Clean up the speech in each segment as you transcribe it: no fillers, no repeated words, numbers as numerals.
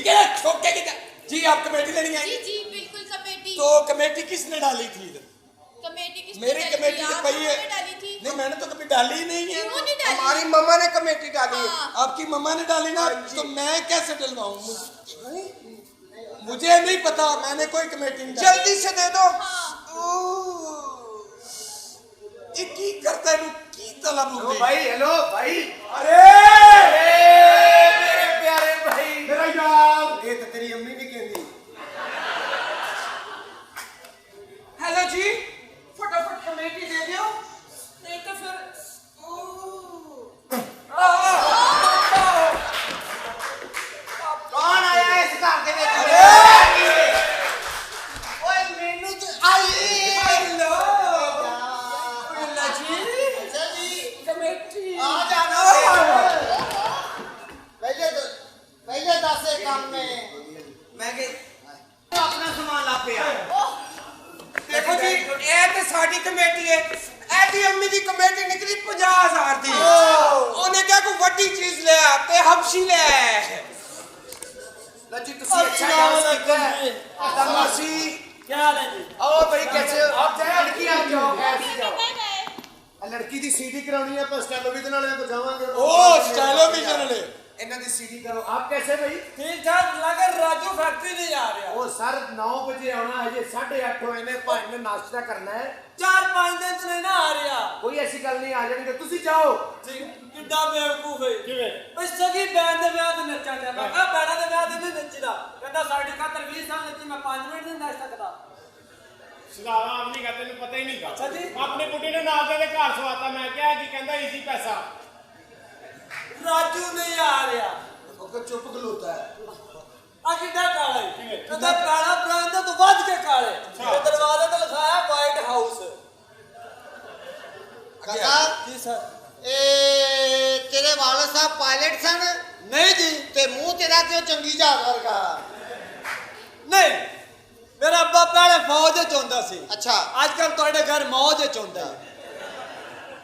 ठीक है ठोक के जी आप कमेटी लेनी है? जी जी बिल्कुल कमेटी। तो कमेटी किसने डाली थी इधर? कमेटी किसने मेरी कमेटी तो पई है। डाली थी? नहीं मैंने तो कभी डाली ही नहीं है। क्यों नहीं डाली? हमारी मम्मा ने कमेटी डाली है। आपकी मम्मा ने डाली ना, तो मैं कैसे डलवाऊं? मुझे नहीं पता, मैंने कोई कमेटी नहीं डाली। जल्दी से दे दो। ये की करता है की तलब हो गई? भाई हेलो भाई। अरे मेरे प्यारे भाई मेरा यार, ये तो तेरी अम्मी भी कहती। हेलो जी, फटाफट कमेटी दे दो, नहीं तो फिर कौन आया है इस घर के ਵਿੱਚ? ओए मेनू तो आई। हेलो हेलो जी, कमेटी आ जाना। पहले दस एक काम में मैं के अपना सामान ला पे आ। देखो जी, ये तो साडी कमेटी है। ऐसी अम्मी दी कमेटी निकली 50,000 दी। ਉਹਨੇ ਕਿਹਾ ਕੋਈ ਵੱਡੀ ਚੀਜ਼ ਲੈ ਆ ਤੇ ਹਬਸ਼ੀ ਲੈ ਆਇਆ। लज्जी तुसी अच्छा डांस किया है। तमाशी क्या हाल है जी? और भाई कैसे हो? आप जाए लड़की आप जाओ ऐसे जाओ। गए लड़की दी सीडी करानी है पर स्टेलोविजन वाले को जावांगे। ओ स्टेलोविजन वाले इन्हां दी सीडी करो। आप कैसे भाई? ठीक ठाक लगा राजू फैक्ट्री नहीं जा रहा। वो सर 9 बजे आना है, ये 8:30 होए ने, भाई ने नाश्ता करना है। 4-5 दिन तो नहीं ना आ रहा। कोई ऐसी गल नहीं, आ जाएंगे। तुसी जाओ। किड्डा बेवकूफ है किवें बई सगी बैंड दे विआह ते नच्चा जा। मैं कहा बैंड दे विआह ते नहीं नच्चदा। कहंदा साडी खातर 20 साल नच्ची, मैं 5 मिनट नहीं नच सकदा। सुधारा अपनी का तेन पता ही नहीं अच्छा जी। अपने बुढ़े ने नाल दे घर सवाता। मैं क्या कि कहंदा इजी पैसा। राजू नहीं आ रहा। ओके चुप खलोता है। आ किड्डा काला है। कहंदा काला ब्रांड तो वध के काले। ते दरवाजे ते लिखाया व्हाइट हाउस। काका जी सर। तेरे वाले साहब पायलट सन? नहीं जी ते मुंह तेरा क्यों चंगी जहाज वर्गा? नहीं, मेरा अब्बा पहले फौज च होंदा सी। अच्छा आजकल ਤੁਹਾਡੇ घर मौज च होंदा है।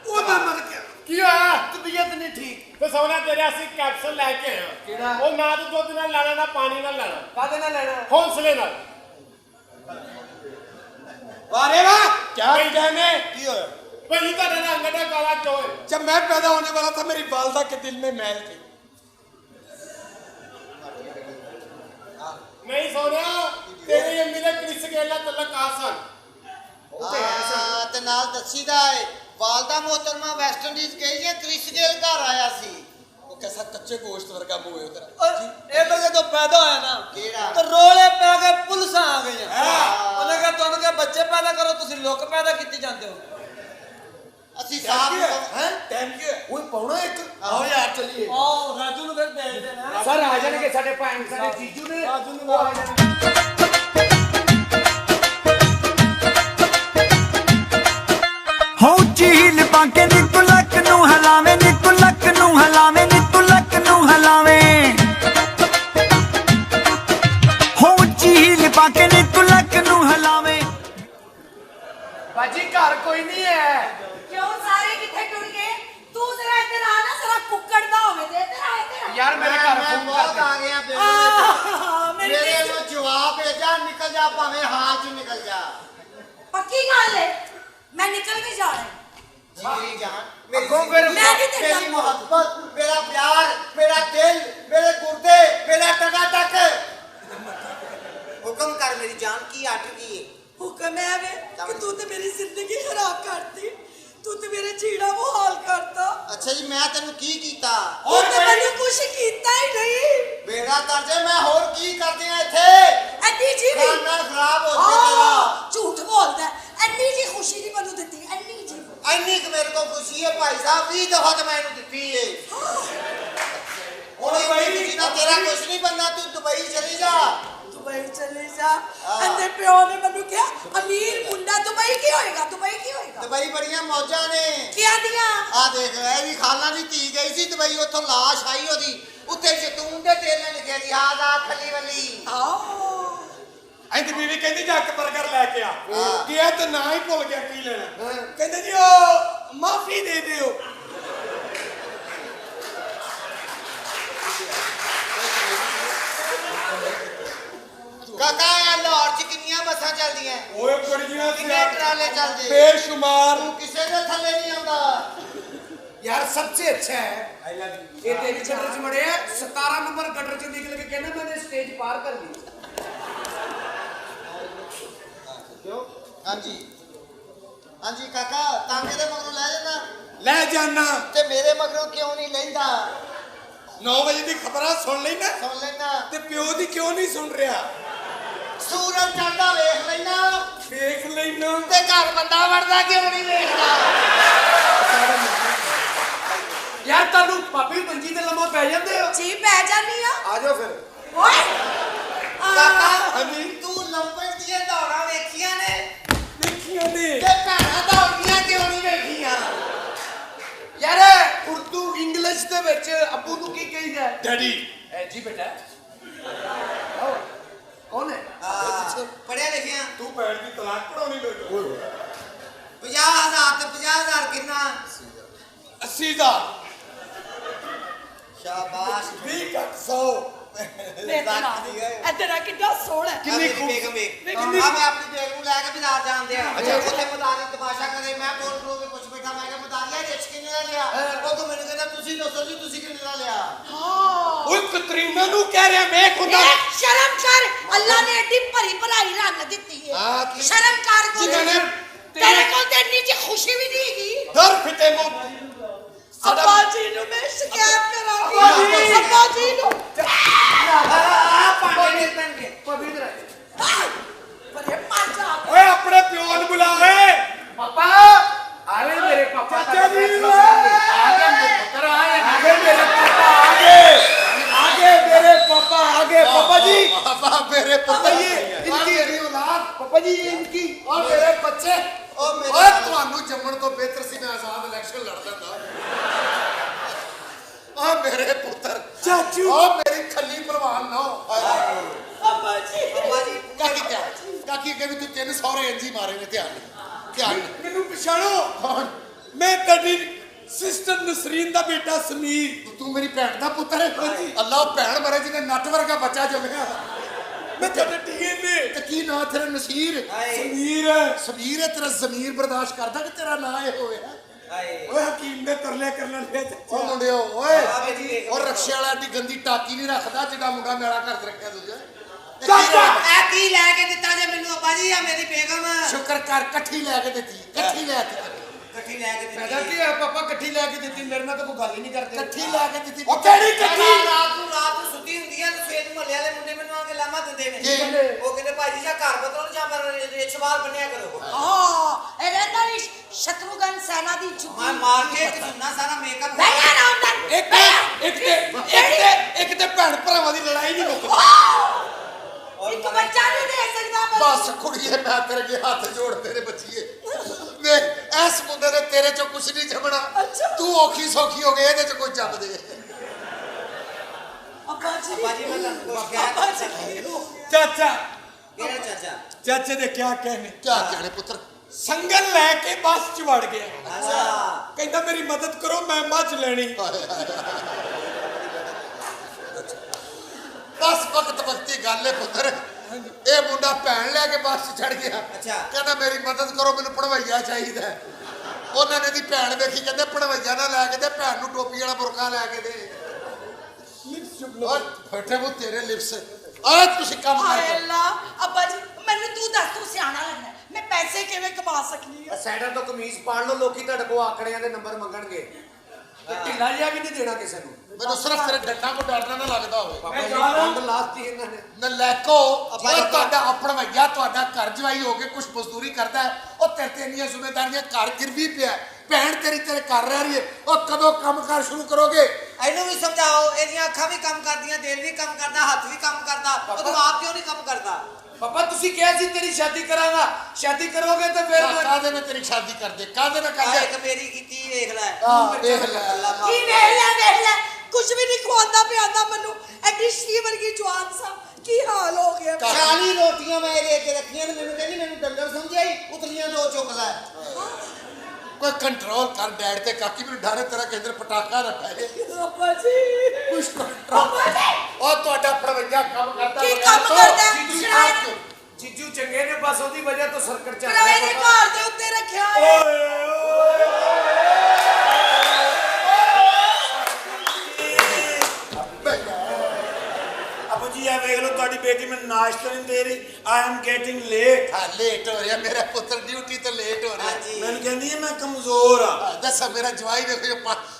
वो मैं मर गया। की होया? तबीयत नहीं ठीक। तो सोना तेरे असि कैप्सूल लेके आया। केड़ा? ओ ना तो दुध ना लेना ना पानी ना लेना। कादे ना लेना? हौसले नाल। वारे वाह क्या कहने की होया? भाई का ना अंगड़ा काला क्यों है? जब मैं पैदा होने वाला था मेरी वालदा के दिल में मैल थी। नहीं सोना तेरी अम्मी ने क्रिस गेला तलक आसन। ते नाल दसीदा है वालदा मोहतरमा वेस्ट इंडीज गई है, क्रिस गेल घर आया सी। वो कैसा कच्चे गोश्त वर्गा मुंह है तेरा। और ये तो जब पैदा होया ना केड़ा? तो रोले पै गए, पुलिस आ गई। उन्हें कहा तुहानू क्या बच्चे पैदा करो, तुसी लोक पैदा कीते जांदे हो। असि साहब हैं टाइम क्यों है? ओए पौना एक आओ यार चलिए। आओ राजू नु फिर भेज देना। सर आ जाएंगे साडे भाई साडे जीजू ने। राजू ने वो आ जाएंगे। हो झील बांके नी तू लक नू हलावे, नी तू लक नू हलावे, नी तू लक नू हलावे। हो झील बांके नी तू लक नू हलावे। बाजी घर कोई नहीं है। क्यों सारे किथे टुर गए? तू जरा इधर आ ना, जरा कुक्कड़ दा होवे ते इधर आ इधर। यार मेरे घर फोन बहुत आ गया मेरी मेरे को जवाब भेजा, निकल जा भावे हाल च निकल जा। पक्की गल है, मैं निकल के जा रहा हूं। मेरी जान मेरी मैं नहीं तेरे मेरी मोहब्बत, मेरा प्यार, मेरा दिल, मेरे गुर्दे, मेरा टकाटक। हुक्म कर मेरी जान की अट गई है। हुक्म है वे कि तू ते मेरी जिंदगी खराब करती, तू ते मेरे जीना मुहाल करता। अच्छा जी मैं तेन की कीता? तू ते मैंने कुछ कीता ही नहीं। बेड़ा दर्जे मैं होर की कर दिया इथे? अन्नी जी भी खाना खराब हो गया तेरा। झूठ बोलदा है। अन्नी जी खुशी नहीं बनू देती, अन्नी जी। ਇੰਨੀ ਕਿ ਮੇਰੇ ਕੋ ਖੁਸ਼ੀ ਹੈ ਭਾਈ ਸਾਹਿਬ, 20 ਦਫਾ ਤੇ ਮੈਂ ਇਹਨੂੰ ਦਿੱਤੀ ਏ। ਹੁਣ ਭਾਈ ਜਿੰਨਾ ਤੇਰਾ ਕੁਛ ਨਹੀਂ ਬੰਦਾ, ਤੂੰ ਦੁਬਈ ਚਲੀ ਜਾ। दुबई चले जा। अंदर प्यो ने मैनू क्या अमीर मुंडा दुबई की होएगा, दुबई की होएगा। ਦੁਬਈ ਬੜੀਆਂ ਮੌਜਾਂ ਨੇ। क्या दिया? ਆ ਦੇਖ ਇਹਦੀ ਖਾਲਾਂ ਦੀ ਧੀ ਗਈ ਸੀ ਦੁਬਈ, ਉੱਥੋਂ ਲਾਸ਼ ਆਈ ਉਹਦੀ, ਉੱਤੇ ਜੈਤੂਨ ਦੇ ਤੇਲ ਨਾਲ ਲਿਖਿਆ ਸੀ ਆਜ਼ਾਦ ਖਲੀ ਵਲੀ। आओ ਇਹਦੀ ਬੀਵੀ ਕਹਿੰਦੀ ਜਾ ਕੇ 버ਗਰ ਲੈ ਕੇ ਆ। ਗਿਆ ਤੇ ਨਾ ਹੀ ਭੁੱਲ ਗਿਆ ਕੀ ਲੈਣਾ। ਹਾਂ। ਕਹਿੰਦੇ ਜੀ ਉਹ ਮਾਫੀ ਦੇ ਦਿਓ। ਕਾਕਾ ਇਹ ਲਾਹੌਰ ਚ ਕਿੰਨੀਆਂ ਬੱਸਾਂ ਚੱਲਦੀਆਂ ਓਏ ਬੜੀਆਂ ਕਿੰਨੇ ਟਰਾਲੇ ਚੱਲਦੇ ਬੇਸ਼ੁਮਾਰ ਤੂੰ ਕਿਸੇ ਦੇ ਥੱਲੇ ਨਹੀਂ ਆਉਂਦਾ यार सबसे अच्छा है ये तेरी गटर च बड़े 17 नंबर गटर च निकल के कहना मैंने स्टेज पार कर ली ਕਿਉਂ ਹਾਂਜੀ ਹਾਂਜੀ ਕਾਕਾ ਤਾਂਗੇ ਦੇ ਮਗਰੋਂ ਲੈ ਜਾਣਾ ਲੈ ਜਾਣਾ ਤੇ ਮੇਰੇ ਮਗਰੋਂ ਕਿਉਂ ਨਹੀਂ ਲੈਂਦਾ 9 ਵਜੇ ਦੀ ਖਬਰਾਂ ਸੁਣ ਲੈਣਾ ਸੁਣ ਲੈਣਾ ਤੇ ਪਿਓ ਦੀ ਕਿਉਂ ਨਹੀਂ ਸੁਣ ਰਿਹਾ ਸੂਰਜ ਚੜ੍ਹਦਾ ਵੇਖ ਲੈਣਾ ਵੇਖ ਲੈਣਾ ਤੇ ਘਰ ਬੰਦਾ ਵੜਦਾ ਕਿਉਂ ਨਹੀਂ ਵੇਖਦਾ यार तानू पापी मंजी ते लम्मा पै जांदे हो ਜੀ ਪੈ ਜਾਨੀ ਆ आ जाओ फिर ਓਏ ਕਾਕਾ ਹਾਂਜੀ ਤੂੰ ਲੰਬੜ ਦੀਆਂ ਦੌੜਾਂ ਵੇਖੀਆਂ ਨੇ ਦੇਖੀਆਂ ਨੇ ਤੇ ਭੈਣਾਂ ਦੌੜਦੀਆਂ ਕਿਉਂ ਨਹੀਂ ਵੇਖੀਆਂ यार उर्दू इंग्लिश दे विच अब्बू नू की कहीदा ਡੈਡੀ ए जी बेटा आओ कौन है ਪੜਿਆ ਲਿਖਿਆ ਤੂੰ ਭੈਣ ਦੀ ਤਲਾਕ ਪੜਾਉਣੀ ਮੇਰੇ ਕੋਲ 50,000 ਤੇ 50,000 ਕਿੰਨਾ 80,000 ਸ਼ਾਬਾਸ਼ 20,100 ਇੱਧਰ ਆ ਕਿੰਨਾ ਸੋਹਣਾ ਹੈ। ਕਿੰਨੀ ਖੂਬ ਬੇਗਮ ਕਿੰਨੀ ਮੈਂ ਆਪਣੀ ਬੇਗਮ ਨੂੰ ਲੈ ਕੇ ਬਾਜ਼ਾਰ ਜਾਂਦੇ ਆ ਉੱਥੇ ਮਦਾਰੀ ਤਮਾਸ਼ਾ ਕਰੇ ਮੈਂ ਕੋਲ ਕੋਲ ਕੇ ਪੁੱਛ ਬੈਠਾ ਮੈਂ ਕਿਹਾ ਮਦਾਰੀਆ ਰਿਚ ਕਿੰਨੇ ਦਾ ਲਿਆ ਉਹ ਤੋਂ ਮੈਨੂੰ ਕਹਿੰਦਾ ਤੁਸੀਂ ਦੱਸੋ ਜੀ ਤੁਸੀਂ ਕਿੰਨੇ ਦਾ ਲਿਆ ਓਏ ਕਤਰੀਨਾ ਨੂੰ ਕਹਿ ਰਿਹਾ ਵੇਖ ਹੁੰਦਾ ਇਹ ਸ਼ਰਮ ਕਰ ਅੱਲਾ ਨੇ ਏਡੀ ਭਰੀ ਭਲਾਈ ਰੰਗ ਦਿੱਤੀ ਹਾਂ, ਹੈ ਕੀ- ਸ਼ਰਮ ਕਰ ਕੋ ਜਿਨ੍ਹਾਂ ਨੇ ਤੇਰੇ ਕੋਲ ਤੇ ਇੰਨੀ ਜਿਹੀ ਖੁਸ਼ੀ ਵੀ ਨਹੀਂ ਹੈਗੀ ਦਰ ਫਿੱਟੇ ਮੂੰਹ ਅੱਬਾ ਜੀ ਨੂੰ ਮੈਂ ਸ਼ਿਕਾਇਤ ਕਰਾਂਗੀ ਅੱਬਾ ਜੀ ਨੂੰ ਪਾਣੀ ਦੇ ਪੈਣਗੇ पवित्र ਪਰੇ ਮਰ ਜਾ ਓਏ ਆਪਣੇ ਪਿਓ ਨੂੰ ਬੁਲਾ ਓਏ पापा आवे मेरे पापा चाचा जी, आगे मेरे पुत्र आए आगे मेरे पापा आगे मेरे पापा आगे पापा जी पापा मेरे पापा पुत्र ये इनकी अगली औलाद पापा जी ये इनकी और मेरे बच्चे ਉਹ ਮੇਰੇ ਓਏ ਤੁਹਾਨੂੰ ਜੰਮਣ ਤੋਂ ਬਿਹਤਰ ਸੀ ਮੈਂ ਆਜ਼ਾਦ ਇਲੈਕਸ਼ਨ ਲੜ ਲੈਂਦਾ ਆ ਮੇਰੇ ਪੁੱਤਰ ਚਾਚੂ ਓ ਮੇਰੀ ਖੱਲੀ ਪਹਿਲਵਾਨ ਨਾ ਅੱਬਾ ਜੀ ਬਾਬਾ ਜੀ ਕਾਕੀ ਕਿ ਵੀ ਤੂੰ ਤਿੰਨ ਸੌਰੇ ਇੰਜੀ ਮਾਰੇ ਨੇ ਧਿਆਨ ਮੈਨੂੰ ਪਛਾਣੋ ਮੈਂ ਤੁਹਾਡੀ ਸਿਸਟਰ ਨਸਰੀਨ ਦਾ ਬੇਟਾ ਸਮੀਰ ਤੂੰ ਮੇਰੀ ਭੈਣ ਦਾ ਪੁੱਤਰ ਹੈ ਅੱਲਾ ਭੈਣ ਮਰੇ ਜਿਹਨੇ ਨੱਟ ਵਰਗਾ ਬੱਚਾ ਜੰਮਿਆ ਮੈਂ ਤੁਹਾਡੇ ਟੀਏ ਤੇ ਕੀ ਨਾਂ ਤੇਰਾ ਨਸੀਰ ਸਮੀਰ ਸਬੀਰ ਹੈ ਤੇਰਾ ਜ਼ਮੀਰ ਬਰਦਾਸ਼ਤ ਕਰਦਾ ਕਿ ਤੇਰਾ ਨਾਂ ਇਹ ਹੋਵੇ ਓਏ ਹਕੀਮ ਨੇ ਤਰਲੇ ਕਰ ਲਿਆ ਉਹ ਮੁੰਡਿਓ ਓਏ ਉਹ ਰਕਸ਼ੇ ਵਾਲਾ ਦੀ ਗੰਦੀ ਟਾਕੀ ਨਹੀਂ ਰੱਖਦਾ ਜਿਹੜਾ ਮੁੰਡਾ ਮੇਰਾ ਘਰ ਤੇ ਰੱਖਿਆ ਦੂਜਾ ਇਹ ਕੀ ਲੈ ਕੇ ਦਿੱਤਾ ਜੇ ਮੈਨੂੰ ਅੱਬਾ ਜੀ ਆ ਮੇਰੀ ਬੇਗਮ ਸ਼ੁਕਰ ਕਰ ਇਕੱਠੀ ਲੈ ਕੇ ਦਿੱਤੀ ਇਕੱਠੀ ਲੈ ਕੇ ਦਿੱਤੀ ਇਕੱਠੀ ਲੈ ਕੇ पैदा ਦਿੱਤੀ की है पापा इकट्ठी लेके देती मेरे नाल तो कोई गल ही नहीं करते ਇਕੱਠੀ ਲੈ ਕੇ ਦਿੱਤੀ ਉਹ ਕਿਹੜੀ ਕੱਟੀ ਰਾਤ ਨੂੰ ਸੁੱਤੀ ਹੁੰਦੀ ਆ ਤੇ ਸਵੇਰ ਨੂੰ ਮਹੱਲੇ ਵਾਲੇ ਮੁੰਡੇ ਮੈਨੂੰ ਆ ਕੇ ਲਾਮਾ ਦਿੰਦੇ ਨੇ ਕੀ? ਉਹ ਕਹਿੰਦੇ ਭਾਜੀ ਜਾਂ ਘਰ ਬਦਲੋ ਜਾਂ ਫਿਰ ਰਿਸ਼ਵਾਲ ਬਣਿਆ ਕਰੋ ਹਾਂ ਇਹਦੇ ਨਾਲ ਸ਼ਤਰੂਗਨ ਸੈਨਾ ਦੀ ਮੈਂ ਜੁੱਤੀ ਮਾਰ ਕੇ ਕਿੰਨਾ ਸਾਰਾ ਮੇਕਅਪ ਮੈਂ ਨਾ ਉਹਨਾਂ ਇੱਕ ਤੇ ਭੈਣ ਭਰਾਵਾਂ ਦੀ ਲੜਾਈ ਨਹੀਂ ਮੁੱਕਦੀ ਇੱਕ ਬੱਚਾ ਨਹੀਂ ਦੇ ਸਕਦਾ ਮੈਂ ਬਸ ਕੁੜੀਏ ਮੈਂ ਤੇਰੇ ਅੱਗੇ ਹੱਥ ਜੋੜ ਤੇਰੇ ਬੱਚੀਏ ਵੇਖ ਇਸ ਮੁੰਡੇ ਨੇ ਤੇਰੇ ਚੋਂ ਕੁਛ ਨਹੀਂ ਜੰਮਣਾ ਅੱਛਾ। ਤੂੰ ਔਖੀ ਸੌਖੀ ਹੋ ਗਈ ਇਹਦੇ ਚ ਕੋਈ ਜੰਮ ਦੇ ਅੱਬਾ ਜੀ ਭਾਜੀ ਮੈਂ ਤੁਹਾਨੂੰ ਕੁਝ ਕਹਿ ਅੱਬਾ ਨਹੀਂ ਜੀ ਸਕਦਾ ਚਾਚਾ ਕਿਹੜਾ ਚਾਚਾ ਚਾਚੇ ਦੇ ਕਿਆ ਕਹਿਣੇ ਕਿਆ ਕਹਿਣੇ ਪੁੱਤਰ ਸੰਗਲ ਲੈ ਕੇ ਬੱਸ 'ਚ ਵੜ ਗਿਆ ਅੱਛਾ ਕਹਿੰਦਾ ਮੇਰੀ ਮਦਦ ਕਰੋ ਮੈਂ ਮੱਝ ਲੈਣੀ ਬਸ ਵਕਤੀ ਗੱਲ ਹੈ ਪੁੱਤਰ ਇਹ ਮੁੰਡਾ ਭੈਣ ਲੈ ਕੇ ਬੱਸ 'ਚ ਚੜ ਗਿਆ ਅੱਛਾ। ਕਹਿੰਦਾ ਮੇਰੀ ਮਦਦ ਕਰੋ ਮੈਨੂੰ ਪੜਵਈਆ ਚਾਹੀਦਾ ਹੈ। ਉਹਨਾਂ ਨੇ ਦੀ ਭੈਣ ਵੇਖੀ ਕਹਿੰਦੇ ਪੜਵਈਆ ਨਾ ਲੈ ਕੇ ਦੇ ਭੈਣ ਨੂੰ ਟੋਪੀ ਵਾਲਾ ਬੁਰਕਾ ਲੈ ਕੇ ਦੇ ਔਰ ਫਟੇ ਉਹ ਤੇਰੇ ਲਿਪਸ ਅੱਜ ਤੁਸੀਂ ਕੰਮ ਹਾਏ ਕਰ ਅੱਲਾ ਅੱਬਾ ਜੀ ਮੈਨੂੰ ਤੂੰ ਦੱਸ ਤੂੰ ਸਿਆਣਾ ਲੱਗਦਾ ਮੈਂ ਪੈਸੇ ਕਿਵੇਂ ਕਮਾ ਸਕਦੀ ਹਾਂ ਸਾਈਡਾਂ ਤੋਂ ਕਮੀਜ਼ ਪਾੜ ਲਓ ਲੋਕੀ ਤੁਹਾਡੇ ਕੋਲ ਆਕੜਿਆਂ ਦੇ ਨੰਬਰ ਮੰਗਣਗੇ ਤੇ ਢਿੱਲਾ ਜਿਹਾ ਵੀ ਨਹੀਂ ਦੇਣਾ ਕਿਸੇ ਨੂੰ ਮੈਨੂੰ ਸਿਰਫ ਤੇਰੇ ਡੰਡਾ ਕੋ ਡਰਨਾ ਨਾ ਲੱਗਦਾ ਹੋਵੇ ਪਾਪਾ ਜੀ ਬੰਦ ਲਾਸਤੀ ਇਹਨਾਂ ਨੇ ਨਲੈਕੋ ਜੇ ਤੁਹਾਡਾ ਆਪਣਾ ਭਈਆ ਤੁਹਾਡਾ ਘਰ ਜਵਾਈ ਹੋ ਕੇ ਕੁਝ ਮਜ਼ਦੂਰੀ ਕਰਦਾ ਹੈ ਉਹ ਤੇਰੇ ਤੇ ਇੰਨੀਆਂ ਜ਼ਿੰਮੇਵਾਰੀਆਂ ਘਰ ਗਿਰਵੀ ਪਿਆ ਭੈਣ ਤੇਰੀ ਤੇਰੇ ਘਰ ਰਹਿ ਰਹੀ ਹੈ ਉਹ ਕਦੋਂ ਕੰਮ ਕਾਰ ਸ਼ੁਰੂ ਕਰੋਗੇ ਇਹਨੂੰ ਵੀ ਸਮਝਾਓ ਇਹਦੀਆਂ ਅੱਖਾਂ ਵੀ ਕੰਮ ਕਰਦੀਆਂ ਦਿਲ ਵੀ ਕੰਮ ਕਰਦਾ ਹੱਥ ਵੀ ਕੰਮ ਕਰਦਾ ਉਹ ਦਿਮਾਗ ਕਿਉਂ ਨਹੀਂ ਕੰਮ ਕਰਦਾ ਪਾਪਾ ਤੁਸੀਂ ਕਿਹਾ ਸੀ ਤੇਰੀ ਸ਼ਾਦੀ ਕਰਾਂਗਾ ਸ਼ਾਦੀ ਕਰੋਗੇ ਤਾਂ ਫਿਰ ਕਾਹਦੇ ਨਾਲ ਤੇਰੀ ਸ਼ਾਦੀ ਕਰਦੇ ਕਾਹਦੇ ਨਾਲ ਆ ਕਰਦੇ ਇੱਕ ਮੇਰੀ ਕੀਤੀ ਵੇਖ ਲੈ ਵੇਖ ਲੈ ਅੱਲਾ ਮਾਫ਼ ਕੀ ਵੇਖ ਲੈ ਕੁਝ ਵੀ ਨਹੀਂ ਖਵਾਉਂਦਾ ਪਿਆਉਂਦਾ ਮੈਨੂੰ ਐਡੀ ਸ਼ੀ ਵਰਗੀ ਜਵਾਨ ਸਾ ਕੀ ਹਾਲ ਹੋ ਗਿਆ 40 ਰੋਟੀਆਂ ਮੈਂ ਇਹਦੇ ਅੱਗੇ ਰੱਖੀਆਂ ਤੇ ਮੈਨੂੰ ਕਹਿੰਦੀ ਮੈਨੂੰ ਡੰਗਰ ਸਮਝਿਆ ਹੀ ਉਤਲੀਆਂ ਦੋ ਚੁੱਕ ਲੈ कोई कंट्रोल कर डैड ते काकी मेरे डर तेरा केंद्र पटाखा रखा है ਅੱਬਾ ਜੀ कुछ कंट्रोल ਅੱਬਾ जी और ਤੁਹਾਡਾ ਪੜਵਈਆ ਕੰਮ ਕਰਦਾ ਕੀ ਬਗੈਰ ਕੰਮ ਤੋਂ। ਕਰਦਾ ਹੈ? ਜੀਜੂ ਸ਼ਰਾਬ- ਆਪ ਕਿਉਂ? ਜੀਜੂ ਚੰਗੇ ਨੇ ਬਸ ਉਹਦੀ ਵਜ੍ਹਾ ਤੋਂ ਸਰਕਟ ਚੱਲ ਕਿਰਾਏ ਦੇ ਘਰ ਦੇ ਉੱਤੇ ਰੱਖਿਆ ਹੈ अबू जी ये देख लो तुम्हारी बेटी में नाश्ता नहीं दे रही आई एम गेटिंग लेट हाँ लेट हो रहा मेरा पुत्र ड्यूटी तो लेट हो रहा मैंने कहती है मैं कमजोर हाँ दसा मेरा जवाई देखो जो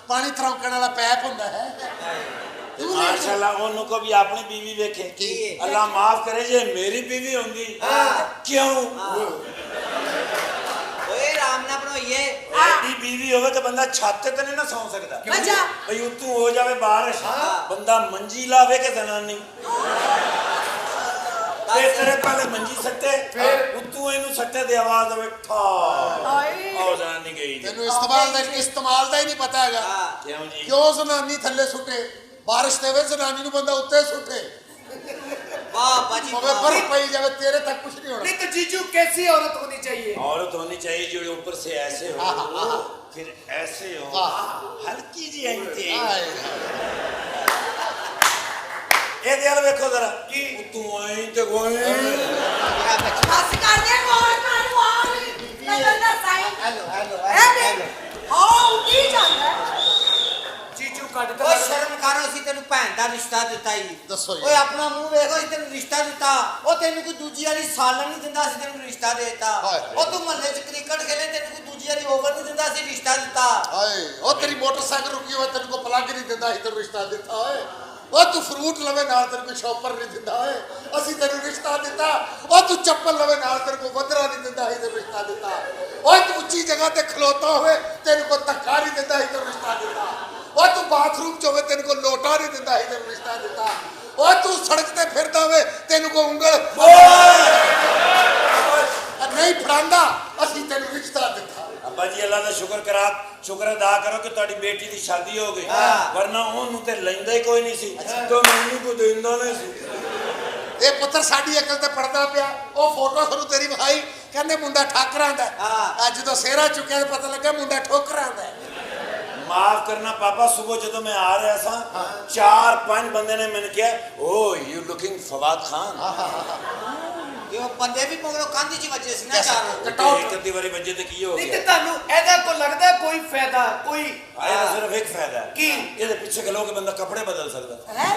पानी तरौकण वाला पैप होता है माशाल्लाह उन्हों को भी अपनी बीवी देखे की? अल्लाह माफ करे जे मेरी बीवी होंगी क्यों ਓਏ ਆਰਾਮ ਨਾਲ ਬਣਾਈਏ ऐसी बीवी होवे तो बंदा छत ते नहीं ना सौ सकता अच्छा। भाई उतू हो जावे बारिश बंदा मंजी लावे के जनानी तेरे पहले मंजी सट्टे फिर उतू इनू सट्टे दी आवाज आवे ठा ਹਾਏ ओ जनानी गई जी। तेन इस्तेमाल का ही नहीं पता है क्यों जी क्यों जनानी थले सुटे बारिश ते वे जनानी नु बंदा उत्ते सुटे ਵਾਹ ਬਾਜੀ मगर बर्फ पई जावे तेरे तक कुछ नहीं होना नहीं तो जीजू कैसी औरत होनी चाहिए औरत होनी चाहिए जो ऊपर से ऐसे हो फिर ऐसे हो हल्की जी आंटी ये दिल देखो जरा कि तू आई ते कोई ਬਸ ਕਰ ਦੇ ਮੋਰ ਨਾਲ ਵਾਲ ਮੈਂ ਤਾਂ ਸਾਈਂ ਹੈਲੋ ਹੈਲੋ ਹੈ ਦੇ ਹਾਂ ਉੱਡੀ ਜਾਂਦਾ ਹੈ। जीजू कट ਓਏ ਸ਼ਰਮ ਕਰ ਅਸੀਂ ਤੈਨੂੰ ਭੈਣ ਦਾ ਰਿਸ਼ਤਾ ਦਿੱਤਾ ਹੀ ਦੱਸੋ ਜੀ। ਓਏ ਆਪਣਾ ਮੂੰਹ ਵੇਖੋ ਅਸੀਂ ਤੈਨੂੰ ਰਿਸ਼ਤਾ ਦਿੱਤਾ ਉਹ ਤੈਨੂੰ ਕੋਈ ਦੂਜੀ ਵਾਲੀ ਸਾਲਨ ਨਹੀਂ ਦਿੰਦਾ ਅਸੀਂ ਤੈਨੂੰ ਰਿਸ਼ਤਾ ਦੇ ਦਿੱਤਾ ਹਾਏ। ਉਹ ਤੂੰ ਮਹੱਲੇ 'ਚ ਕ੍ਰਿਕਟ ਖੇਲੇ ਤੈਨੂੰ ਕੋਈ ਦੂਜੀ ਵਾਲੀ ਓਵਰ ਨਹੀਂ ਦਿੰਦਾ ਅਸੀਂ ਰਿਸ਼ਤਾ ਦਿੱਤਾ हाय ओ तेरी मोटरसाइकिल रुकी हुई तेरे को प्लग नहीं दिंदा ही तेरे रिश्ता दिता है ओ तू फ्रूट लवे नाल तेरे को शॉपर नहीं दिंदा है असि तेरे रिश्ता दिता ओ तू चप्पल लवे नाल तेरे को वदरा नहीं दिंदा ही तेरे रिश्ता दिता ओ तू ऊंची जगह ते खलोता होवे तेरे को धक्का नहीं दिंदा ही तेरे रिश्ता दिता ओ तू बाथरूम च होवे तेरे को लोटा नहीं दिंदा ही तेरे रिश्ता दिता ओ तू सड़क ते फिरदा होवे तेरे को उंगल नहीं फड़ांदा असि तेरे रिश्ता दिता अब्बा जी अल्लाह का शुक्र अदा करो कि तुम्हारी बेटी की शादी हो गई वरना ओनू ते लैंदा ही कोई नहीं सी तो मैनू को देंदा नहीं सी ਇਹ ਪੁੱਤਰ ਸਾਡੀ ਅਕਲ ਤੇ ਪੜਦਾ ਪਿਆ ਉਹ ਫੋਟੋ ਸਾਨੂੰ ਤੇਰੀ ਵਿਖਾਈ ਕਹਿੰਦੇ ਮੁੰਡਾ ਠਾਕਰਾਂ ਦਾ ਅੱਜ ਜਦੋਂ ਸੇਰਾ ਚੁੱਕਿਆ ਤਾਂ ਪਤਾ ਲੱਗਾ ਮੁੰਡਾ ਠੋਕਰਾਂ ਦਾ माफ करना पापा सुबह जो मैं आ रहा था 4-5 बंदे ने मैंने किया ओ यू लुकिंग फवाद खान ਕਿ ਉਹ ਬੰਦੇ ਵੀ ਮਗਰੋਂ ਕੰਧ 'ਚ ਵੱਜੇ ਸੀ ਨਾ ਚਾਰ एक अद्धी बारी बजे तो की हो नहीं गया तो ਤੁਹਾਨੂੰ ਇਹਦਾ ਕੋ ਲੱਗਦਾ ਕੋਈ ਫਾਇਦਾ ਕੋਈ आया सिर्फ एक फायदा है की? ये पीछे खलो के बंदा कपड़े बदल सकता ਹੈ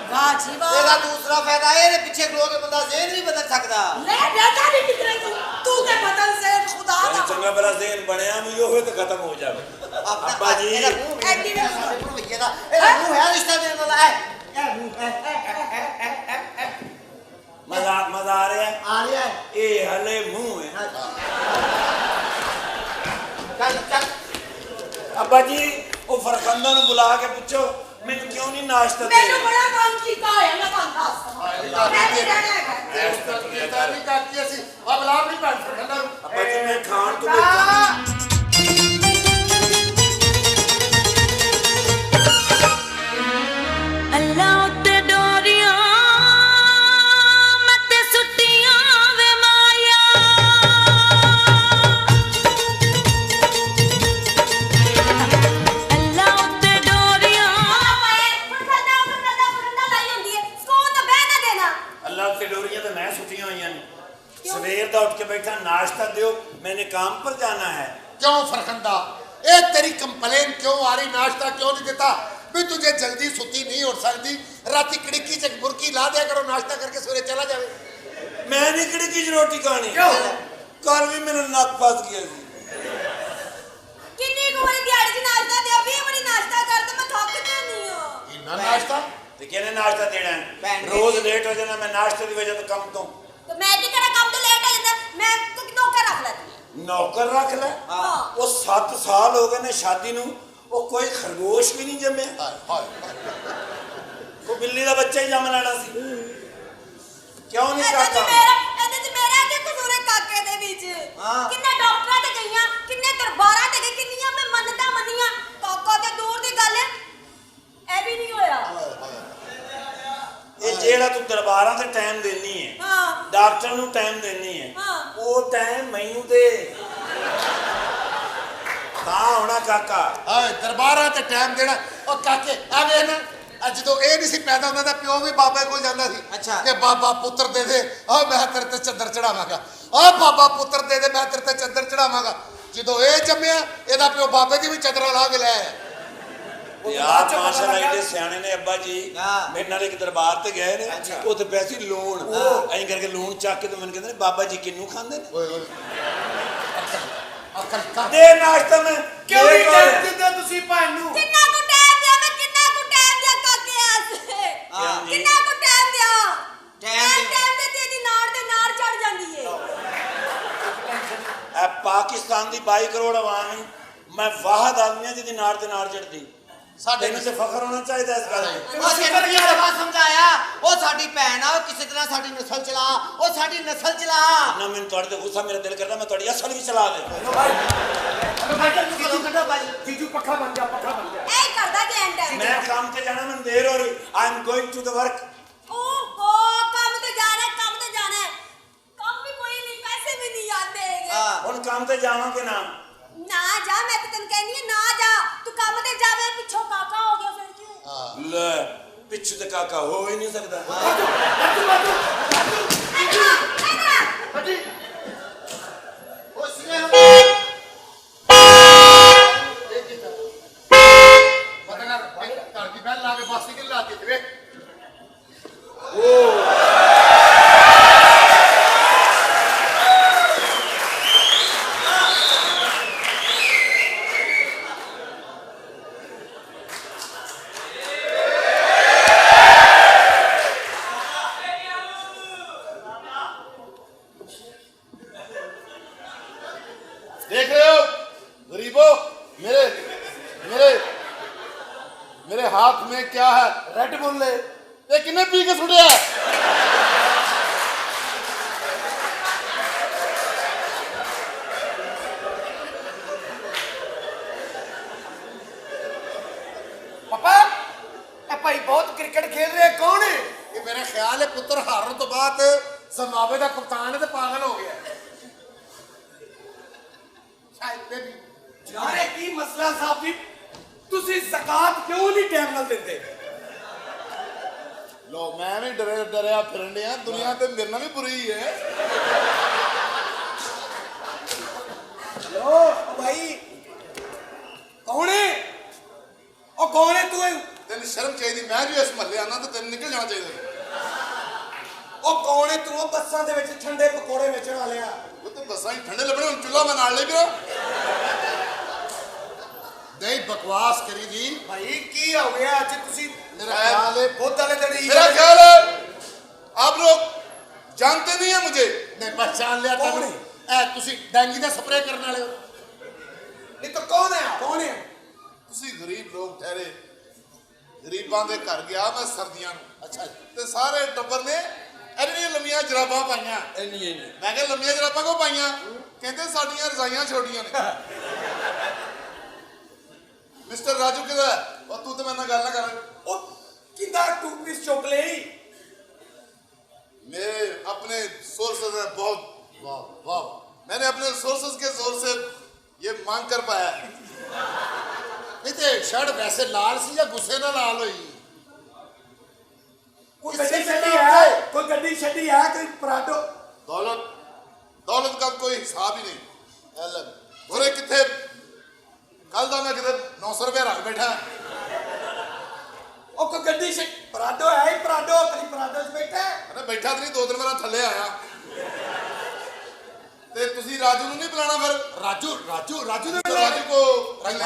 ਵਾਹ ਜੀ ਇਹਦਾ ਵਾਹ ਦੂਸਰਾ ਫਾਇਦਾ ਇਹਦੇ ਪਿੱਛੇ ਖਲੋ ਕੇ ਬੰਦਾ ਜ਼ੇਨ ਵੀ ਬਦਲ ਸਕਦਾ ਲੈ ਬੇਟਾ ਨਹੀਂ ਕਿਤਰੇ ਤੂੰ ਤੇ ਬਦਲ ਸੇ ਖੁਦਾ अरे ਦਾ चंगा भला ज़हन बनया मैं यो हुए तो खत्म हो जावे अब्बा जी ਇਹਦਾ ਮੂੰਹ ਐਡੀ ਵੇ ਭਈਏ ਦਾ ਇਹਦਾ ਮੂੰਹ ਹੈ ਰਿਸ਼ਤਾ ਦੇਣ ਵਾਲਾ ਇਹ ਮੂੰਹ मजा आ रहा है ਆ ਰਿਹਾ ਹੈ ये हले मुंह है ਚੱਲ ਚੱਲ अब्बा जी वो फरखंदा नु बुला के पूछो मैंने क्यों नहीं नाश्ता दे ਮੈਨੂੰ ਬੜਾ ਕੰਮ ਕੀਤਾ ਹੋਇਆ ਮੈਂ ਤੁਹਾਨੂੰ ਦੱਸਦਾ ਮੈਂ ਨਹੀਂ ਰਹਿਣਾ ਹੈਗਾ ਇਹ ਤਾਂ ਨਹੀਂ ਕਰਦੀ ਅਸੀਂ ਅਬ ਲਾਭ ਨਹੀਂ ਭੰਨ ਸਕਦਾ अब्बा जी मैं खान तो बेचूंगी ਅੱਲਾ ਉੱਤੇ ਡੋਰੀਆਂ ਮੈਂ ਤੇ ਸੁੱਟੀਆਂ ਵੇ ਮਾਇਆ ਅੱਲਾ ਉੱਤੇ ਡੋਰੀਆਂ फुरखंदा लाई होंदी है ਸਕੂਲ ਤਾਂ ਬਹਿ ਨਾ ਦੇਣਾ अल्लाह की डोरियां तो मैं सुटियां हुई हैं सवेर दा उठ के बैठा नाश्ता दियो मैंने काम पर जाना है क्यों फरखंदा ਇਹ ਤੇਰੀ ਕੰਪਲੇਨ ਕਿਉਂ ਆ ਰਹੀ ਨਾਸ਼ਤਾ ਕਿਉਂ ਨਹੀਂ ਦਿੱਤਾ ਵੀ ਤੁਝੇ ਜਲਦੀ ਸੁੱਤੀ ਨਹੀਂ ਉੱਠ ਸਕਦੀ ਰਾਤੀ ਕੜਿੱਕੀ ਚ ਬੁਰਕੀ ਲਾ ਦਿਆ ਕਰੋ ਨਾਸ਼ਤਾ ਕਰਕੇ ਸਵੇਰੇ ਚਲਾ ਜਾਵੇ मैं नहीं खिड़की च रोटी खानी कल भी मेरा नक फस गया सी ਕਿੰਨੀ ਕੁ ਵਾਰੀ ਦਿਹਾੜੀ 'ਚ ਨਾਸ਼ਤਾ ਦਿਓ 20 ਵਾਰੀ ਨਾਸ਼ਤਾ ਕਰ ਤੇ ਮੈਂ ਥੱਕ ਜਾਂਦੀ ਹਾਂ ਇੰਨਾ ਨਾਸ਼ਤਾ तो कहने नाश्ता देना है रोज लेट हो जाना मैं नाश्ते की वजह तो कम तो ਤੇ ਮੈਂ ਕੀ ਕਰਾਂ ਕੰਮ ਤੋਂ ਲੇਟ ਆ ਜਾਂਦਾ मैं ਕੋਈ ਨੌਕਰ ਰੱਖ ਲੈਂਦੀ नौकर रख ले वो 7 साल हो गए ने शादी नू वो कोई खरगोश भी नहीं जमे ਹਾਏ ਹਾਏ वो बिल्ली का बच्चा ही जम लेना सी क्यों नहीं ਇਹਦੇ 'ਚ करता ਮੇਰਾ ਕੀ ਕਸੂਰ ਹੈ ਕਾਕੇ ਦੇ ਵਿੱਚ ਹਾਂ। ਕਿੰਨੇ ਡਾਕਟਰਾਂ ਤੇ ਗਈਆਂ ਕਿੰਨੇ ਦਰਬਾਰਾਂ ਤੇ ਗਈ ਕਿੰਨੀਆਂ ਮੈਂ ਮੰਨਤਾਂ ਮੰਨੀਆਂ ਕਾਕਾ ਤੇ ਦੂਰ ਦੀ ਗੱਲ ਹੈ ਇਹ ਵੀ ਨਹੀਂ ਹੋਇਆ ये जेड़ा तू दरबारां ते टाइम देनी है ਹਾਂ डॉक्टर नू टाइम देनी है हाँ। वो टाइम मैनू दे ਤਾਂ ਹੋਣਾ ਕਾਕਾ ਓਏ ਦਰਬਾਰਾਂ ਤੇ ਟਾਈਮ ਦੇਣਾ ਉਹ ਕਾਕੇ ਆ ਵੇ ਨਾ ਜਦੋਂ ਇਹ ਨਹੀਂ ਸੀ ਪੈਦਾ ਹੁੰਦਾ ਤਾਂ ਪਿਓ ਵੀ ਬਾਬੇ ਕੋਲ ਜਾਂਦਾ ਸੀ ਅੱਛਾ। ਕਿ ਬਾਬਾ ਪੁੱਤਰ ਦੇ ਦੇ ਓ ਮੈਂ ਤੇਰੇ ਤੇ ਚੱਦਰ ਚੜਾਵਾਂਗਾ ਓ ਬਾਬਾ ਪੁੱਤਰ ਦੇ ਦੇ ਮੈਂ ਤੇਰੇ ਤੇ ਚੱਦਰ ਚੜਾਵਾਂਗਾ ਜਦੋਂ ਇਹ ਜੰਮਿਆ ਇਹਦਾ ਪਿਓ ਬਾਬੇ ਦੀ ਵੀ ਚੱਦਰਾਂ ਲਾ ਕੇ ਲੈ ਆਇਆ ਯਾਰ ਮਾਸ਼ਾਅੱਲਾ ਇਹਦੇ ਸਿਆਣੇ ਨੇ ਅੱਬਾ ਜੀ ਹਾਂ। ਮੇਰੇ ਨਾਲ ਇੱਕ ਦਰਬਾਰ ਤੇ ਗਏ ਨੇ ਉੱਥੇ ਪੈਸੀ ਲੂਣ ਐਂ ਕਰਕੇ ਲੂਣ ਚੱਕ ਕੇ ਤੇ ਮੈਨੂੰ ਕਹਿੰਦੇ ਨੇ ਬਾਬਾ ਜੀ ਕਿੰਨੂ ਖਾਂਦੇ ਨੇ ਓਏ ਓਏ ਅਕਲ ਕਰ ਦੇ ਨਾਸ਼ਤਾ ਮੈਂ ਕਿਉਂ ਨਹੀਂ ਟਾਈਮ ਦਿੰਦੇ ਤੁਸੀਂ ਭੈਣ ਨੂੰ? ਕਿੰਨਾ ਕੁ ਟਾਈਮ ਦਿਆ ਮੈਂ ਕਿੰਨਾ ਕੁ ਟਾਈਮ ਦਿਆ ਕਾਕੇ ਆਸੇ ਹਾਂ ਜੀ। ਕਿੰਨਾ ਕੁ ਟਾਈਮ ਦਿਆ ਟਾਈਮ ਟਾਈਮ ਦੇ ਤੇਰੀ ਨਾੜ ਤੇ ਨਾੜ ਚੜ ਜਾਂਦੀ ਏ ਇਹ ਪਾਕਿਸਤਾਨ ਦੀ 22 ਕਰੋੜ ਆਵਾਮ ਹੈ ਮੈਂ ਵਾਹਦ ਆਦਮੀ ਹਾਂ ਜਿਹਦੀ ਨਾੜ ਤੇ ਨਾੜ ਚੜਦੀ ਸਾਡੇ ਤੈਨੂੰ ਤੇ ਫਖਰ ਹੋਣਾ ਚਾਹੀਦਾ ਇਸ ਗੱਲ ਤੇ ਉਹ ਤੈਨੂੰ ਕੀ ਦਫਾ ਸਮਝਾਇਆ ਉਹ ਸਾਡੀ ਭੈਣ ਆ ਉਹ ਕਿਸੇ ਤਰ੍ਹਾਂ ਸਾਡੀ ਨਸਲ ਚਲਾ ਉਹ ਸਾਡੀ ਨਸਲ ਚਲਾ ਨਾ ਮੈਨੂੰ ਤੁਹਾਡੇ ਤੇ ਗੁੱਸਾ ਮੇਰਾ ਦਿਲ ਕਰਦਾ ਮੈਂ ਤੁਹਾਡੀ ਅਸਲ ਵੀ ਚਲਾ ਦੇ ਕੱਢੋ ਭਾਈ ਜੀਜੂ ਪੱਖਾ ਬਣ ਜਾ ਪੱਖਾ ਬਣ ਜਾ ਇਹ ਕਰਦਾ ਜੇ ਐਂਡ ਟਾਈਮ ਮੈਂ ਕੰਮ ਤੇ ਜਾਣਾ ਮੈਨੂੰ ਦੇਰ ਹੋ ਰਹੀ I am going to the work ਓਹੋ ਕੰਮ ਤੇ ਜਾਣਾ ਹੈ, ਕੰਮ ਤੇ ਜਾਣਾ ਹੈ। ਕੰਮ ਵੀ ਕੋਈ ਨਹੀਂ ਪੈਸੇ ਵੀ ਨਹੀਂ ਆਉਂਦੇ ਹੈਗੇ ਹੁਣ ਕੰਮ ਤੇ ਜਾਵਾਂਗੇ ਨਾ ਨਾ ਜਾ ਮੈਂ ਤਾਂ ਤੈਨੂੰ ਕਹਿੰਦੀ ਹਾਂ ਨਾ ਜਾ ਤੂੰ ਕੰਮ ਤੇ ਜਾਵੇ ਪਿੱਛੋਂ ਕਾਕਾ ਹੋ ਗਿਆ ਫਿਰ ਕਿਉਂ ਲੈ ਪਿੱਛੇ ਤੇ ਕਾਕਾ ਹੋ ਹੀ ਨਹੀਂ ਸਕਦਾ ਉਸਨੇ ਪਤਾ ਕਰ ਘਰ ਦੀ ਬੈਲ ਲਾ ਕੇ ਬਾਸੀ ਕਿ ਲਾ ਕੇ ਵੇਖ देख रहे हो गरीबों मेरे मेरे मेरे हाथ में क्या है रेड बुल है ये किन्ने पी के सुटिया है ਪਾਪਾ ਇਹ ਭਾਈ ਬਹੁਤ ਕ੍ਰਿਕਟ ਖੇਡ ਰਿਹਾ ਕੌਣ ਹੈ ये मेरा ख्याल है पुत्र हारन तो बाद जिम्बाब्वे का कप्तान है तो पागल हो गया शायद ये भी ਯਾਰੇ ਕੀ ਮਸਲਾ ਸਾਹਿਬ ਤੁਸੀਂ ਜ਼ਕਾਤ ਕਿਉਂ ਨਹੀਂ ਟਾਈਮ ਨਾਲ ਦਿੰਦੇ लो मैं भी डरिया फिरन दिया दुनिया ते मेरे नाल भी बुरी है ਲੋ ਭਾਈ ਕੌਣ ਹੈ ਉਹ ਕੌਣ ਹੈ ਤੂੰ तेन शर्म चाहिए मैं भी इस महल्ले आना तो तेन निकल जाना चाहिए ਉਹ ਕੌਣ ਹੈ ਤੂੰ ਉਹ ਬੱਸਾਂ ਦੇ ਵਿੱਚ ਠੰਡੇ ਪਕੌੜੇ ਵੇਚਣ ਵਾਲਿਆ वो तो बसा ही ठंडे लबड़े हम चूल्हा मैं नाल ले भी नहीं बकवास करी जी ਭਾਈ ਕੀ ਹੋ ਗਿਆ ਅੱਜ ਤੁਸੀਂ मेरा ख्याल है ਬਹੁਤ ਵਾਲੇ ਦਿਨ मेरा ख्याल है आप लोग जानते नहीं है मुझे नहीं पहचान लिया कौन है? ए तुसी डेंगी दा स्प्रे करने वाले हो ਨਹੀਂ ਤਾਂ ਕੌਣ ਹੈ ਤੁਸੀਂ ਗਰੀਬ ਲੋਕ ਠਹਿਰੇ ਗਰੀਬਾਂ ਦੇ ਘਰ ਗਿਆ ਮੈਂ ਸਰਦੀਆਂ ਨੂੰ ਅੱਛਾ ਤੇ ਸਾਰੇ ਟੱਬਰ ਨੇ ਇੰਨੀਆਂ ਲੰਮੀਆਂ ਜਰਾਬਾਂ ਪਾਈਆਂ ਨਹੀਂ ਮੈਂ ਕਿਹਾ ਲੰਮੀਆਂ ਜਰਾਬਾਂ ਕਿਉਂ ਪਾਈਆਂ ਕਹਿੰਦੇ ਸਾਡੀਆਂ ਰਜ਼ਾਈਆਂ ਛੋਟੀਆਂ ਨੇ ਮਿਸਟਰ ਰਾਜੂ ਕਿਹਦਾ ਹੈ? ਉਹ ਤੂੰ ਤੇ ਮੇਰੇ ਨਾਲ ਗੱਲ ਨਾ ਕਰ ਉਹ ਕਿੰਦਾ ਟੂਪੀਸ ਚੁੱਕ ਲਈ मेरे अपने सोर्सेज है बहुत वाह वाह मैंने अपने सोर्सेज के जोर से ये मांग कर पाया नहीं तो शर्ट वैसे लाल सी या गुस्से ना लाल हुई ਕੋਈ किससे ਗੱਡੀ ਛੱਡੀ मिला ਹੈ आपको? ਕੋਈ ਗੱਡੀ ਛੱਡੀ ਹੈ ਕੋਈ ਪਰਾਡੋ दौलत दौलत का कोई हिसाब ही नहीं अलग और कितने कल तो मैं किधर 900 रुपया रख बैठा ਉਹ ਕੋਈ ਗੱਡੀ ਛੱਡ ਪਰਾਡੋ ਹੈ ਹੀ ਪਰਾਡੋ ਕਦੀ ਪਰਾਡੋ 'ਚ ਬੈਠਾ अरे बैठा तो नहीं 2 दिन मेरा थल्ले आया ते तुसी राजू ਨੂੰ ਨਹੀਂ ਬੁਲਾਣਾ ਫਿਰ ਰਾਜੂ ਰਾਜੂ ਰਾਜੂ ਨੇ ਰਾਜੂ को रंग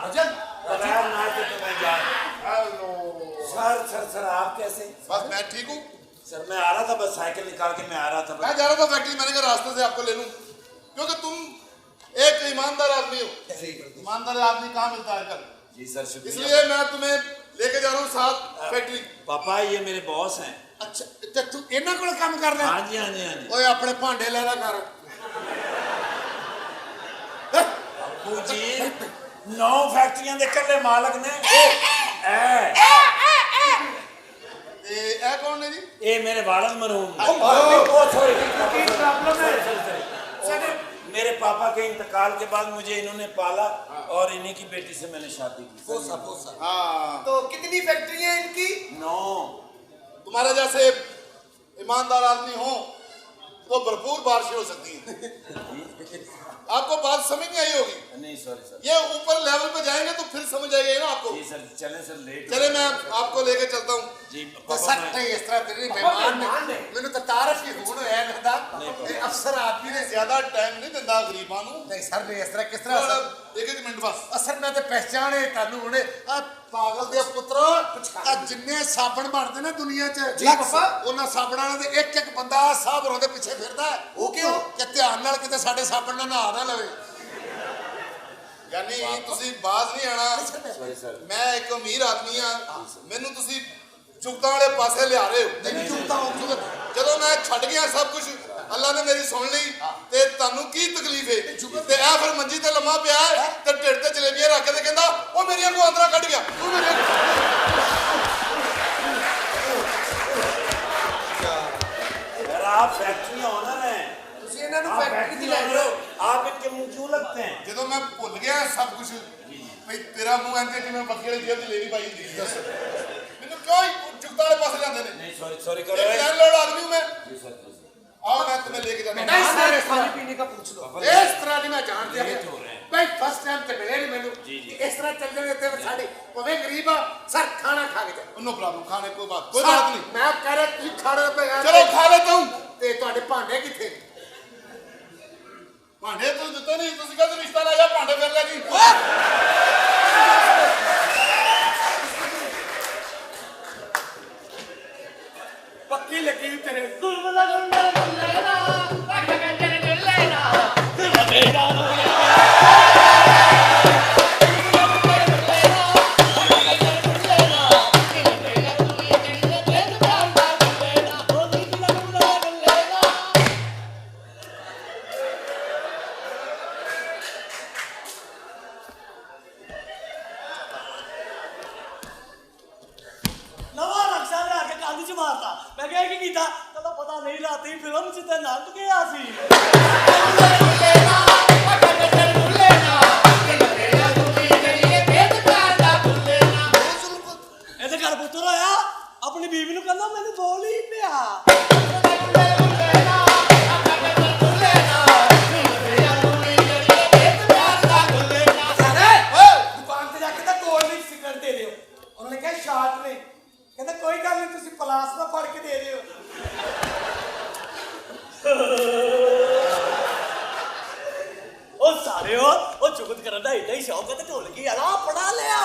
रजन बगैर नाश्ते तो मैं जा हेलो सर आप कैसे बस मैं ठीक हूँ सर मैं आ रहा था बस साइकिल निकाल के मैं आ रहा था मैं जा रहा था फैक्ट्री मैंने कहा रास्ते से आपको ले लूं क्योंकि तुम एक ईमानदार आदमी हो ईमानदार आदमी कहाँ मिलता है कल जी सर शुक्रिया इसलिए मैं तुम्हें लेके जा रहा हूँ साथ फैक्ट्री पापा ये मेरे बॉस हैं अच्छा ते तू ਇਹਨਾਂ ਕੋਲ ਕੰਮ ਕਰਦਾ हाँ जी हाँ जी हाँ जी ਓਏ ਆਪਣੇ ਭਾਂਡੇ ਲੈ ਲੈ ਕਰ अबू जी 9 फैक्ट्रियां दे कल्ले मालक ने ਤੇ ਇਹ ਕੌਣ ਨੇ ਜੀ ये मेरे वालद मरहूम ਉਹ ਸੋਰੀ ਕੀ ਪ੍ਰੋਬਲਮ ਹੈ मेरे पापा के इंतकाल के बाद मुझे इन्होंने पाला और इन्हीं की बेटी से मैंने शादी की। हाँ तो कितनी फैक्ट्रियां हैं इनकी? 9। तुम्हारे जैसे ईमानदार आदमी हो तो भरपूर बारिश हो सकती है। आपको बात समझ नहीं आई होगी। नहीं सॉरी सर। ये ऊपर लेवल पे जाएंगे तो फिर समझ आएगी ना आपको। जी सर चले सर लेट। चले मैं आपको लेके चलता हूँ जी तो पापा सख्त मैं- है इस तरह तेरी मेहमान ने मैंने तो तारफ ही होना है नदा ये अफसर आदमी ने ज्यादा टाइम नहीं दिंदा गरीबां ਨੂੰ नहीं सर ने इस तरह किस तरह सर एक मिनट बस असर मैं ते पहचाने तानू हुणे आ पागल दे पुत्रो आ जिन्ने साबण ਬਣਦੇ ਨੇ ਦੁਨੀਆ 'ਚ ਜੀ ਪਾਪਾ। ਉਹਨਾਂ ਸਾਬਣਾਂ ਦੇ ਇੱਕ ਇੱਕ ਬੰਦਾ ਸਾਹਬ ਰੋਂ ਦੇ ਪਿੱਛੇ ਫਿਰਦਾ ਹੈ। ਉਹ ਕਿਉਂ? ਕਿ ਧਿਆਨ ਨਾਲ ਕਿਤੇ ਸਾਡੇ ਸਾਬਣ ਨਾਲ ਨਹਾ ਨਾ ਲਵੇ। ਯਾਨੀ ਤੁਸੀਂ ਬਾਜ਼ ਨਹੀਂ ਆਣਾ। Sorry sir. ਮੈਂ ਇੱਕ ਅਮੀਰ ਆਦਮੀ ਆ ਮੈਨੂੰ ਤੁਸੀਂ ਚੁਗਤਾਂ ਵਾਲੇ ਪਾਸੇ ਲਿਆ ਰਹੇ ਹੋ। ਨਹੀਂ ਚੁਗਤਾ ਜਦੋਂ ਮੈਂ ਛੱਡ ਗਿਆ ਸਭ ਕੁਝ ਅੱਲਾ ਨੇ ਮੇਰੀ ਸੁਣ ਲਈ ਤੇ ਤੁਹਾਨੂੰ ਕੀ ਤਕਲੀਫ ਹੈ ਤੇ ਇਹ ਫਿਰ ਮੰਜੀ ਤੇ ਲੰਮਾ ਪਿਆ ਹੈ ਤੇ ਢਿੱਡ ਤੇ ਜਲੇਬੀਆਂ ਰੱਖ ਕੇ ਤੇ ਕਹਿੰਦਾ ਉਹ ਮੇਰੀਆਂ ਕੋ ਅੰਦਰਾਂ ਕੱਢ ਗਿਆ ਤੂੰ यार आप फैक्ट्री ऑनर हैं। ਤੁਸੀਂ ਇਹਨਾਂ ਨੂੰ आप ਫੈਕਟਰੀ 'ਚ फैक्ट्री ਲੈ ऑनर ਜਾਓ। हो। आप इनके मुंह क्यों लगते हैं? ਜਦੋਂ ਮੈਂ ਭੁੱਲ ਗਿਆ ਸਭ ਕੁਝ ਭਈ ਤੇਰਾ ਮੂੰਹ ਐਂਦੇ ਜਿਵੇਂ ਬੱਕੀ ਵਾਲੀ ਜੇਬ 'ਚ ਲੈਣੀ ਪਾਈ ਹੁੰਦੀ ਸੀ। ਦੱਸ ਮੈਨੂੰ ਕਿਉਂ ਹੀ ਚੁਗਤਾਂ ਵਾਲੇ ਪਾਸੇ ਜਾਂਦੇ ਨੇ। नहीं सॉरी सॉरी एक करो। लैंडलॉर्ड आदमी हूं मैं। जी सर जी सर। आओ मैं तुम्हें लेके जाता हूं। नहीं सर खाने पीने का पूछ लो। इस तरह नहीं मैं जान दिया लेट हो रहे हैं। भाई फर्स्ट टाइम ते मिले नहीं मैंने जी, जी। इस तरह चल जाने ते साडे पवे गरीब आ सर खाना खा के जा नो प्रॉब्लम खाने कोई बात नहीं मैं कह रहा तुम खाने पे चलो खा लेता हूं ते ਤੁਹਾਡੇ ਭਾਂਡੇ ਕਿੱਥੇ ਭਾਂਡੇ ਤੂੰ ਦਿੱਤੇ ਨਹੀਂ ਤੁਸੀਂ ਕਹਿੰਦੇ ਰਿਸ਼ਤਾ ਲੈ ਜਾ ਭਾਂਡੇ ਫਿਰ ਲੈ ਜੀ ਪੱਕੀ ਲੱਗੀ ਤੇਰੇ ਨਵਾਂ ਨਕਸ਼ਾ ਲਿਆ ਕੇ ਕੰਧ 'ਚ ਮਾਰਤਾ। ਮੈਂ ਕਿਹਾ ਕੀ ਕੀਤਾ? ਕਹਿੰਦਾ ਪਤਾ ਨਹੀਂ ਰਾਤੀ ਫਿਲਮ 'ਚ ਤੇ ਨੰਗ ਗਿਆ ਸੀ। ਇਹਦੇ ਘਰ ਪੁੱਤਰ ਆਇਆ ਆਪਣੀ ਬੀਵੀ ਨੂੰ ਕਹਿੰਦਾ ਮੈਨੂੰ ਬੋਲ ਹੀ ਪਿਆ। ਦੁਕਾਨ ਤੇ ਜਾ ਕੇ ਤਾਂ ਕੋਲ ਨਹੀਂ ਸਿਗਰਟ ਦੇ ਦਿਓ। ਉਹਨਾਂ ਨੇ ਕਿਹਾ ਸ਼ਾਰਟ ਨੇ। ਕਹਿੰਦਾ ਕੋਈ ਗੱਲ ਨਹੀਂ ਤੁਸੀਂ ਪਲਾਸ ਦਾ ਫੜ ਕੇ ਦੇ ਦਿਓ। ਉਹ ਸਾਰਿਓ ਉਹ ਚੁਗਤ ਕਰਨ ਦਾ ਏਡਾ ਹੀ ਸ਼ੌਕ ਹੈ ਤੇ ਢੋਲਕੀ ਵਾਲਾ ਪੜਾ ਲਿਆ।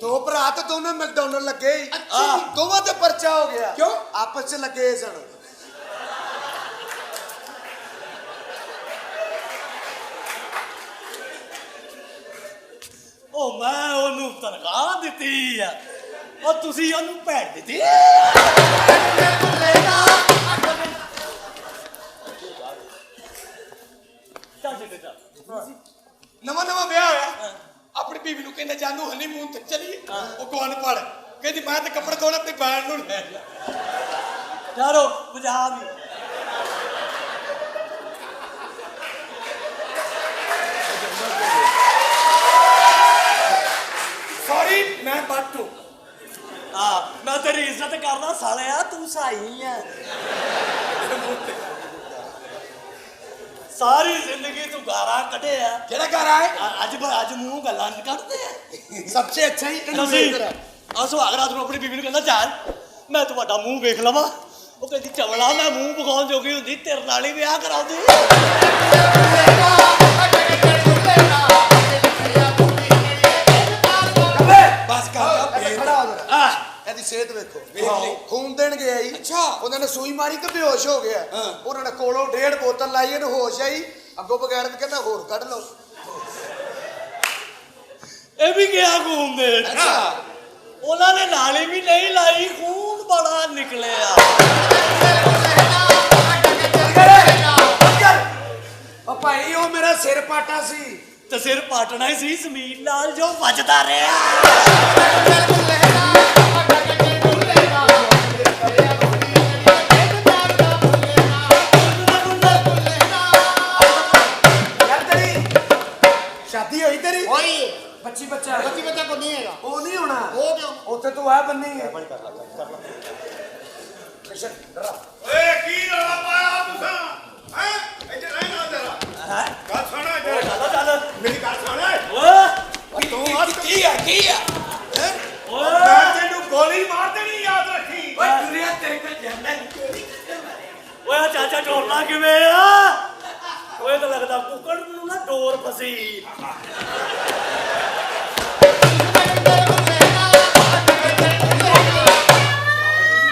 ਦੋ ਭਰਾ ਤੇ ਦੋਨੋਂ ਮੈਕਡੋਨਲਡ ਲੱਗੇ ਦੋਵਾਂ ਤੇ ਪਰਚਾ ਹੋ ਗਿਆ ਕਿਉਂ ਆਪਸ ਚ ਲੱਗੇ ਸਨ ਉਹ ਮੈਂ ਉਹਨੂੰ ਤਨਖਾਹ ਦਿੱਤੀ ਆ ਉਹ ਤੁਸੀਂ ਉਹਨੂੰ ਭੇਜ ਦਿੱਤੀ। ਚੱਲ ਜੀ ਚੱਲ। ਨਵਾਂ ਵਿਆਹ ਹੋਇਆ ਆਪਣੀ ਬੀਵੀ ਨੂੰ ਕਹਿੰਦਾ ਜਾਨੂ ਹਨੀਮੂਨ ਤੇ ਚਲੀਏ ਉਹ ਕੋਣ ਪੜ ਕਹਿੰਦੀ ਮੈਂ ਤੇ ਕੱਪੜੇ ਧੋਣੇ ਆਪਣੀ ਭੈਣ ਨੂੰ ਲੈ ਜਾ ਯਾਰੋ ਬੁਝਾ ਵੀ ਸੌਰੀ ਮੈਂ ਬਾਟੂ ਮੈਂ ਤੇਰੀ ਇੱਜ਼ਤ ਕਰਦਾ ਸਾਲਿਆ ਤੂੰ ਸਾਈ ਆ। ਸਾਰੀ ਜ਼ਿੰਦਗੀ ਤੂੰ ਗਾਰਾਂ ਕੱਢਿਆ ਕਿਹੜਾ ਘਰ ਆਏ ਅੱਜ ਮੂੰਹ ਗੱਲਾਂ ਨਹੀਂ ਕੱਢਦੇ ਆ। ਸਭ ਤੋਂ ਅੱਛਾ ਹੀ ਇਹਨੂੰ ਅਸੀਂ ਵੇਖ ਆ ਸੁਹਾਗਰਾਤ ਨੂੰ ਆਪਣੀ ਬੀਬੀ ਨੂੰ ਕਹਿੰਦਾ ਚੱਲ ਮੈਂ ਤੁਹਾਡਾ ਮੂੰਹ ਵੇਖ ਲਵਾਂ। ਉਹ ਕਹਿੰਦੀ ਚਵਲਾ ਮੈਂ ਮੂੰਹ ਪਕਾਉਣ ਜੋਗੀ ਹੁੰਦੀ ਤੇਰੇ ਨਾਲ ਹੀ ਵਿਆਹ ਕਰਾਉਂਦੀ। ਬਸ ਕਰ ਖੜਾ ਹੋ ਜਾ ਆ ਇਹਦੀ ਸਿਹਤ ਵੇਖੋ ਖੂਨ ਦੇਣ ਗਿਆ ਜੀ ਅੱਛਾ ਉਹਨਾਂ ਨੇ ਸੂਈ ਮਾਰੀ ਤੇ ਬੇਹੋਸ਼ ਹੋ ਗਿਆ ਉਹਨਾਂ ਨੇ ਕੋਲੋਂ 1.5 ਬੋਤਲ ਲਾਈ ਇਹਨੂੰ ਹੋਸ਼ ਆਈ ਅੱਗੋਂ ਬਗੈਰ ਤੇ ਕਹਿੰਦਾ ਹੋਰ ਕੱਢ ਲਓ ਇਹ ਵੀ ਗਿਆ ਖੂਨ ਦੇ। ਉਹਨਾਂ ਨੇ ਨਾਲੀ ਵੀ ਨਹੀਂ ਲਾਈ ਖੂਨ ਬੜਾ ਨਿਕਲਿਆ। ਉਹ ਭਾਈ ਉਹ ਮੇਰਾ ਸਿਰ ਪਾਟਾ ਸੀ ਤੇ ਸਿਰ ਪਾਟਣਾ ਹੀ ਸੀ ਜ਼ਮੀਨ ਨਾਲ ਜੋ ਵੱਜਦਾ ਰਿਹਾ। 25 ਬੱਚਾ ਹੈ। 25 ਬੱਚਾ ਕੋਈ ਨਹੀਂ ਹੈਗਾ। ਉਹ ਨਹੀਂ ਹੋਣਾ। ਉਹ ਕਿਉਂ? ਉੱਥੇ ਤੂੰ ਆ ਬੰਨੀ ਹੈ। ਓਏ ਕੀ ਰੌਲਾ ਪਾਇਆ ਤੁਸੀਂ ਹੈ ਇੱਥੇ ਰਹਿਣਾ ਜਰਾ ਗੱਲ ਸੁਣਾ ਜਰਾ ਚੱਲ ਮੇਰੀ ਗੱਲ ਸੁਣ ਓਏ ਤੂੰ ਕੀ ਆ ਹੈਂ? ਓਏ ਮੈਂ ਤੈਨੂੰ ਗੋਲੀ ਮਾਰ ਦੇਣੀ ਯਾਦ ਰੱਖੀ ਓਏ ਦੁਨੀਆ ਤੇਰੇ ਕੋਲ ਜਾਂਦਾ ਨਹੀਂ। ਓਏ ਚਾਚਾ ਢੋਲਣਾ ਕਿਵੇਂ ਆ? ਓਏ ਤਾਂ ਲੱਗਦਾ ਕੁੱਕੜ ਨੂੰ ਨਾ ਡੋਰ ਫਸੀ।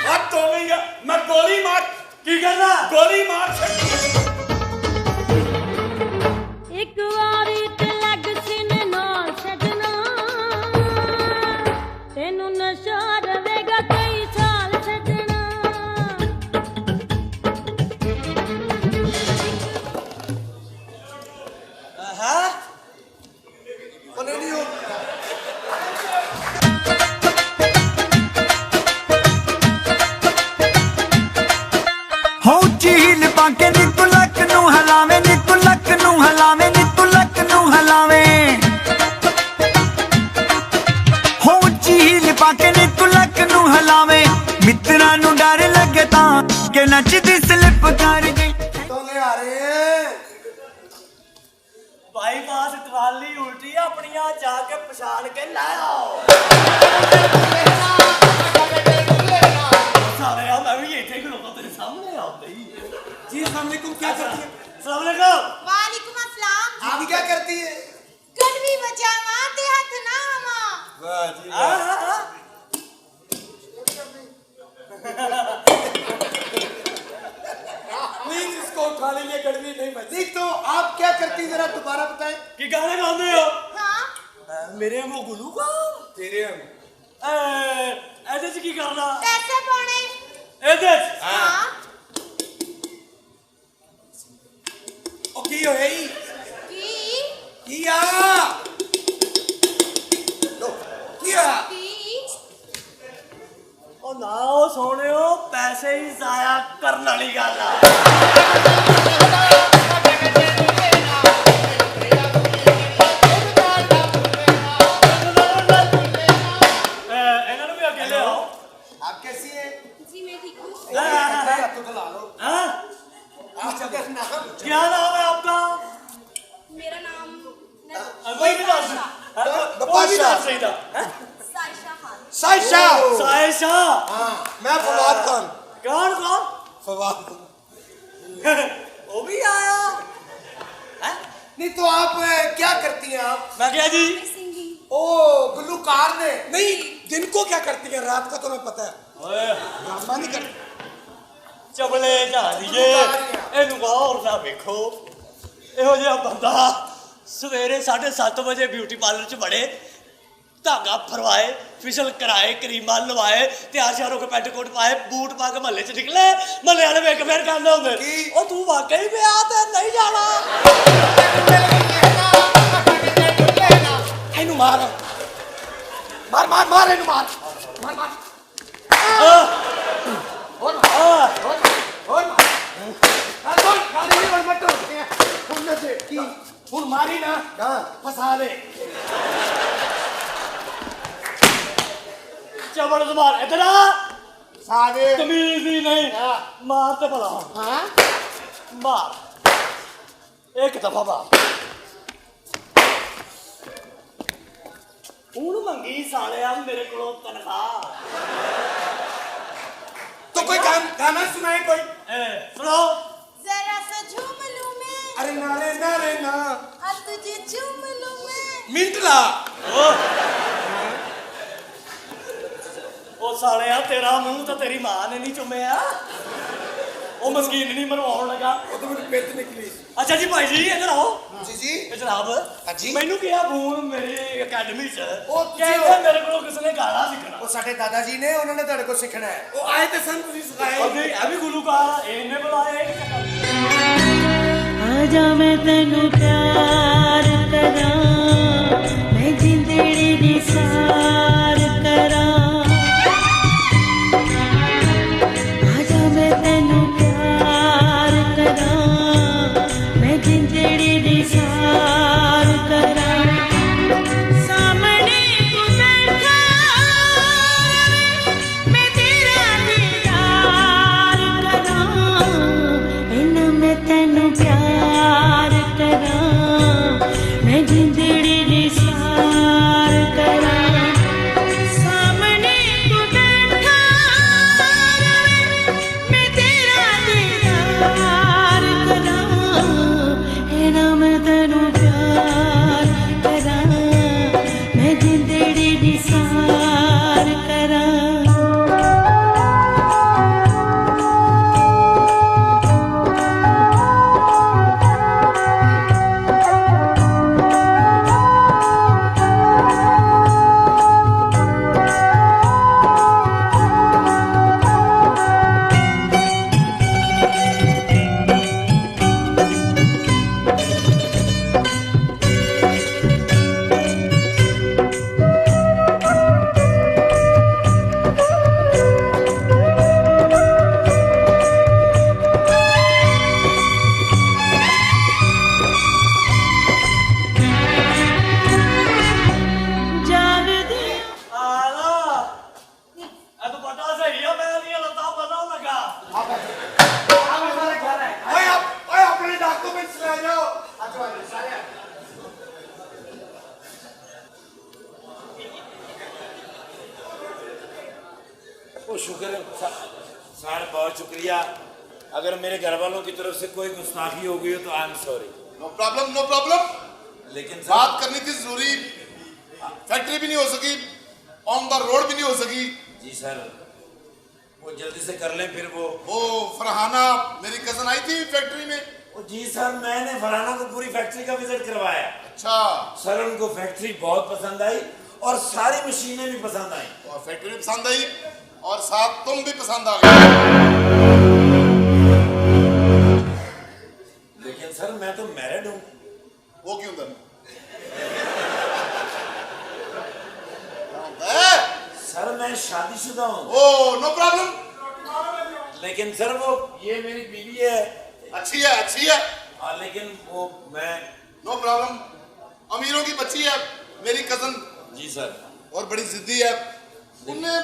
ਹੱਥ ਧੋਵੇਂਗਾ ਮੈਂ ਗੋਲੀ ਮਾਰ ਕੀ ਕਰਨਾ? ਗੋਲੀ ਮਾਰ ਛੱਡ ਇੱਕ ਵਾਰੀ ਤੇ ਲੱਗ ਸੀਨੇ ਨਾਲ ਛੱਡਣਾ ਤੈਨੂੰ ਨਸ਼ਾ ਰਵੇਗਾ ਕਈ ਸਾਲ ਛੱਡਣਾ ਹਾਂ ਉਹਨੇ ਨਹੀਂ ਉਹ ਹੋ ਝੀਲ ਪਾਕੇ ਨੀ ਤੂੰ ਲੱਕ ਨੂੰ ਹਲਾਵੇਂ ਨੀ ਤੂੰ ਲੱਕ ਨੂੰ ਹਲਾਵੇਂ ਨੀ ਤੂੰ ਲੱਕ ਨੂੰ ਹਲਾਵੇਂ ਹੋ ਝੀਲ ਪਾਕੇ ਨੀ ਤੂੰ ਲੱਕ ਨੂੰ ਹਲਾਵੇਂ ਮਿੱਤਰਾਂ ਨੂੰ ਡਰ ਲੱਗੇ ਤਾਂ ਕਿ ਨੱਚਦੀ ਸਲਿੱਪ ਕਰ ਗਈ ਤੋਲੇ ਆ ਰਹੇ ਬਾਈਪਾਸ ਟਰਾਲੀ ਉਲਟੀ ਆਪਣੀਆਂ ਜਾ ਕੇ ਪਛਾਣ ਕੇ ਲੈ ਆਓ। साले यार मैं भी ये थे कि लोगों तेरे सामने आते ही। जी अस्सलाम वालेकुम क्या करती है अस्सलाम वालेकुम। वालेकुम अस्सलाम। आप क्या करती है गड़वी बजावा ते हाथ ना हवा। वाह जी हाँ। प्लीज इसको उठा लीजिए गड़वी नहीं बजती तो आप क्या करती जरा दोबारा बताएं कि गाने गाते हो? हाँ। मेरे वांगू गुलूकार तेरे ऐसे च की करना? पैसे पाने। ऐसे हाँ। ओ की होए की किया लो किया की ओ ना ओ सोनियो पैसे ही जाया करने वाली गल आ। ਇਹਨਾਂ ਨੂੰ ਵੀ ਅੱਗੇ ਲਿਆਓ। आप कैसी है जी मैं ठीक हूँ। तो बुला लो हाँ? आपका नाम क्या नाम है आपका? मेरा नाम कोई भी नाम कोई भी नाम सही था। साइशा खान। साइशा साइशा। हाँ मैं फवाद खान कौन कौन? फवाद वो भी आया। नहीं तो आप क्या करती हैं आप मैं क्या जी? सिंगिंग। ओ गुलूकार ने नहीं दिन को क्या करती है रात को तुम्हें पता है ओए ड्रामा नहीं करती चबले जादीए ਇਹਨੂੰ ਗੌਰ ਨਾਲ ਵੇਖੋ ਇਹੋ ਜਿਹਾ ਬੰਦਾ ਸਵੇਰੇ 7:30 ਵਜੇ ਬਿਊਟੀ ਪਾਰਲਰ 'ਚ ਵੜੇ ਧਾਗਾ ਫਰਵਾਏ ਫਿਸ਼ਲ ਕਰਾਏ ਕਰੀਮਾਂ ਲਵਾਏ ਤਿਆਰ ਸ਼ਿਆਰ ਹੋ ਕੇ ਪੈਂਟ ਕੋਟ ਪਾਏ ਬੂਟ ਪਾ ਕੇ ਮਹੱਲੇ 'ਚ ਨਿਕਲੇ ਮਹੱਲੇ ਵਾਲੇ ਵੇਖ ਫੇਰ ਕਹਿੰਦੇ ਹੁੰਦੇ ਉਹ ਤੂੰ ਵਾਕਈ ਵਿਆਹ ਤੇ ਨਹੀਂ ਜਾਣਾ ਇਹਨੂੰ ਮਾਰ ਮਾਰ ਮਾਰ ਮਾਰ ਇਹਨੂੰ ਮਾਰ ਮਾਰ ਮਾਰ ਹੋਰ ਮਾਰ ਹੋਰ ਮਾਰ ਹੋਰ ਖਾਲੀ ਨਹੀਂ ਮਤ ਹੁਣ ਤੇ ਕੀ ਹੁਣ ਮਾਰੀ ਨਾ ਫਸਾ ਦੇ ਚਬਲ ਜ਼ਮਾਰ ਇਧਰ ਆ ਸਾਦੇ ਤਮੀਜ਼ ਹੀ ਨਹੀਂ ਮਾਰ ਤੇ ਭਲਾ ਹਾਂ ਮਾਰ ਇੱਕ ਦਫਾ ਮਾਰ ਹੁਣ ਮੰਗੀ ਸਾਲਿਆ ਮੇਰੇ ਕੋਲੋਂ ਤਨਖਾਹ तो कोई गाना सुनाए कोई सुनो जरा सा झूम लूं मैं। अरे नारे नारे ना अब तुझे झूम लूं मैं। मिंट ला ਉਹ ਸਾਲਿਆ ਤੇਰਾ ਮੂੰਹ ਤਾਂ ਤੇਰੀ ਮਾਂ ਨੇ ਨਹੀਂ ਚੁੰਮਿਆ ਉਹ ਮਸਕੀਨ ਨਹੀਂ ਮਰਵਾਉਣ ਲੱਗਾ वो तो मेरी पेट निकली ਅੱਛਾ ਜੀ ਭਾਈ ਜੀ ਇੱਧਰ ਆਓ जी जी ਇਹ ਜਨਾਬ ਹਾਂਜੀ। ਮੈਨੂੰ ਕਿਹਾ ਫੋਨ ਮੇਰੀ ਅਕੈਡਮੀ 'ਚ ਉਹ ਤੁਸੀਂ ਕਹਿੰਦੇ ਮੇਰੇ ਕੋਲੋਂ ਕਿਸੇ ਨੇ ਗਾਣਾ ਸਿੱਖਣਾ वो साडे दादाजी ने उन्होंने तेरे को सीखना है वो आए थे सन तुझे सिखाए ਅਭੀ ਅਭੀ ਗੁਲੂਕਾਰ ਇਹਨੇ ਬੁਲਾਇਆ ਇਹ आजा मैं तेनू प्यार करा मैं जिंदड़ी दी सार करा आजा मैं तेनू प्यार करा मैं जिंदड़ी दी सार करा वो शुक्र है सर, बहुत शुक्रिया। अगर मेरे घर वालों की तरफ से कोई गुस्ताखी हो गई हो तो I am sorry. No problem no problem. लेकिन बात करनी थी जरूरी, फैक्ट्री भी नहीं हो सकी, ऑन द रोड भी नहीं हो सकी। जी सर, वो जल्दी से कर लें फिर। वो फरहाना मेरी कजन आई थी फैक्ट्री में। जी सर, मैंने फरहाना को पूरी फैक्ट्री का विजिट करवाया। अच्छा सर, उनको फैक्ट्री बहुत पसंद आई और सारी मशीनें भी पसंद आई। और फैक्ट्री भी पसंद आई और साथ तुम भी पसंद आ गए। लेकिन सर मैं तो मैरिड हूँ। वो क्यों था? सर मैं शादीशुदा हूँ। Oh no problem. लेकिन सर वो ये मेरी बीवी है। अच्छी है अच्छी है। लेकिन वो मैं नो प्रॉब्लम। अमीरों की बच्ची है मेरी कजन। जी सर। और बड़ी जिद्दी है, उन्हें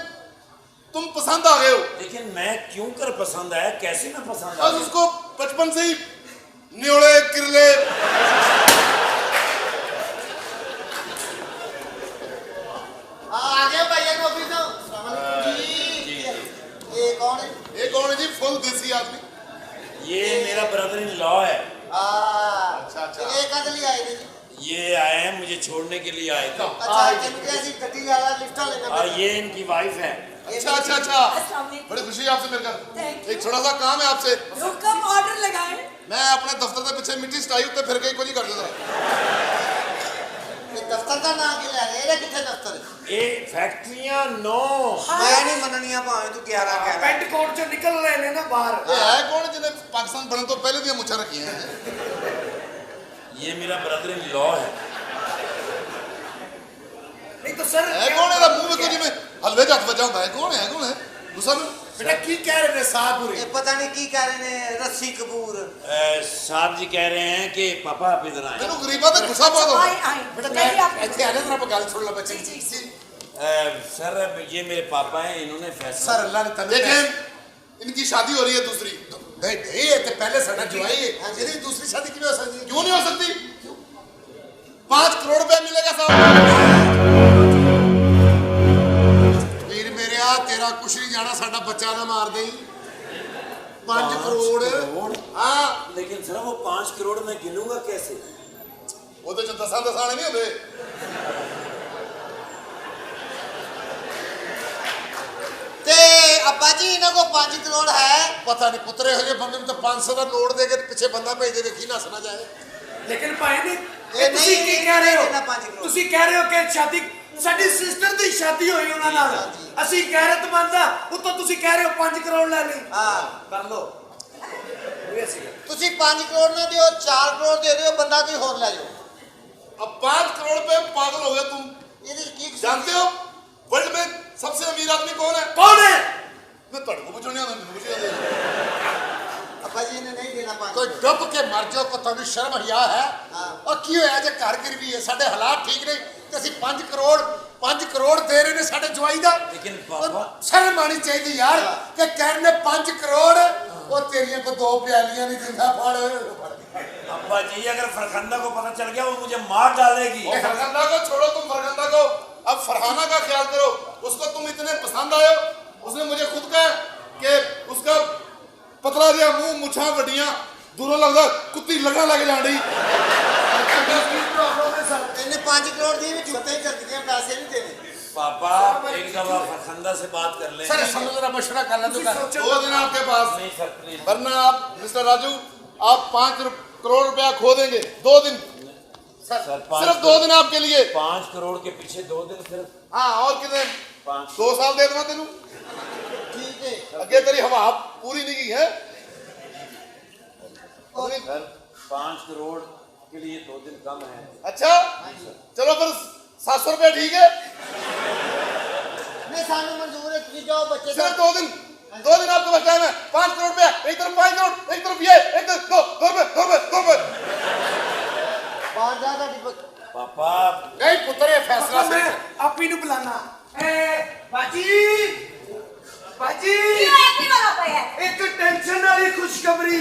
तुम पसंद आ गए हो। लेकिन मैं क्यों कर पसंद आया, कैसे मैं पसंद बस उसको बचपन से ही न्योड़े किरले आ गए भैया नौकरी तो। ये कौन है? ये कौन है जी? फुल देसी आदमी। ये मेरा ब्रदर इन लॉ है। अच्छा अच्छा। ये कद लिए आए थे? ये आए हैं मुझे छोड़ने के लिए आए थे। अच्छा इनके ऐसी गड्डी वाला लिफ्ट लेना। ये इनकी वाइफ है। अच्छा अच्छा अच्छा, बड़ी खुशी है आपसे मिलकर। एक छोटा सा काम है आपसे। हुक्म ऑर्डर लगाए। मैं अपने दफ्तर के पीछे मिट्टी स्टाई उत्ते फिर के कुछ ही कर देता। दफ्तर का नाम की ले रहे किथे दफ्तर? ये फैक्ट्रियां नो। मैं नहीं मननिया भावे तू 11 कह रहा। पेंट कोट चो निकल रहे ने ना बाहर। ये है कौन जिन्हें पाकिस्तान बनने तो पहले दी मुछा रखी हैं? ये मेरा ब्रदर इन लॉ है। नहीं तो सर है कौन है? मुंह में कुछ में हलवे जात बजा होता है। कौन है? कौन है? गुस्सा में बेटा की कह रहे ने साहब पूरी? ये पता नहीं की कह रहे ने रस्सी कपूर। साहब जी कह रहे हैं कि पापा आप इधर आए। मैंने गरीबा ते गुस्सा बहुत आए होता आए बेटा। नहीं, आप- मैं ऐसे आने जरा गल सुन लो बच्चे जी, जी, जी। सर ये मेरे पापा हैं, इन्होंने फैसला। सर अल्लाह ने तने देखें इनकी शादी हो रही है दूसरी। नहीं नहीं ये तो पहले साडा जवाई है, यदि दूसरी शादी क्यों हो सकती है? क्यों नहीं हो सकती? 5 करोड़ रुपया मिलेगा साहब। वीर मेरे आ तेरा कुछ नहीं जाना, साडा बच्चा ना मार देई। 5 करोड़। हाँ लेकिन सर वो 5 करोड़ मैं गिनूंगा कैसे? वो तो 10 आने नहीं होते। ते अब्बा जी इन्हों को 5 करोड़ है? पता नहीं पुत्रे हो बंदे में तो 500 का नोट दे के पीछे बंदा भेज दे, देखी ना सुना जाए। लेकिन भाई ने ये ਤੁਸੀਂ नहीं ਕੀ ਕਹਿ ਰਹੇ देना 5 ਹੋ? करोड़। ਤੁਸੀਂ ਕਹਿ ਰਹੇ ਹੋ ਕਿ ਸ਼ਾਦੀ ਸਾਡੀ ਸਿਸਟਰ ਦੀ ਸ਼ਾਦੀ ਹੋਈ ਉਹਨਾਂ ਨਾਲ। ਅਸੀਂ ਗੈਰਤਮੰਦ ਆ, ਉੱਤੋਂ ਤੁਸੀਂ ਕਹਿ ਰਹੇ ਹੋ 5 ਕਰੋੜ ਲੈ ਲਈ। हाँ ਕਰ ਲੋ। ਇਹ ਸੀ तुसी 5 करोड़ ना दियो, 4 करोड़ दे दियो, बंदा कोई होर ले जाओ। अब 5 करोड़ पे पागल हो गए तुम। ये की जानते हो वर्ल्ड में सबसे अमीर आदमी कौन है? ਕੌਣ ਹੈ? मैं तड़को पूछने आता हूं। अब्बा जी ने नहीं देना 5। कोई डुब के मर जाओ को ਤੁਹਾਨੂੰ ਸ਼ਰਮ ਹਿਆ ਹੈ? हाँ। और की होया जे घर गिरवी है, ਸਾਡੇ ਹਾਲਾਤ ਠੀਕ ਨਹੀਂ ਤੇ ਅਸੀਂ 5 ਕਰੋੜ ਦੇ ਰਹੇ ਨੇ ਸਾਡੇ ਜਵਾਈ ਦਾ। लेकिन पापा ਸ਼ਰਮ ਆਣੀ ਚਾਹੀਦੀ ਯਾਰ ਕਿ ਕਹਿਣ ਨੇ 5 ਕਰੋੜ ਉਹ ਤੇਰੀਆਂ ਕੋ 2 ਪਿਆਲੀਆਂ ਨਹੀਂ ਦਿੰਦਾ। ਫੜ अब्बा जी अगर फरखंदा को पता चल गया वो मुझे मार डालेगी। और फरगंदा को छोड़ो, तुम फरगंदा को, अब फरहाना का ख्याल करो। उसको तुम इतने पसंद आए हो, उसने मुझे खुद कहा कि उसका पतला जिहा मुंह, मुछां वड्डियां, दूरों लगदा कुत्ती लगना लग जानी। इन्हें 5 करोड़ दिए भी जूते ही कर दिए, पैसे नहीं देने। पापा एक दफा फरखंदा से बात कर लें। सर समझ जरा मशवरा कर लें तो कर। 2 दिन आपके पास, नहीं सर प्लीज। वरना आप मिस्टर राजू आप 5 करोड़ रुपया खो देंगे। 2 दिन सर सिर्फ 2 दिन आपके लिए। 5 करोड़ के पीछे 2 दिन सिर्फ। हाँ और कितने? 5 2 साल दे देना तेनू। ठीक है। अगे तेरी हवा पूरी नहीं की है। सर 5 करोड़ के लिए 2 दिन कम है। अच्छा चलो फिर 700 रुपया ठीक है। नहीं सानू मंजूर है, तुम जाओ बच्चे सिर्फ 2 दिन। 2 दिन आपके पास टाइम है। 5 करोड़ रुपया, एक तरफ 5 करोड़, एक तरफ ये, एक तरफ 2 रुपए। बाहर जा पापा नहीं पुत्र ये फैसला ਮੈਂ से ਆਪੀ ਨੂੰ ਬੁਲਾਣਾ। ਬਾਜੀ ਬਾਜੀ ਕੀ ਹੋਇਆ, ਕੀ ਵਾਲਾ ਪਿਆ? ਇੱਕ ਟੈਨਸ਼ਨ ਵਾਲੀ ਖੁਸ਼ਖਬਰੀ।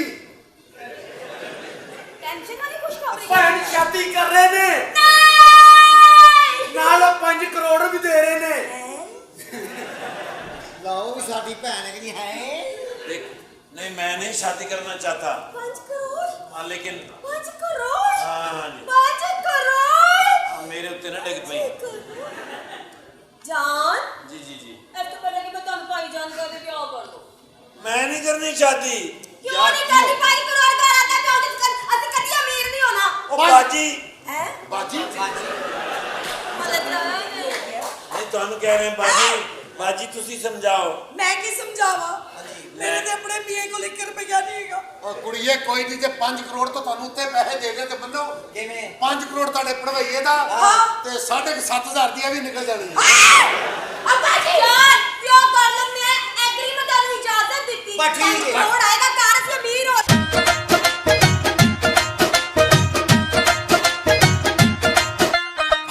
ਟੈਨਸ਼ਨ ਵਾਲੀ ਖੁਸ਼ਖਬਰੀ? ਭੈਣ ਸ਼ਾਦੀ ਕਰ ਰਹੇ ਨੇ, ਨਹੀਂ। ਨਾਲ 5 ਕਰੋੜ ਵੀ ਦੇ ਰਹੇ ਨੇ। लाओ भी साथ ਸਾਡੀ ਭੈਣ ਕਹਿੰਦੀ ਹੈ देख नहीं मैं नहीं शादी करना चाहता 5 करोड़ हाँ लेकिन 5 करोड़ हाँ जी 5 करोड़ हाँ, मेरे उत्ते ना डिग पई जान जी जी जी ਇਸ ਤੋਂ ਪਹਿਲਾਂ ਕਿ ਮੈਂ ਤੁਹਾਨੂੰ ਭਾਈ ਜਾਨ ਕਰ ਦੇ ਵਿਆਹ ਕਰ ਦੋ मैं नहीं करनी चाहती ਕਿਉਂ ਨਹੀਂ ਕਰਦੀ ਭਾਈ ਕਰੋੜ ਘਰ ਆਂਦਾ ਕਿਉਂ ਨਹੀਂ ਅਸੀਂ ਕਦੀ ਅਮੀਰ ਨਹੀਂ ਹੋਣਾ ओ बाजी ਹੈ ਬਾਜੀ ਮਤਲਬ नहीं ਤੁਹਾਨੂੰ कह रहे हैं बाजी बाजी तुसी समझाओ ਮੈਂ ਕੀ ਸਮਝਾਵਾਂ ਮੇਰੇ ਤੇ ਆਪਣੇ ਪੀਏ ਕੋਲ 1 ਰੁਪਿਆ ਨਹੀਂ ਹੈਗਾ ਉਹ ਕੁੜੀਏ ਕੋਈ ਨਹੀਂ ਜੇ 5 ਕਰੋੜ ਤੋਂ ਤੁਹਾਨੂੰ ਉੱਤੇ ਪੈਸੇ ਦੇ ਦੇ ਤੇ ਬੰਨੋ ਕਿਵੇਂ 5 ਕਰੋੜ ਤੁਹਾਡੇ ਪੜਵਾਈਏ ਦਾ ਤੇ 7,500 ਦੀਆਂ ਵੀ ਨਿਕਲ ਜਾਣੀ ਅੱਬਾ ਜੀ ਯਾਰ ਵਿਆਹ ਕਰ ਲੈਂਦੇ ਆ ਐਗਰੀਮੈਂਟ ਨੂੰ ਇਜਾਜ਼ਤ ਦਿੱਤੀ ਬਸ ਠੀਕ ਹੈ। ਕਰੋੜ ਆਏਗਾ ਕਾਰ ਸੇ ਅਮੀਰ ਹੋ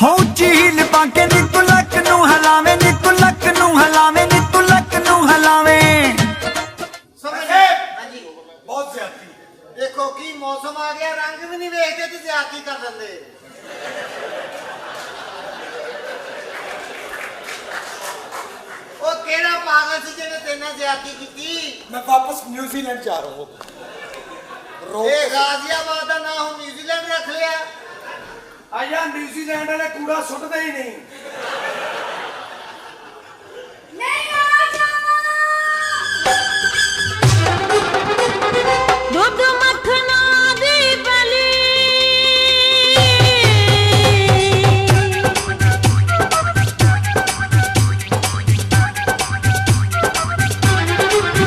ਹੋ ਝੀਲ ਬਾਂਕੇ ਨੀ ਤੂੰ ਲੱਕ ਨੂੰ ਹਲਾਵੇਂ ਨੀ ਤੂੰ ਲੱਕ ਨੂੰ ਹਲਾਵੇਂ ਨੀ ਤੂੰ ਲੱਕ ਨੂੰ ਹਲਾਵੇਂ ਸਮਝ ਹਾਂਜੀ ਬਹੁਤ ਜ਼ਿਆਦਤੀ ਦੇਖੋ ਕੀ ਮੌਸਮ ਆ ਗਿਆ ਰੰਗ ਵੀ ਨਹੀਂ ਵੇਖਦੇ ਤੇ ਜ਼ਿਆਦਤੀ ਕਰ ਦਿੰਦੇ ਉਹ ਕਿਹੜਾ ਪਾਗਲ ਸੀ ਜਿਹਨੇ ਤੇਰੇ ਨਾਲ ਜ਼ਿਆਦਤੀ ਕੀਤੀ ਮੈਂ ਵਾਪਸ ਨਿਊਜ਼ੀਲੈਂਡ ਜਾ ਰਹਾ ਹੂੰ ਇਹ ਗਾਜ਼ੀਆਬਾਦ ਦਾ ਨਾਂ ਹੁਣ ਨਿਊਜ਼ੀਲੈਂਡ ਰੱਖ ਲਿਆ ਆਇਆ ਨਿਊਜ਼ੀਲੈਂਡ ਵਾਲੇ ਕੂੜਾ ਸੁੱਟਦੇ ਹੀ ਨਹੀਂ ਨਹੀਂ ਆ ਜਾਵਾਂ ਦੁੱਧ ਮੱਖਣਾ ਦੀ ਬਲੀ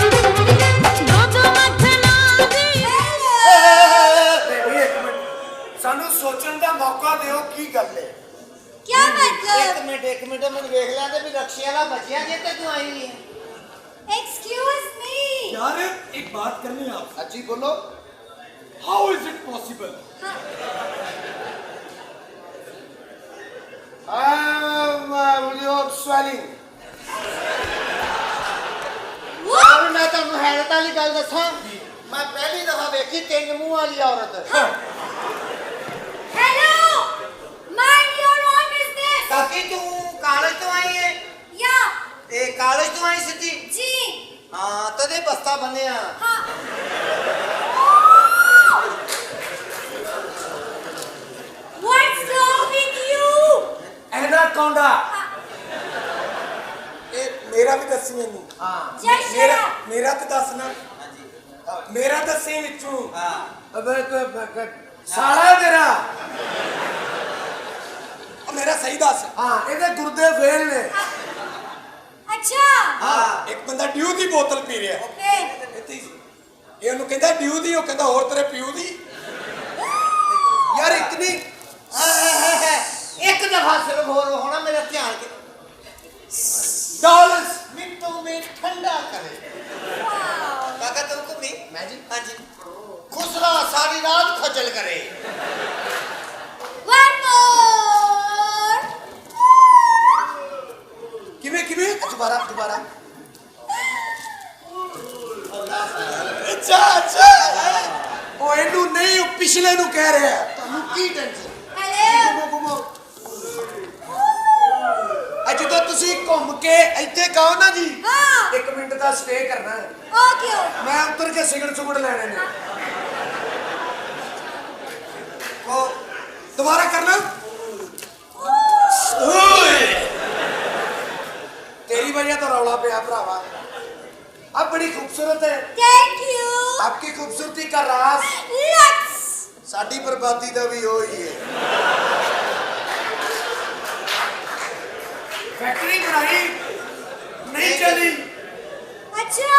ਦੁੱਧ ਮੱਖਣਾ ਦੀ ਸਾਨੂੰ ਸੋਚਣ ਦਾ ਮੌਕਾ ਦਿਓ ਕੀ ਗੱਲ ਹੈ ਕੀ ਮਤਲਬ ਇੱਕ ਮਿੰਟ ਮੈਨੂੰ ਵੇਖ ਲੈਂਦੇ ਵੀ ਰਕਸ਼ੇ ਵਾਲਾ ਬਚਿਆ ਜੇ ਤੇ ਤੂੰ ਆਈ ਹੈ एक्सक्यूज मी यार एक बात करनी है आपसे ਅੱਜੀ ਬੋਲੋ how is it possible swelling और मैं ਤੁਹਾਨੂੰ ਹੈਰਤ ਵਾਲੀ ਗੱਲ ਦੱਸਾਂ ਮੈਂ ਪਹਿਲੀ ਦਫਾ ਵੇਖੀ 3 ਮੂੰਹ ਵਾਲੀ ਔਰਤ hello mind your own business ਕਾਕੀ ਤੂੰ ਕਾਲਜ ਤੋਂ ਆਈ ਹੈ या ਇਹ ਕਾਲਜ ਤੋਂ ਆਈ ਸਿੱਧੀ जी ਹਾਂ ਤਦੇ ਬਸਤਾ ਬੰਨਿਆ हाँ What's wrong with you? Anaconda ਇਹ ਮੇਰਾ ਵੀ ਦੱਸੀ ਮੈਨੂੰ ਹਾਂ Just shut up. ਮੇਰਾ ਤੇ ਦੱਸਣਾ ਮੇਰਾ ਦੱਸੀ ਵਿੱਚੋਂ ਹਾਂ ਅਬੇ ਸਾਲਾ ਤੇਰਾ ਮੇਰਾ ਸਹੀ ਦੱਸ ਹਾਂ ਇਹਦੇ ਗੁਰਦੇ ਫੇਲ ਨੇ अच्छा ਹਾਂ ਇੱਕ ਬੰਦਾ ਡਿਊ ਦੀ ਬੋਤਲ ਪੀ ਰਿਹਾ ओके ਇੱਥੇ ਹੀ। ਇਹ ਉਹਨੂੰ ਕਹਿੰਦਾ ਡਿਊ ਦੀ ਉਹ ਕਹਿੰਦਾ ਹੋਰ ਤੇਰੇ ਪਿਓ ਦੀ ਯਾਰ ਇਤਨੀ ਇੱਕ ਦਫਾ ਸਿਰਫ ਹੋਰ ਹੋਣਾ ਮੇਰਾ ਧਿਆਨ ਕੇ ਡਾਲਰਸ ਮਿੱਟੂ ਮੇ ਠੰਡਾ ਕਰੇ ਕਾਕਾ ਤੁਮ ਘੁੰਮੀ ਮੈਂ ਜੀ ਹਾਂਜੀ ਖੁਸਰਾ ਸਾਰੀ ਰਾਤ ਖੱਜਲ ਕਰੇ One more. ਕਿਵੇਂ ਦੁਬਾਰਾ ਅੱਛਾ ਉਹ ਇਹਨੂੰ ਨਹੀਂ ਉਹ ਪਿਛਲੇ ਨੂੰ ਕਹਿ ਰਿਹਾ ਤੁਹਾਨੂੰ ਕੀ ਟੈਨਸ਼ਨ Hello. ਅੱਜ ਜਦੋਂ ਤੁਸੀਂ ਘੁੰਮ ਕੇ ਇੱਥੇ ਕਹੋ ਨਾ ਜੀ हाँ 1 ਮਿੰਟ ਦਾ ਸਟੇ ਕਰਨਾ ਹੈ ओके ਮੈਂ ਉੱਤਰ ਕੇ ਸਿਗਰਟ ਸੁਗੜ ਲੈਣੇ ਨੇ ਉਹ ਦੁਬਾਰਾ ਕਰਨਾ ਓਏ तेरी वजह तो रौला पे भरावा अब बड़ी खूबसूरत है थैंक यू आपकी खूबसूरती का राज लक्स साडी बर्बादी का भी वही है फैक्ट्री बनाई नहीं चली अच्छा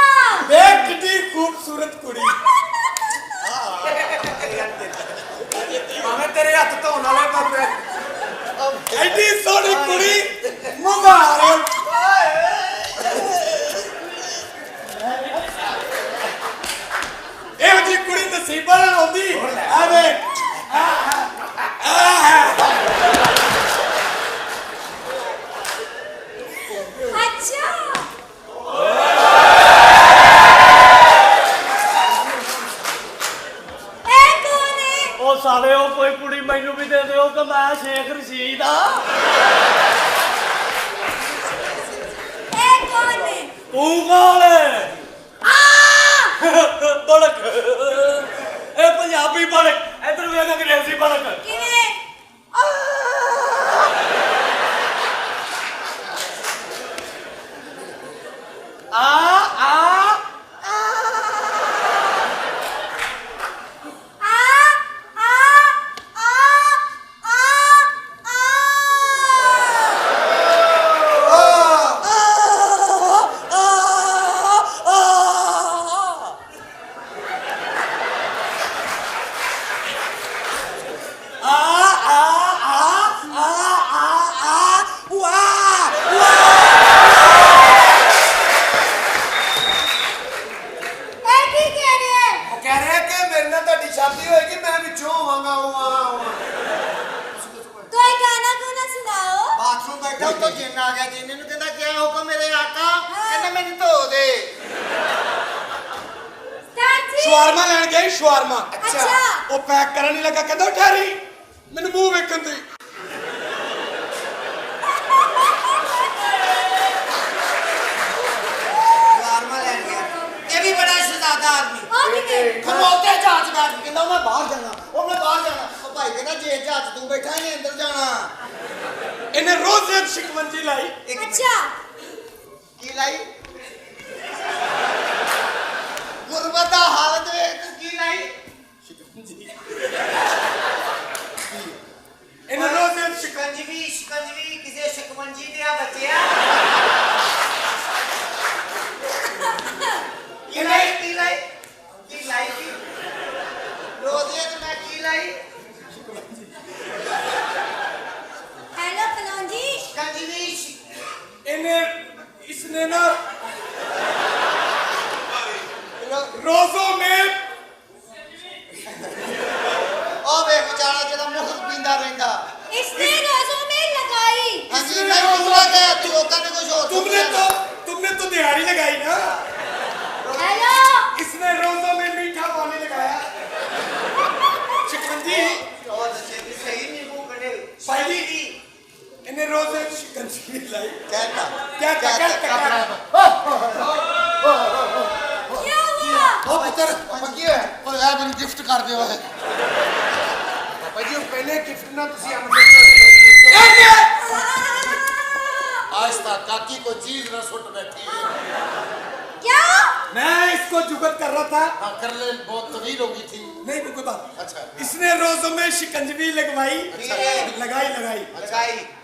देख कितनी खूबसूरत कुड़ी मैं तेरे हाथ धोने वाले बाबे एडी सोहनी कुड़ी मुबारक ਇਹੋ ਜਿਹੀ ਕੁੜੀ ਨਸੀਬਾਂ ਨਾਲ ਆਉਂਦੀ ਆਵੇ अच्छा ए कौन है ਉਹ ਸਾਲੇ ਉਹ ਕੋਈ ਕੁੜੀ ਮੈਨੂੰ ਵੀ ਦੇ ਦਿਓ ਕਿ ਮੈਂ ਸ਼ੇਖ ਰਸ਼ੀਦ ਆ ए कौन है ਤੂੰ ਕੌਣ ਜਿੰਨ ਆ ਗਿਆ ਜਿੰਨ ਨੂੰ ਕਹਿੰਦਾ ਕਿਆ ਹੁਕਮ ਮੇਰੇ ਆਕਾ ਕਹਿੰਦਾ ਮੈਨੂੰ ਧੋ ਦੇ ਚਾਚੀ ਸ਼ਵਾਰਮਾ ਲੈਣ ਗਏ ਸ਼ਵਾਰਮਾ ਅੱਛਾ ਉਹ ਪੈਕ ਕਰਨ ਨਹੀਂ ਲੱਗਾ ਕਹਿੰਦਾ ਠਹਿਰੀ ਮੈਨੂੰ ਮੂੰਹ ਵੇਖਣ ਦੇ ਵਾਰਮਾ ਲੈਣ ਗਿਆ ਇਹ ਵੀ ਬੜਾ ਸ਼ਹਿਜ਼ਾਦਾ ਆਦਮੀ ਉਹ ਕਿਤੇ ਖਲੋਤੇ ਜਹਾਜ਼ ਬੈਠ ਕੇ ਕਹਿੰਦਾ ਮੈਂ ਬਾਹਰ ਜਾਣਾ ਮੈਂ ਬਾਹਰ ਜਾਣਾ ਉਹ ਭਾਈ ਕਹਿੰਦਾ ਜੇ ਜਹਾਜ਼ ਤੂੰ ਬੈਠਾ ਨਹੀਂ ਅੰਦਰ ਜਾਣਾ ਇਹਨੇ ਰੋਜ਼ੇ ਸ਼ਿਕਵੰਜੀ ਲਾਈ ਅੱਛਾ ਕੀ ਲਾਈ ਗੁਰਬਤ ਦਾ ਹਾਲਤ ਵੇਖ ਤੂੰ ਕੀ ਲਾਈ ਇਹਨੇ ਰੋਜ਼ੇ ਸ਼ਿਕੰਜਵੀ ਕਿਸੇ ਸ਼ਿਕਮੰਜੀ ਦੇ ਆ ਬੱਚਿਆ ਕੀ ਲਾਈ ਰੋਜ਼ੇ ਤੇ ਮੈਂ ਕੀ ਲਾਈ ਹੈਲੋ ਕਲੌਂਜੀ ਸ਼ਿਕੰਜਵੀ ਇਹਨੇ ਇਸਨੇ ਨਾ रोजों में ਉਹ ਵੇਖ ਵਿਚਾਰਾ ਜਿਹੜਾ ਮੁਖਤ ਪੀਂਦਾ ਰਹਿੰਦਾ इसने रोजों में लगाई ਹਾਂਜੀ ਮੈਂ ਦੂਸਰਾ ਕਹਿ ਤੂੰ ਲੋਕਾਂ ਨੇ ਕੁਝ ਹੋਰ तुमने तो दिहाड़ी लगाई ना हेलो इसने रोजों में मीठा पानी लगाया शिकंजी ਉਹ ਦੱਸੇ ਵੀ ਸਹੀ ਨੀਂਬੂ ਕੱਢੇ पहली इन्हें रोजे शिकंजी लाई ਕਹਿਤਾ क्या क्या हुआ ਉਹ ਪੁੱਤਰ ਕੀ ਹੈ ਉਹ ਇਹ ਮੈਨੂੰ ਗਿਫਟ ਕਰ ਦਿਓ ਹੈ ਪਾਪਾ ਜੀ ਉਹ ਪਹਿਲੇ ਗਿਫਟ ਨਾ ਤੁਸੀਂ आज तक काकी को चीज न सुट बैठी क्या मैं इसको जुगत कर रहा था हाँ कर ले बहुत तवील हो गई थी नहीं तो कोई बात अच्छा इसने रोजों में शिकंजवी लगवाई लगाई लगाई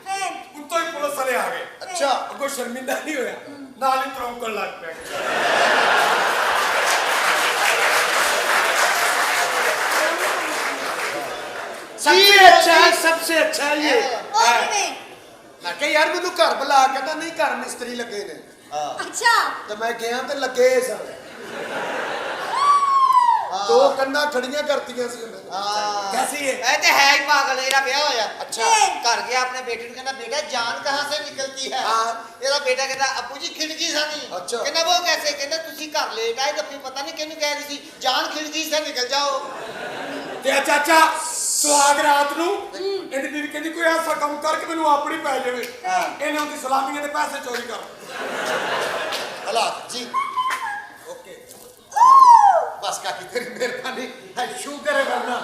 फिर उन तो ही पुलिस वाले आ गए अच्छा कोई शर्मिंदा नहीं होया नाल ही तरौंकण लग पे सबसे अच्छा ये और में मैं कह यार मैनू घर बुला कहता नहीं घर मिस्त्री लगे ने अच्छा तो मैं गया तो लगे सन दो कन्ना खड़ियां करतियां सी कैसी है ਇਹ ਤੇ ਹੈ ਹੀ ਪਾਗਲ ਇਹਦਾ ਵਿਆਹ ਹੋਇਆ अच्छा ਘਰ ਗਿਆ ਆਪਣੇ ਬੇਟੇ ਨੂੰ ਕਹਿੰਦਾ बेटा जान कहां से निकलती है हाँ। ਇਹਦਾ ਬੇਟਾ ਕਹਿੰਦਾ ਅੱਪੂ ਜੀ खिड़की से नहीं अच्छा। ਕਹਿੰਦਾ वो कैसे ਕਹਿੰਦਾ ਤੁਸੀਂ ਘਰ ਲੇਟ ਆਏ ਤਾਂ ਫਿਰ ਪਤਾ ਨਹੀਂ ਕਿਹਨੂੰ ਕਹਿ ਰਹੀ ਸੀ जान खिड़की से निकल जाओ ਤੇ ਚਾਚਾ ਸੁਹਾਗ ਰਾਤ ਨੂੰ ਇਹਦੀ ਬੀਵੀ ਕਹਿੰਦੀ ਕੋਈ ਐਸਾ ਕੰਮ ਕਰ ਕਿ ਮੈਨੂੰ ਆਪਣੀ ਪੈ ਜਾਵੇ ਇਹਨੇ ਉਹਦੀ ਸਲਾਮੀਆਂ ਦੇ ਪੈਸੇ ਚੋਰੀ ਕਰ हालात जी ओके बस काकी तेरी मेहरबानी है शुक्र है वरना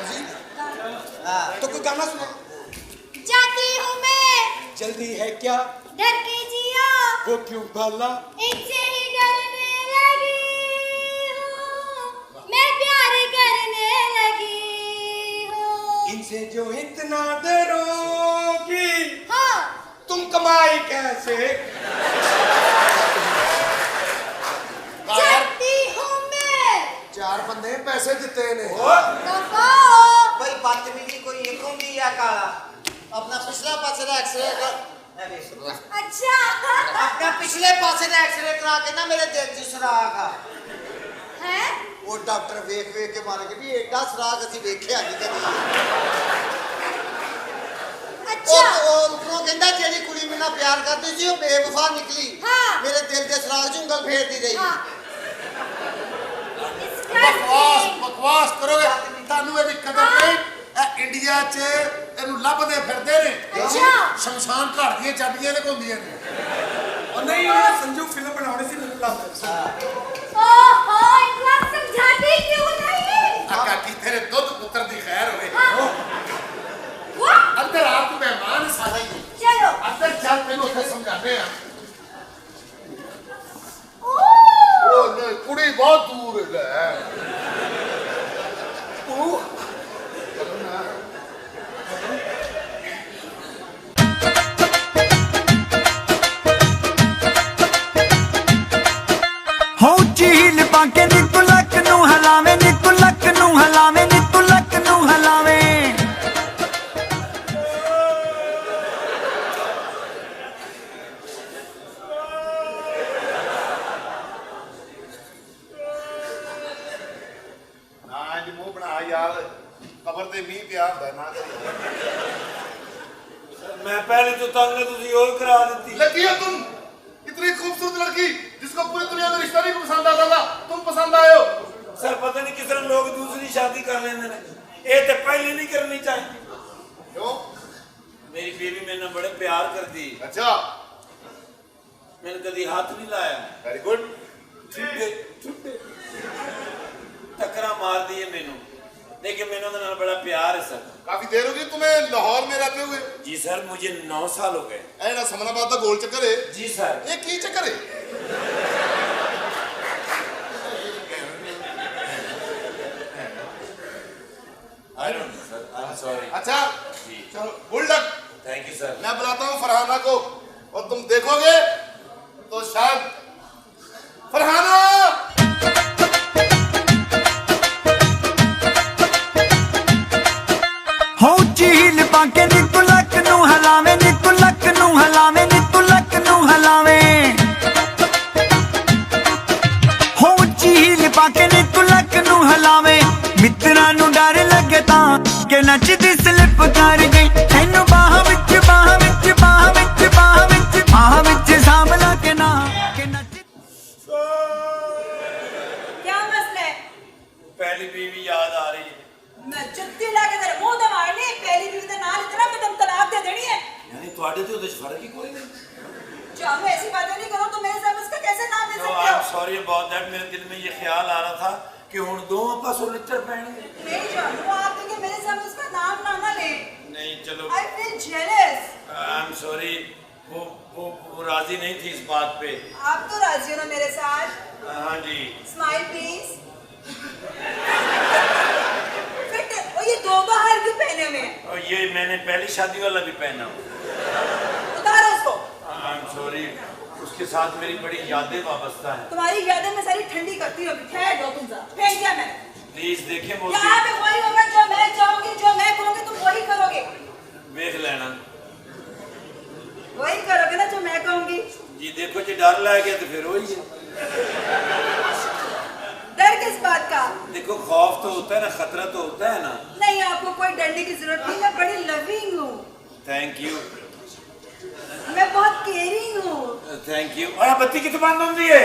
जी तो कोई गाना सुना जाती हूँ मैं जल्दी है क्या डर के जिया वो क्यों भला इनसे ही डरने लगी हूँ मैं प्यार करने लगी हूँ इनसे जो इतना डरोगी हाँ तुम कमाई कैसे जाती हूँ मैं चार बंदे पैसे दिते ने दफाओ भाई बदतमीजी कोई एक होंगी या काला अपना पिछला पासे का एक्सरे कर अच्छा अपना पिछले पासे का एक्सरे करा के ना मेरे दिल च सुराख आ है वो डॉक्टर वेख के मारे कि भी एडा सुराख ਅਸੀਂ ਵੇਖਿਆ ਨਹੀਂ ਕਦੀ अच्छा ਉਹ ਉਪਰੋਂ ਕਹਿੰਦਾ ਜਿਹੜੀ ਕੁੜੀ ਮੇਰੇ ਨਾਲ ਪਿਆਰ ਕਰਦੀ ਸੀ ਉਹ ਬੇਵਫਾ ਨਿਕਲੀ हाँ ਮੇਰੇ ਦਿਲ ਦੇ ਸੁਰਾਖ 'ਚ ਉਂਗਲ ਫੇਰਦੀ ਰਹੀ हाँ बकवास बकवास करोगे तानू ये भी कदर नहीं ए इंडिया च ਇਹਨੂੰ ਲੱਭਦੇ ਫਿਰਦੇ ਨੇ अच्छा ਸ਼ਮਸ਼ਾਨ ਘਰ ਦੀਆਂ ਚਾਬੀਆਂ ਤੇ ਘੁੰਮਦੀਆਂ ਨੇ और नहीं ये संजू फिल्म बनाने से नहीं लगता ओहो इतना समझाती क्यों नहीं ਆ ਕਾਕੀ ਤੇਰੇ ਦੁੱਧ ਪੁੱਤਰ ਦੀ ਖੈਰ ਹੋਵੇ हाँ वाह ਅੰਦਰ ਆ ਤੂੰ ਮਹਿਮਾਨ ਸਾਡਾ ਹੀ चलो ਅੰਦਰ ਚੱਲ ਤੈਨੂੰ ਉੱਥੇ ਸਮਝਾਉਂਦੇ ਆ ओह ਉਹ ਨਹੀਂ ਕੁੜੀ ਬਹੁਤ ਦੂਰ ਹੈ ਉਹ ਹੋ ਝੀਲ ਬਾਂਕੇ ਨੀ ਤੂੰ ਲੱਕ ਨੂੰ ਹਲਾਵੇਂ ਨੀ ਤੂੰ ਲੱਕ ਨੂੰ ਹਲਾਵੇਂ ਨੀ ਤੂੰ ਲੱਕ ਨੂੰ ਹਲਾਵੇਂ ਨਾ ਜੀ ਮੂੰਹ ਬਣਾ ਯਾਰ मैं पहले तो तंग है तुझे और करा देती। लगी हो तुम, इतनी खूबसूरत लड़की जिसको पूरी दुनिया में रिश्ता नहीं पसंद आता था, तुम पसंद आए हो। सर पता नहीं किस तरह लोग दूसरी शादी कर लेते हैं, ये तो पहले नहीं करनी चाहिए। क्यों? मेरी बेबी मेरे बड़े प्यार कर दी। अच्छा, मैंने कभी हाथ नहीं लाया। Very good. छुट्टे टकरा मार दिए मैनू, लेकिन मैंने उनके नाल बड़ा प्यार है सर। काफी देर हो गई तुम्हें लाहौर में रहते हुए? जी सर, मुझे 9 साल हो गए। ऐना समनाबाद का गोल चक्कर है? जी सर। ये की चक्कर है? I don't know sir, I am sorry. अच्छा जी चलो, good luck. Thank you sir. मैं बुलाता हूँ फरहाना को और तुम देखोगे तो शायद। फरहाना, हो झील पाके नी तू लक नू हलावे नी तू लक नू हलावे नी तू लक नू हलावे हो झील पाके नी तू लक नू हलावे मित्रा नू डर लगे तां के नचदी स्लिप कर गई तैनू बाह विच बाह विच बाह विच बाह विच बाह विच सामला के ना के नच। क्या मसला है? पहली बीवी याद आ रही है। मैं जुत्ती लाके तेरे मुंह ते मारनी है। पहली बीवी दे नाल इतना मैं तुम तलाक दे देनी है। यानी ਤੁਹਾਡੇ ਤੇ ਉਹਦੇ ਚ ਫਰਕ ਹੀ ਕੋਈ नहीं। जानू ऐसी बातें नहीं करो तो मेरे साथ उसका कैसे नाम ले No, सकते I'm हो? sorry about that। मेरे दिल में ये ख्याल आ रहा था कि हुन दो पासों लिटर पहनेंगे। नहीं जानू, आप देखिए मेरे साथ उसका नाम ना ले। नहीं चलो, I feel jealous। I'm sorry। वो राजी नहीं थी इस बात पे। आप तो राजी हो ना मेरे साथ? हाँ जी। Smile please. फिर वो ये दो बाहर क्यों पहने हुए हैं? और ये मैंने पहली शादी वाला भी पहना हूँ। उतारो उसको। I'm sorry। उसके साथ मेरी बड़ी यादें वाबस्ता हैं। तुम्हारी यादें मैं सारी ठंडी करती हूँ। खैर दो तुम सा फेंक दिया मैंने। प्लीज देखिए मोदी, यहाँ पे वही होगा जो मैं चाहूंगी, जो मैं कहूंगी तुम वही करोगे। देख लेना। वही करोगे ना जो मैं कहूंगी। जी देखो जी, डर लग गया तो फिर वही है। डर किस बात का? देखो खौफ तो होता है ना, खतरा तो होता है ना। नहीं, आपको कोई डरने की जरूरत नहीं। मैं बड़ी लविंग हूँ। Thank you. मैं बहुत केयरिंग हूँ। Thank you. और बत्ती की दुकान बंद है।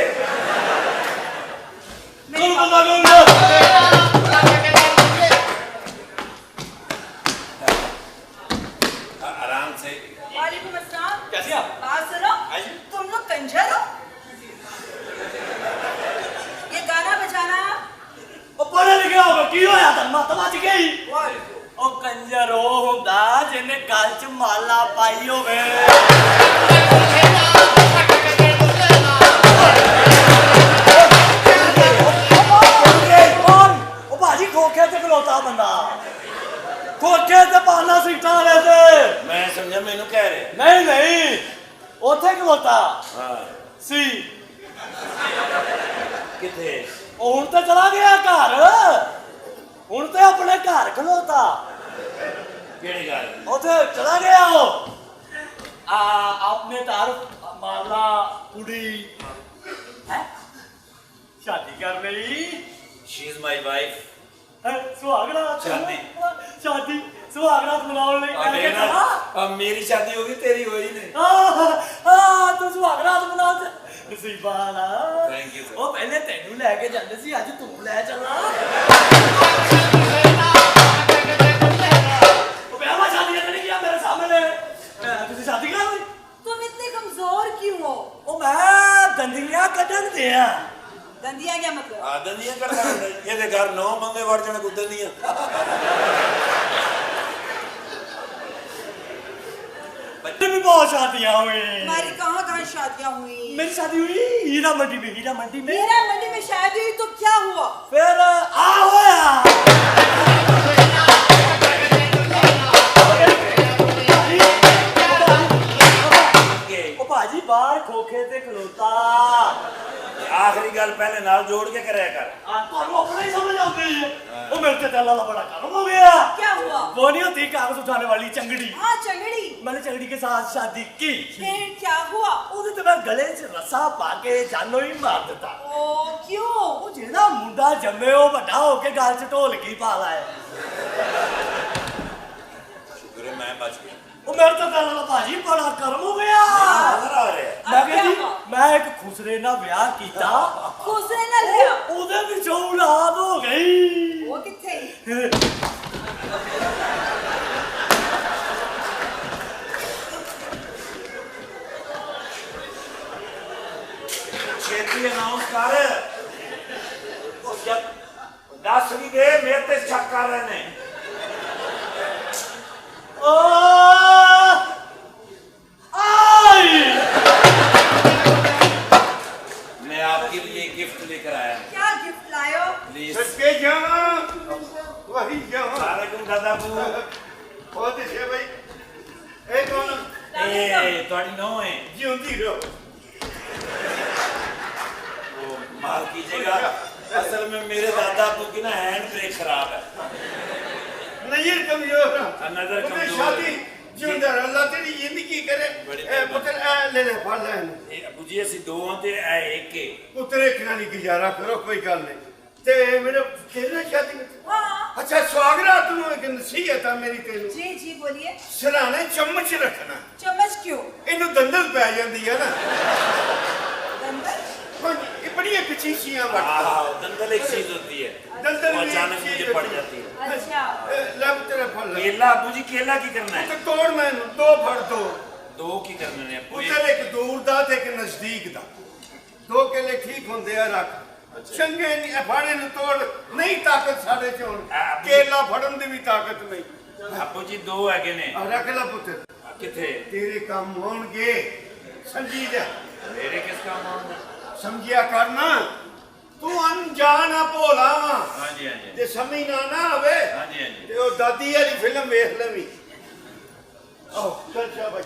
आराम से। वालेकुम अस्सलाम। कैसे आप? बात सुनो, तुम लोग कंजर हो। ये गाना बजाना ਉਹ ਪੜ੍ਹੇ ਲਿਖਿਆ ਹੋਵੇ ਕੀ ਹੋਇਆ ਤਾਂ ਮੱਤ ਮੱਚ ਗਈ। ਉਹ ਕੰਜਰ ਉਹ ਹੁੰਦਾ ਜਿਹਨੇ ਗਲ 'ਚ ਮਾਲਾ ਪਾਈ ਹੋਵੇ। ਉਹ ਭਾਜੀ ਖੋਖੇ ਤੇ ਖਲੋਤਾ ਬੰਦਾ, ਖੋਖੇ ਤੇ ਪਾਣਾ ਸੀਟਾਂ ਵਾਲੇ ਤੇ। मैं समझा मैनू कह रहे। ਨਹੀਂ ਨਹੀਂ, ਉੱਥੇ ਖਲੋਤਾ हाँ ਸੀ। किथे? ਉਹ ਹੁਣ ਤਾਂ ਚਲਾ ਗਿਆ ਘਰ, ਹੁਣ ਤੇ ਆਪਣੇ ਘਰ ਖਲੋਤਾ। केड़ी गल? ਉੱਥੇ ਚਲਾ ਗਿਆ ਉਹ। आपने तारुफ मामला कुड़ी है शादी कर रही शी इज माय वाइफ। है सुहागरात शादी। शादी सुहागरात मनाने ले अब ये ना, अब मेरी शादी होगी तेरी हुई नहीं। तू सुहागरात मना नसीबा ना। Thank you sir. ਉਹ ਪਹਿਲੇ ਤੈਨੂੰ ਲੈ ਕੇ ਜਾਂਦੇ ਸੀ, ਅੱਜ ਤੂੰ ਲੈ ਚੱਲਾ। ਉਹ ਵਿਆਹ ਸ਼ਾਦੀ ਨਹੀਂ ਕੀਤਾ ਮੇਰੇ ਸਾਹਮਣੇ। ਤੁਸੀਂ ਸ਼ਾਦੀ ਕਰ ਲਈ? तुम इतने कमजोर क्यों हो? ਉਹ ਮੈਂ ਦੰਦੀਆਂ ਕੱਢਣ ਦੇ ਆ। दंदिया क्या मतलब? दंदियां कर ये दे घर 9 मंगे वड़ जाने को दंदियां। बच्चे भी बहुत शादियां हुई। तुम्हारी कहाँ शादियां हुई? मेरी शादी हुई हीरा मंडी में। हीरा मंडी में मेरा मंडी में शादी हुई तो क्या हुआ? फिर आ होया ओ भाजी बाहर खोखे ते खलोता। आखिरी गल पहले नाल जोड़ के करया कर। ਤੁਹਾਨੂੰ अपना ही समझ आती है। वो मेरे से तेला बड़ा काम हो गया। क्या हुआ? वो नहीं होती कागज उठाने वाली चंगड़ी। हाँ चंगड़ी। मैंने चंगड़ी के साथ शादी की। फिर क्या हुआ? ਉਹਦੇ ਤੇ ਮੈਂ ਗਲੇ 'ਚ ਰੱਸਾ ਪਾ ਕੇ ਜਾਨੋਂ ਹੀ ਮਾਰ ਦਿੱਤਾ। ओ क्यों? ਉਹ ਜਿਹੜਾ ਮੁੰਡਾ ਜੰਮੇ ਉਹ ਵੱਡਾ ਹੋ ਕੇ ਗਲ 'ਚ ਢੋਲਕੀ ਪਾ ਲਾਏ। शुक्र है मैं बच गया। ਉਹ ਮੇਰੇ ਤੋਂ ਗੱਲ ਨਾ ਭਾਜੀ ਬੜਾ ਕਰਮ ਹੋ ਗਿਆ। ਨਜ਼ਰ ਆ ਰਿਹਾ ਮੈਂ ਕਿਹਾ ਜੀ ਮੈਂ ਇੱਕ ਖੁਸਰੇ ਨਾਲ ਵਿਆਹ ਕੀਤਾ, ਖੁਸਰੇ ਨਾਲ ਲਿਆ ਉਹਦੇ ਵਿੱਚੋਂ ਔਲਾਦ ਹੋ ਗਈ। ਉਹ ਕਿੱਥੇ ਛੇਤੀ ਅਨਾਉਂਸ ਕਰ। ਉਹ ਜਦ ਦੱਸ ਵੀ ਦੇ, ਮੇਰੇ ਤੇ ਸ਼ੱਕ ਕਰ ਰਹੇ ਨੇ। मैं आपके लिए गिफ्ट लेकर आया हूँ। क्या गिफ्ट लायो प्लीज। सच्चे जाना वही जाना वालेकुम दादाबू। बहुत अच्छे भाई ए कौन ए थोड़ी नो है जिंदी रहो वो माल कीजिएगा। असल में मेरे दादाबू की ना हैंड ब्रेक खराब है। नजर कमजोर नजर कमजोर। शादी जिंदा अल्लाह तेरी जिंदगी करे ए पुत्र ए ले ले फड़ ले ए अबू जी ਅਸੀਂ ਦੋ ਹਾਂ ਤੇ ਇਹ ਇੱਕ ਹੈ। पुत्र एक नाली गुजारा करो कोई गल नहीं ते मेरे तेरे शादी में हाँ अच्छा स्वागत तुम्हें एक नसीहत है मेरी तेनू जी जी बोलिए सराने चम्मच रखना चम्मच क्यों इनू दंदल पै जाती है ना दंदल ये बड़ी एक चीजियां हाँ दंदल एक चीज होती है दंदल वो भी अचानक एक चीज मुझे पड़ होती है। जाती है। अच्छा लब तेरा फल केला अबू जी केला की करना तो है। तोड़ मैं दो फड़ दो दो की करने ने अबू पुत्र एक दूर दा ते एक नजदीक दा दो केले ठीक होंदे आ रख चंगे नहीं फाड़े नु तोड़ नहीं ताकत साडे च हुण केला फड़न दी भी ताकत नहीं। अबू जी दो हैगे ने। रख ला पुत्र किथे तेरे काम होणगे समझी जा मेरे किस काम आऊंगा। समझिया करना तू अनजाना भोला वा हाँ जी हाँ जी ते समझ ना आवे हाँ जी हाँ जी। ते ओ दादी वाली फिल्म वेख लवी आओ चल शाबाश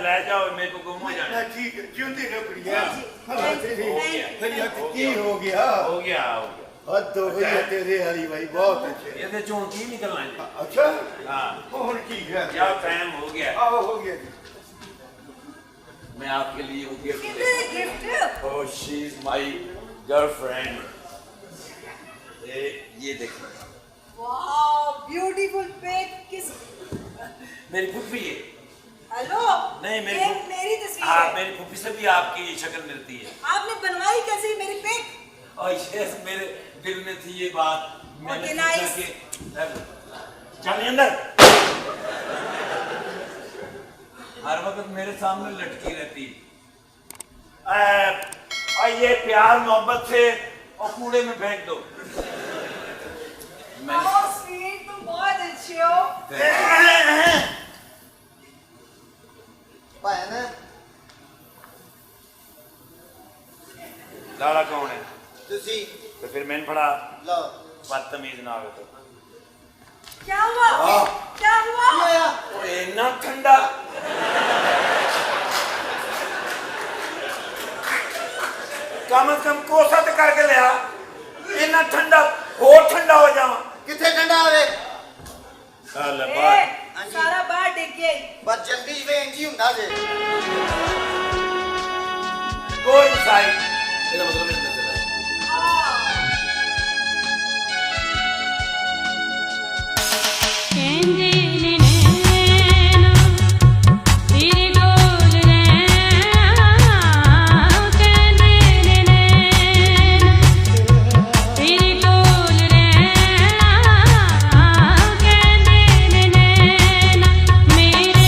ले जाओ मेरे को गुम हो जाना। ठीक है जिंदी रखड़िया भला तेरी हो गया। भैया की हो गया हो गया हो गया। हद हो गई तेरे हरी भाई बहुत अच्छे ये चों की निकलना है। अच्छा हाँ और ठीक है क्या टाइम हो गया। आओ हो गया मैं आपके लिए वो गिफ्ट कितने gift oh she is my girlfriend. ये देखो वाओ ब्यूटीफुल पिक किस मेरी फूफी है। हेलो नहीं मेरी ये फूफी- मेरी तस्वीर हाँ है। मेरी फूफी से भी आपकी शक्ल मिलती है। आपने बनवाई कैसे मेरी पिक और यस मेरे दिल में थी ये बात। मैंने Okay, सोचा nice. कि चल अंदर। हर वक्त मेरे सामने लटकी रहती। और ये प्यार मोहब्बत से और कूड़े में फेंक दो। ओह स्वीट तुम बहुत अच्छे हो ਭੈਣ लाड़ा कौन है ਤੁਸੀਂ तो फिर मैंने पढ़ा ਲਓ बदतमीज ना हो तो क्या हुआ क्या हुआ ਕੀ ਹੋਇਆ ओए इतना ठंडा कम से कम कोसा तो करके लिया। इतना ठंडा और ठंडा हो जावा। ਕਿੱਥੇ ਠੰਡਾ ਹੋਵੇ ए, सारा बाहर डिग गया ਬਸ ਜਲਦੀ ਜਿਵੇਂ ਇੰਜ ਹੀ ਹੁੰਦਾ ਜੇ कोई साई ਇਹਦਾ ਮਤਲਬ ਇਹ ਨਜ਼ਰ ਹੈ। ਕਹਿੰਦੇ ਨੇ ਨੈਣਾ ਤੇਰੇ ਡੋਲ ਰਹਿਣਾ ਕਹਿੰਦੇ ਨੇ ਨੈਣਾ ਤੇਰੇ ਡੋਲ ਰਹਿਣਾ ਕਹਿੰਦੇ ਨੇ ਨੈਣਾ ਮੇਰੇ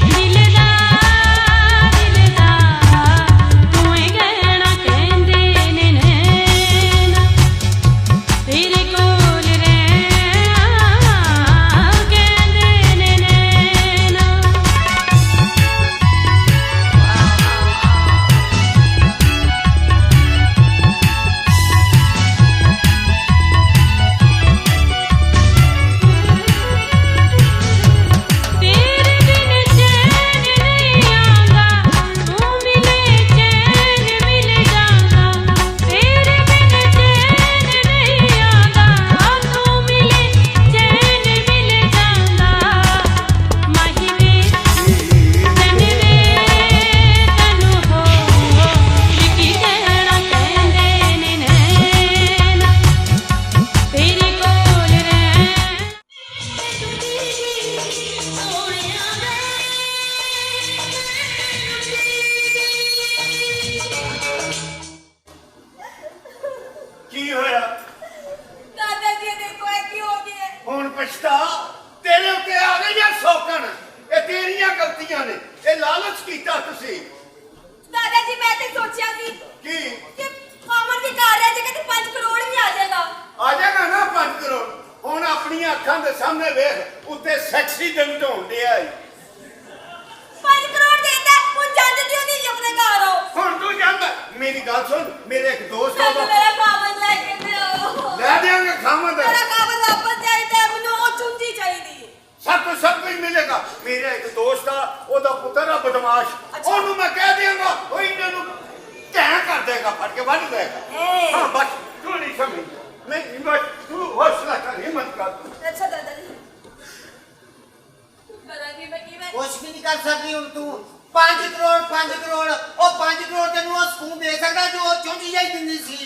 ਦਿਲ ਦਾ ਤੂੰ ਹੀ ਕਹਿਣਾ ਕਹਿੰਦੇ ਕਰਦੀਆਂ ਨੇ ਇਹ ਲਾਲਚ ਕੀਤਾ ਤੁਸੀਂ ਦਾਦਾ ਜੀ ਮੈਂ ਤੇ ਸੋਚਿਆ ਸੀ ਕੀ ਕਿ ਕਾਮਰ ਦੀ ਘਰ ਰਹਿ ਜਾਏਗਾ ਤੇ 5 ਕਰੋੜ ਵੀ ਆ ਜਾਏਗਾ। ਆ ਜਾਏਗਾ ਨਾ 5 ਕਰੋੜ ਹੁਣ ਆਪਣੀਆਂ ਅੱਖਾਂ ਦੇ ਸਾਹਮਣੇ ਵੇਖ ਉੱਤੇ ਸੈਕਸੀ ਦਿਨ ਢੋਣ ਡਿਆ ਈ 5 ਕਰੋੜ ਦੇਂਦਾ ਹੁਣ ਜਾਂਦੇ ਕਿਉਂ ਨਹੀਂ ਆਪਣੇ ਘਰ ਹੋ? ਹੁਣ ਤੂੰ ਜਾਂਦਾ ਮੇਰੀ ਗੱਲ ਸੁਣ ਮੇਰੇ ਇੱਕ ਦੋਸਤ ਆ ਸਾਨੂੰ ਮੇਰਾ ਕਾਮਨ ਲੈ ਕੇ ਦਿਓ। ਲੈ ਦਿਆਂਗੇ ਖਾਮਦ ਮੇਰਾ ਕਾਮਨ ਵਾਪਸ ਚਾਹੀਦਾ ਮੈਨੂੰ ਉਹ ਚੁੰਜੀ ਚਾਹੀਦੀ ਹੈ। ਸਭ ਕੁਝ ਮਿਲੇਗਾ ਮੇਰਾ ਇੱਕ ਦੋਸਤ ਆ ਉਹਦਾ ਪੁੱਤਰ ਆ ਬਦਮਾਸ਼ ਅੱਛਾ। ਉਹਨੂੰ ਮੈਂ ਕਹਿ ਦਿਆਂਗਾ ਉਹ ਇਹਨਾਂ ਨੂੰ ਢਹਿ ਕਰ ਦੇਗਾ ਫੜ ਕੇ ਵੱਢ ਦੇਗਾ ਹਾਂ ਬਸ ਤੂੰ ਨਹੀਂ ਸਮਝ ਨਹੀਂ ਬਸ ਤੂੰ ਹੌਸਲਾ ਕਰ ਹਿੰਮਤ ਕਰ ਅੱਛਾ ਦਾਦਾ ਜੀ ਕਰਾਂਗੀ ਮੈਂ ਕਿਵੇਂ ਕੁਛ ਵੀ ਨਹੀਂ ਕਰ ਸਕਦੀ ਹੁਣ ਤੂੰ 5 ਕਰੋੜ ਉਹ 5 ਕਰੋੜ ਤੈਨੂੰ ਉਹ ਸਕੂਨ ਦੇ ਸਕਦਾ ਜੋ ਉਹ ਚੁੰਝ ਜਾਈ ਦਿੰਦੀ ਸੀ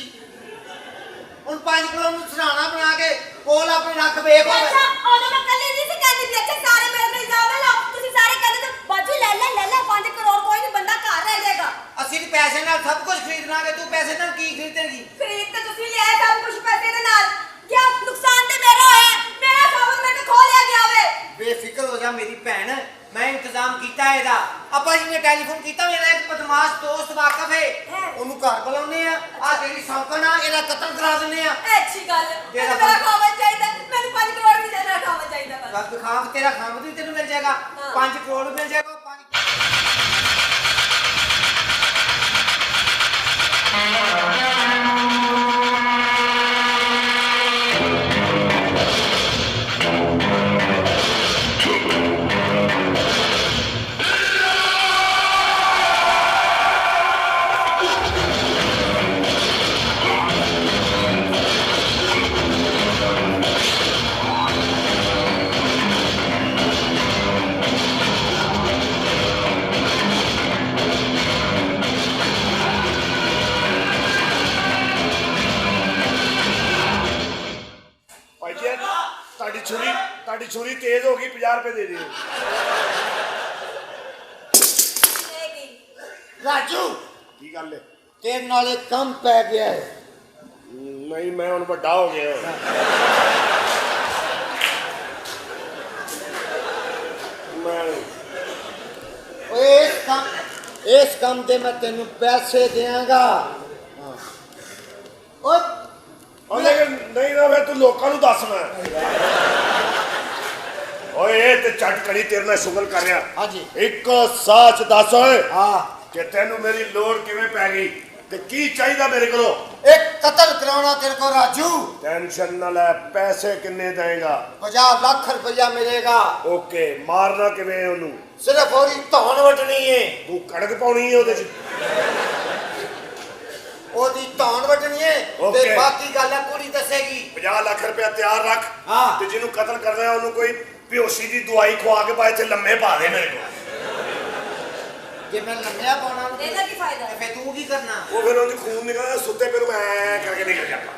ਹੁਣ 5 ਕਰੋੜ ਨੂੰ ਸਰਾਣਾ ਬਣਾ ਕੇ ਕੋਲ ਆਪਣੇ ਰੱਖ ਵੇਖ ਅੱਛਾ ਉਹਨੇ ਮੈਂ ਕੱਲੀ ਨਹੀਂ ਸੀ ਕਹਿੰਦੀ ਵੀ ਅੱਛਾ ਸਾਰੇ ਮੇਰੇ ਤੇ ਇਲਜ਼ਾਮ ਨਾ ਲਾਓ ਤੁਸੀਂ ਸਾਰੇ ਕਹਿੰਦੇ ਤੇ ਬਾਜੀ ਲੈ ਲੈ 5 ਕਰੋੜ ਕੋਈ ਨਹੀਂ ਬੰਦਾ ਘਰ ਰਹਿ ਜਾਏਗਾ। ਅਸੀਂ ਵੀ ਪੈਸੇ ਨਾਲ ਸਭ ਕੁਝ ਖਰੀਦਣਾਗੇ ਤੂੰ ਪੈਸੇ ਨਾਲ ਕੀ ਖਰੀਦੇਂਗੀ ਖਰੀਦ ਤੇ ਤੁਸੀਂ ਲਿਆ ਸਭ ਕੁਝ ਪੈਸੇ ਦੇ ਨਾਲ ਕਿਆ ਨੁਕਸਾਨ ਤੇ ਮੇਰਾ ਹੋਇਆ ਮੇਰਾ ਸਾਬਤ ਮੇਰੇ ਖੋ ਲਿਆ ਗਿਆ ਵੇ। ਬੇਫਿਕਰ ਹੋ ਜਾ ਮੇਰੀ ਭੈਣ ਮੈਂ ਇੰਤਜ਼ਾਮ ਕੀਤਾ ਇਹਦਾ ਆਪਾਂ ਜੀ ਨੇ ਟੈਲੀਫੋਨ ਕੀਤਾ ਮੇਰਾ ਇੱਕ ਬਦਮਾਸ਼ ਦੋਸਤ ਵਾਕਫ ਹੈ ਉਹਨੂੰ ਘਰ ਬੁਲਾਉਂਦੇ ਆ ਤੇਰੀ ਸੌਕਣ ਆ ਇਹਦਾ ਕਤਲ ਕਰਾ ਦਿੰਦੇ ਆ ਅੱਛੀ ਗੱਲ ਮੈਨੂੰ ਮੇਰਾ ਖਾਵਨ ਚਾਹੀਦਾ ਮੈਨੂੰ 5 ਕਰੋੜ ਵੀ ਮੇਰਾ ਖਾਵਨ ਚਾਹੀਦਾ ਬਸ ਰੱਬ ਖਾਮ ਤੇਰਾ ਖਾਮ ਵੀ ਤੈਨੂੰ ਮਿਲ ਜਾਏਗਾ 5 ਕਰੋੜ ਮਿਲ ਜਾਏਗਾ 5 ਤੁਹਾਡੀ ਛੁਰੀ ਤੇਜ਼ ਹੋ ਗਈ 50 ਰੁਪਏ ਦੇ ਦਿਓ ਰਾਜੂ ਕੀ ਗੱਲ ਹੈ ਤੇਰੇ ਨਾਲ ਇੱਕ ਕੰਮ ਪੈ ਗਿਆ ਹੈ ਨਹੀਂ ਮੈਂ ਹੁਣ ਵੱਡਾ ਹੋ ਗਿਆ ਮੈਂ ਇਸ ਕੰਮ ਦੇ ਮੈਂ ਤੈਨੂੰ ਪੈਸੇ ਦਿਆਂਗਾ ਉਹ ਲੇਕਿਨ ਨਹੀਂ ਨਾ ਫਿਰ ਤੂੰ ਲੋਕਾਂ ਨੂੰ ਦੱਸ ਮੈਂ ਓਏ ਇਹ ਤੇ ਚੱਟ ਕੜੀ ਤੇਰੇ ਨਾਲ ਸ਼ੁਗਲ ਕਰ ਰਿਹਾ ਹਾਂਜੀ ਇੱਕ ਸੱਚ ਦੱਸ ਓਏ ਹਾਂ ਕਿ ਤੈਨੂੰ ਮੇਰੀ ਲੋੜ ਕਿਵੇਂ ਪੈ ਗਈ ਤੇ ਕੀ ਚਾਹੀਦਾ ਮੇਰੇ ਕੋਲੋਂ ਇੱਕ ਕਤਲ ਕਰਾਉਣਾ ਤੇਰੇ ਕੋ ਰਾਜੂ ਟੈਨਸ਼ਨ ਨਾ ਲੈ ਪੈਸੇ ਕਿੰਨੇ ਦੇਏਗਾ 50 ਲੱਖ ਰੁਪਇਆ ਮਿਲੇਗਾ ਓਕੇ ਮਾਰਨਾ ਕਿਵੇਂ ਉਹਨੂੰ ਸਿਰਫ ਉਹਦੀ ਧੌਣ ਵੱਢਣੀ ਏ ਤੂੰ ਕੜਕ ਪਾਉਣੀ ਹੈ ਉਹਦੇ ਚ ਉਹਦੀ ਧੌਣ ਵੱਢਣੀ ਏ ਤੇ ਬਾਕੀ ਗੱਲ ਹੈ ਕੁੜੀ ਦੱਸੇਗੀ 50 ਲੱਖ ਰੁਪਇਆ ਤਿਆਰ ਰੱਖ ਹਾਂ ਤੇ ਜਿਹਨੂੰ ਕਤਲ ਕਰਨਾ ਉਹਨੂੰ ਕੋਈ ਬੇਹੋਸ਼ੀ ਦੀ ਦਵਾਈ ਖਵਾ ਕੇ ਬਾਅਦ ਇੱਥੇ ਲੰਮੇ ਪਾ ਦੇ ਮੇਰੇ ਕੋਲ ਜੇ ਮੈਂ ਲੰਮਿਆ ਪਾਉਣਾ ਇਹਦਾ ਕੀ ਫਾਇਦਾ ਫੇ ਤੂੰ ਕੀ ਕਰਨਾ ਉਹ ਫਿਰ ਉਹਦੀ ਖੂਨ ਨਿਕਲਦਾ ਸੁੱਤੇ ਫਿਰ ਮੈਂ ਕਰਕੇ ਨਿਕਲ ਜਾਂਦਾ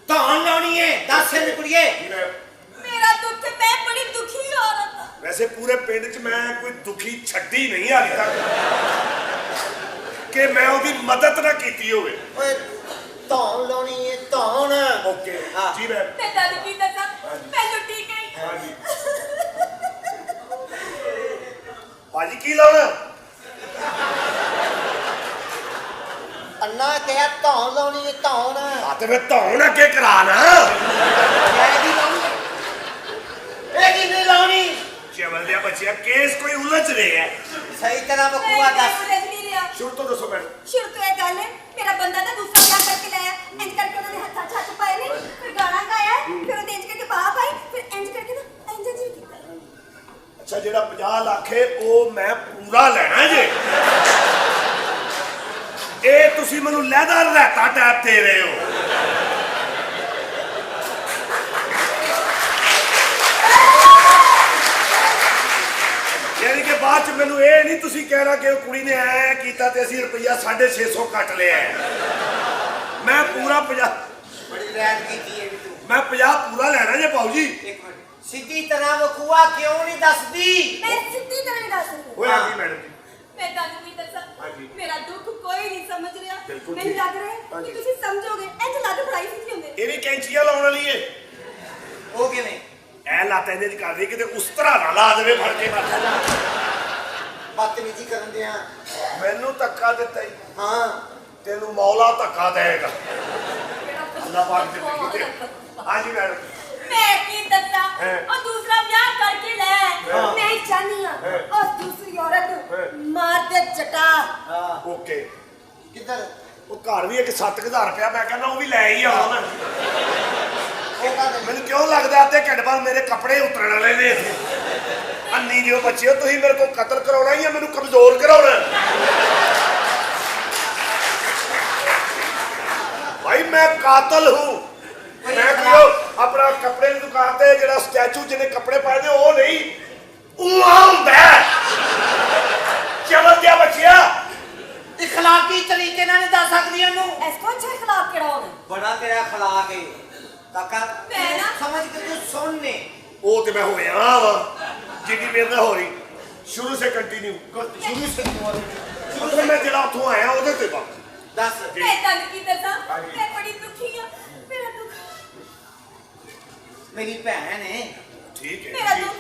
ਧੌਣ ਲਾਉਣੀ ਏ ਦੱਸ ਇਹਨੂੰ ਕੁੜੀਏ ਮੇਰਾ ਦੁੱਖ ਮੈਂ ਬੜੀ ਦੁਖੀ ਔਰਤ ਹਾਂ ਵੈਸੇ ਪੂਰੇ ਪਿੰਡ 'ਚ ਮੈਂ ਕੋਈ ਦੁਖੀ ਛੱਡੀ ਨਹੀਂ ਹਾਲੇ ਤੱਕ ਕਿ ਮੈਂ ਉਹਦੀ ਮਦਦ ਨਾ ਕੀਤੀ ਹੋਵੇ ਓਏ ਧੌਣ ਲਾਉਣੀ ਏ ਧੌਣ ਓਕੇ ਜੀ ਮੈਂ ਤੁਹਾਨੂੰ ਕੀ ਦੱਸਾਂ ਮੈਂ ਲੁੱਟੀ ਗਈ ਹਾਂਜੀ ਭਾਜੀ ਕੀ ਲਾਉਣਾ ਅੰਨਾ ਕਿਹਾ ਧੌਣ ਲਾਉਣੀ ਏ ਧੌਣ ਆ ਤੇ ਮੈਂ ਧੌਣ ਅੱਗੇ ਕਰਾ ਨਾ ਇਹ ਕਿੰਨੇ ਲਾਉਣੀ ਚਵਲ ਦੇ ਬੱਚਿਆ ਕੇਸ ਕੋਈ ਉਲਝ ਰਿਹਾ ਹੈ ਸਹੀ ਤਰ੍ਹਾਂ ਬਕੂਆ ਦੱਸ ਸ਼ੁਰੂ ਤੋਂ ਦੱਸੋ ਮੈਡਮ ਸ਼ੁਰੂ ਤੋਂ ਇਹ ਗੱਲ ਹੈ ਮੇਰਾ ਬੰਦਾ ਤਾਂ ਦੂਸਰਾ ਵਿਆਹ ਕਰਕੇ ਲਾਇਆ ਇੰਜ ਕਰਕੇ ਉਹਨਾਂ ਦੇ ਹੱਥਾਂ 'ਚ ਹੱਥ ਪਾਏ ਨੇ ਫਿਰ ਗਾਣਾ ਗਾਇਆ ਫਿਰ ਉਹਦੇ ਇੰਜ ਕਰਕੇ ਬਾਹ ਪਾਈ ਫਿਰ ਇੰਜ ਕਰਕੇ ਨਾ ਇੰਜ ਜੀ ਕੀਤਾ ਅੱਛਾ ਜਿਹੜਾ 50 ਲੱਖ ਹੈ ਉਹ ਮੈਂ ਪੂਰਾ ਲੈਣਾ ਜੇ ਇਹ ਤੁਸੀਂ ਮੈਨੂੰ ਲਹਿਦਾ ਰਹਿਤਾ ਟੈਪ ਦੇ ਰਹੇ ਹੋ ਯਾਨੀ ਕਿ ਬਾਅਦ ਚ ਮੈਨੂੰ ਇਹ ਨਹੀਂ ਤੁਸੀਂ ਕਹਿਣਾ ਕਿ ਉਹ ਕੁੜੀ ਨੇ ਐ ਕੀਤਾ ਤੇ ਅਸੀਂ ਰੁਪਈਆ 650 ਕੱਟ ਲਿਆ ਮੈਂ ਪੂਰਾ 50 ਬੜੀ ਰੈਡ ਕੀਤੀ ਏ ਤੂੰ ਮੈਂ 50 ਪੂਰਾ ਲੈਣਾ ਜੇ ਪਾਉ ਜੀ ਇੱਕ ਮਿੰਟ ਸਿੱਧੀ ਤਰ੍ਹਾਂ ਬਕੂਆ ਕਿਉਂ ਨਹੀਂ ਦੱਸਦੀ ਮੈਂ ਸਿੱਧੀ ਤਰ੍ਹਾਂ ਹੀ ਦੱਸ ਰਹੀ ਹੋਇਆ ਕੀ ਮੈਡਮ ਜੀ ਮੈਂ ਤੁਹਾਨੂੰ ਕੀ ਦੱਸਾਂ ਹਾਂਜੀ ਮੇਰਾ ਦੁੱਖ ਕੋਈ ਨਹੀਂ ਸਮਝ ਰਿਹਾ ਬਿਲਕੁਲ ਮੈਨੂੰ ਠੀਕ। ਲੱਗ ਰਿਹਾ ਕਿ ਤੁਸੀਂ ਸਮਝੋਗੇ ਇੰਜ ਲੱਗ ਪੜਾਈ ਸਿੱਧੀ ਹੁੰਦੇ ਇਹ ਵੀ ਕੈਂਚੀਆਂ ਲਾਉਣ ਵਾਲੀ ਏ ਉਹ ਕਿਵੇਂ ਐ ਲੱਤ ਇਹਦੇ ਚ ਕਰ ਰਹੀ ਕਿਤੇ ਉਸ ਤਰ੍ਹਾਂ ਨਾ ਲਾ ਦੇਵੇ ਫੜ ਕੇ ਮਾਥਾ ਜਾ ਬਦਤਮੀਜ਼ੀ ਕਰਨ ਦਿਆਂ ਮੈਨੂੰ ਧੱਕਾ ਦਿੱਤਾ ਹੀ ਹਾਂ ਤੈਨੂੰ ਮੌਲਾ ਧੱਕਾ ਦੇਗਾ ਅੱਲਾ ਪਾਕ ਦੇ ਕਿਤੇ ਹਾਂਜੀ ਮੈਡਮ ਮੈਂ ਕੀ ਦੱਸਾਂ ਹੈਂ। ਉਹ ਦੂਸਰਾ ਵਿਆਹ ਕਰਕੇ ਲੈ ਮੈਂ ਚਾਹਨੀ ਆ ਹੈਂ। ਉਸ ਦੂਸਰੀ ਔਰਤ ਹੈਂ। ਮਾਰ ਦੇ ਚਟਾ ਹਾਂ ਓਕੇ ਕਿੱਧਰ ਉਹ ਘਰ ਵੀ ਇੱਕ 7000 ਰੁਪਇਆ ਮੈਂ ਕਹਿੰਦਾ ਉਹ ਵੀ ਲੈ ਹੀ ਆਵਾਂ ਮੈਂ ਉਹ ਕਾਹਦੇ ਮੈਨੂੰ ਕਿਉਂ ਲੱਗਦਾ ਅੱਧੇ ਘੰਟੇ ਬਾਅਦ ਮੇਰੇ ਕੱਪੜੇ ਉਤਰਨ ਵਾਲੇ ਨੇ ਇੱਥੇ ਅੰਨੀ ਜਿਓ ਬੱਚਿਓ ਤੁਸੀਂ ਮੇਰੇ ਕੋਲ ਕਤਲ ਕਰਾਉਣਾ ਜਾਂ ਮੈਨੂੰ ਕਮਜ਼ੋਰ ਕਰਾਉਣਾ ਭਾਈ ਮੈਂ ਕਾਤਲ ਹੂੰ ਮੈਂ ਕਿਉਂ ਆਪਣਾ ਕੱਪੜੇ ਦੀ ਦੁਕਾਨ ਤੇ ਜਿਹੜਾ ਸਟੈਚੂ ਜਿਹਨੇ ਕੱਪੜੇ ਪਾਏ ਨੇ ਉਹ ਨਹੀਂ ਉਹ ਹੁੰਦਾ ਚਵਲ ਦਿਆ ਬੱਚਿਆ ਇਖਲਾਕੀ ਤਰੀਕੇ ਨਾਲ ਨਹੀਂ ਦੱਸ ਸਕਦੀ ਉਹਨੂੰ ਇਸ ਤੋਂ ਅੱਛਾ ਖਿਲਾਫ ਕਿਹੜਾ ਹੋਵੇ ਬੜਾ ਤੇਰਾ ਖਲਾਕ ਹੈ ਕਾਕਾ ਮੈਂ ਨਾ- ਸਮਝ ਕੇ ਤੂੰ ਸੁਣ ਨੇ ਉਹ ਤੇ ਮੈਂ ਹੋਇਆ ਵਾ ਜਿੱਡੀ ਮੇਰੇ ਨਾਲ ਹੋ ਰਹੀ ਸ਼ੁਰੂ ਸੇ ਕੰਟੀਨਿਊ ਸ਼ੁਰੂ ਸੇ ਮਤਲਬ ਮੈਂ ਜਿਹੜਾ ਉੱਥੋਂ ਆਇਆ ਉਹਦੇ ਤੇ ਬਾ ਦੱਸ ਮੈਂ ਤੁਹਾਨੂੰ ਕੀ ਦੱਸਾਂ ਮੈਂ ਬੜੀ ਦੁਖੀ ਆ ਮੇਰਾ ਦੁੱਖ ਮੇਰੀ ਭੈਣ ਹੈ ਠੀਕ ਹੈ ਮੇਰਾ ਜੀ, ਦੁੱਖ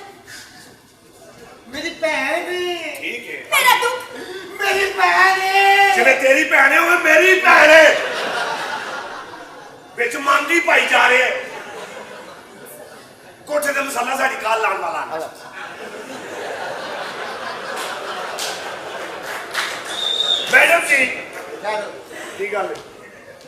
ਮੇਰੀ ਭੈਣ ਹੈ ਠੀਕ ਹੈ ਮੇਰਾ ਦੁੱਖ ਮੇਰੀ ਭੈਣ ਹੈ ਜਿਵੇਂ ਤੇਰੀ ਭੈਣ ਹੈ ਉਹ ਮੇਰੀ ਭੈਣ ਹੈ ਵਿੱਚ ਮੰਗੀ ਭਾਈ ਜਾ ਰਹੇ ਕੋਠੇ ਤੇ ਮਸਾਲਾ ਸਾਡੀ ਕਾਲ ਲਾਉਣ ਵਾਲਾ ਮੈਡਮ ਜੀ ਚਲੋ ਕੀ ਗੱਲ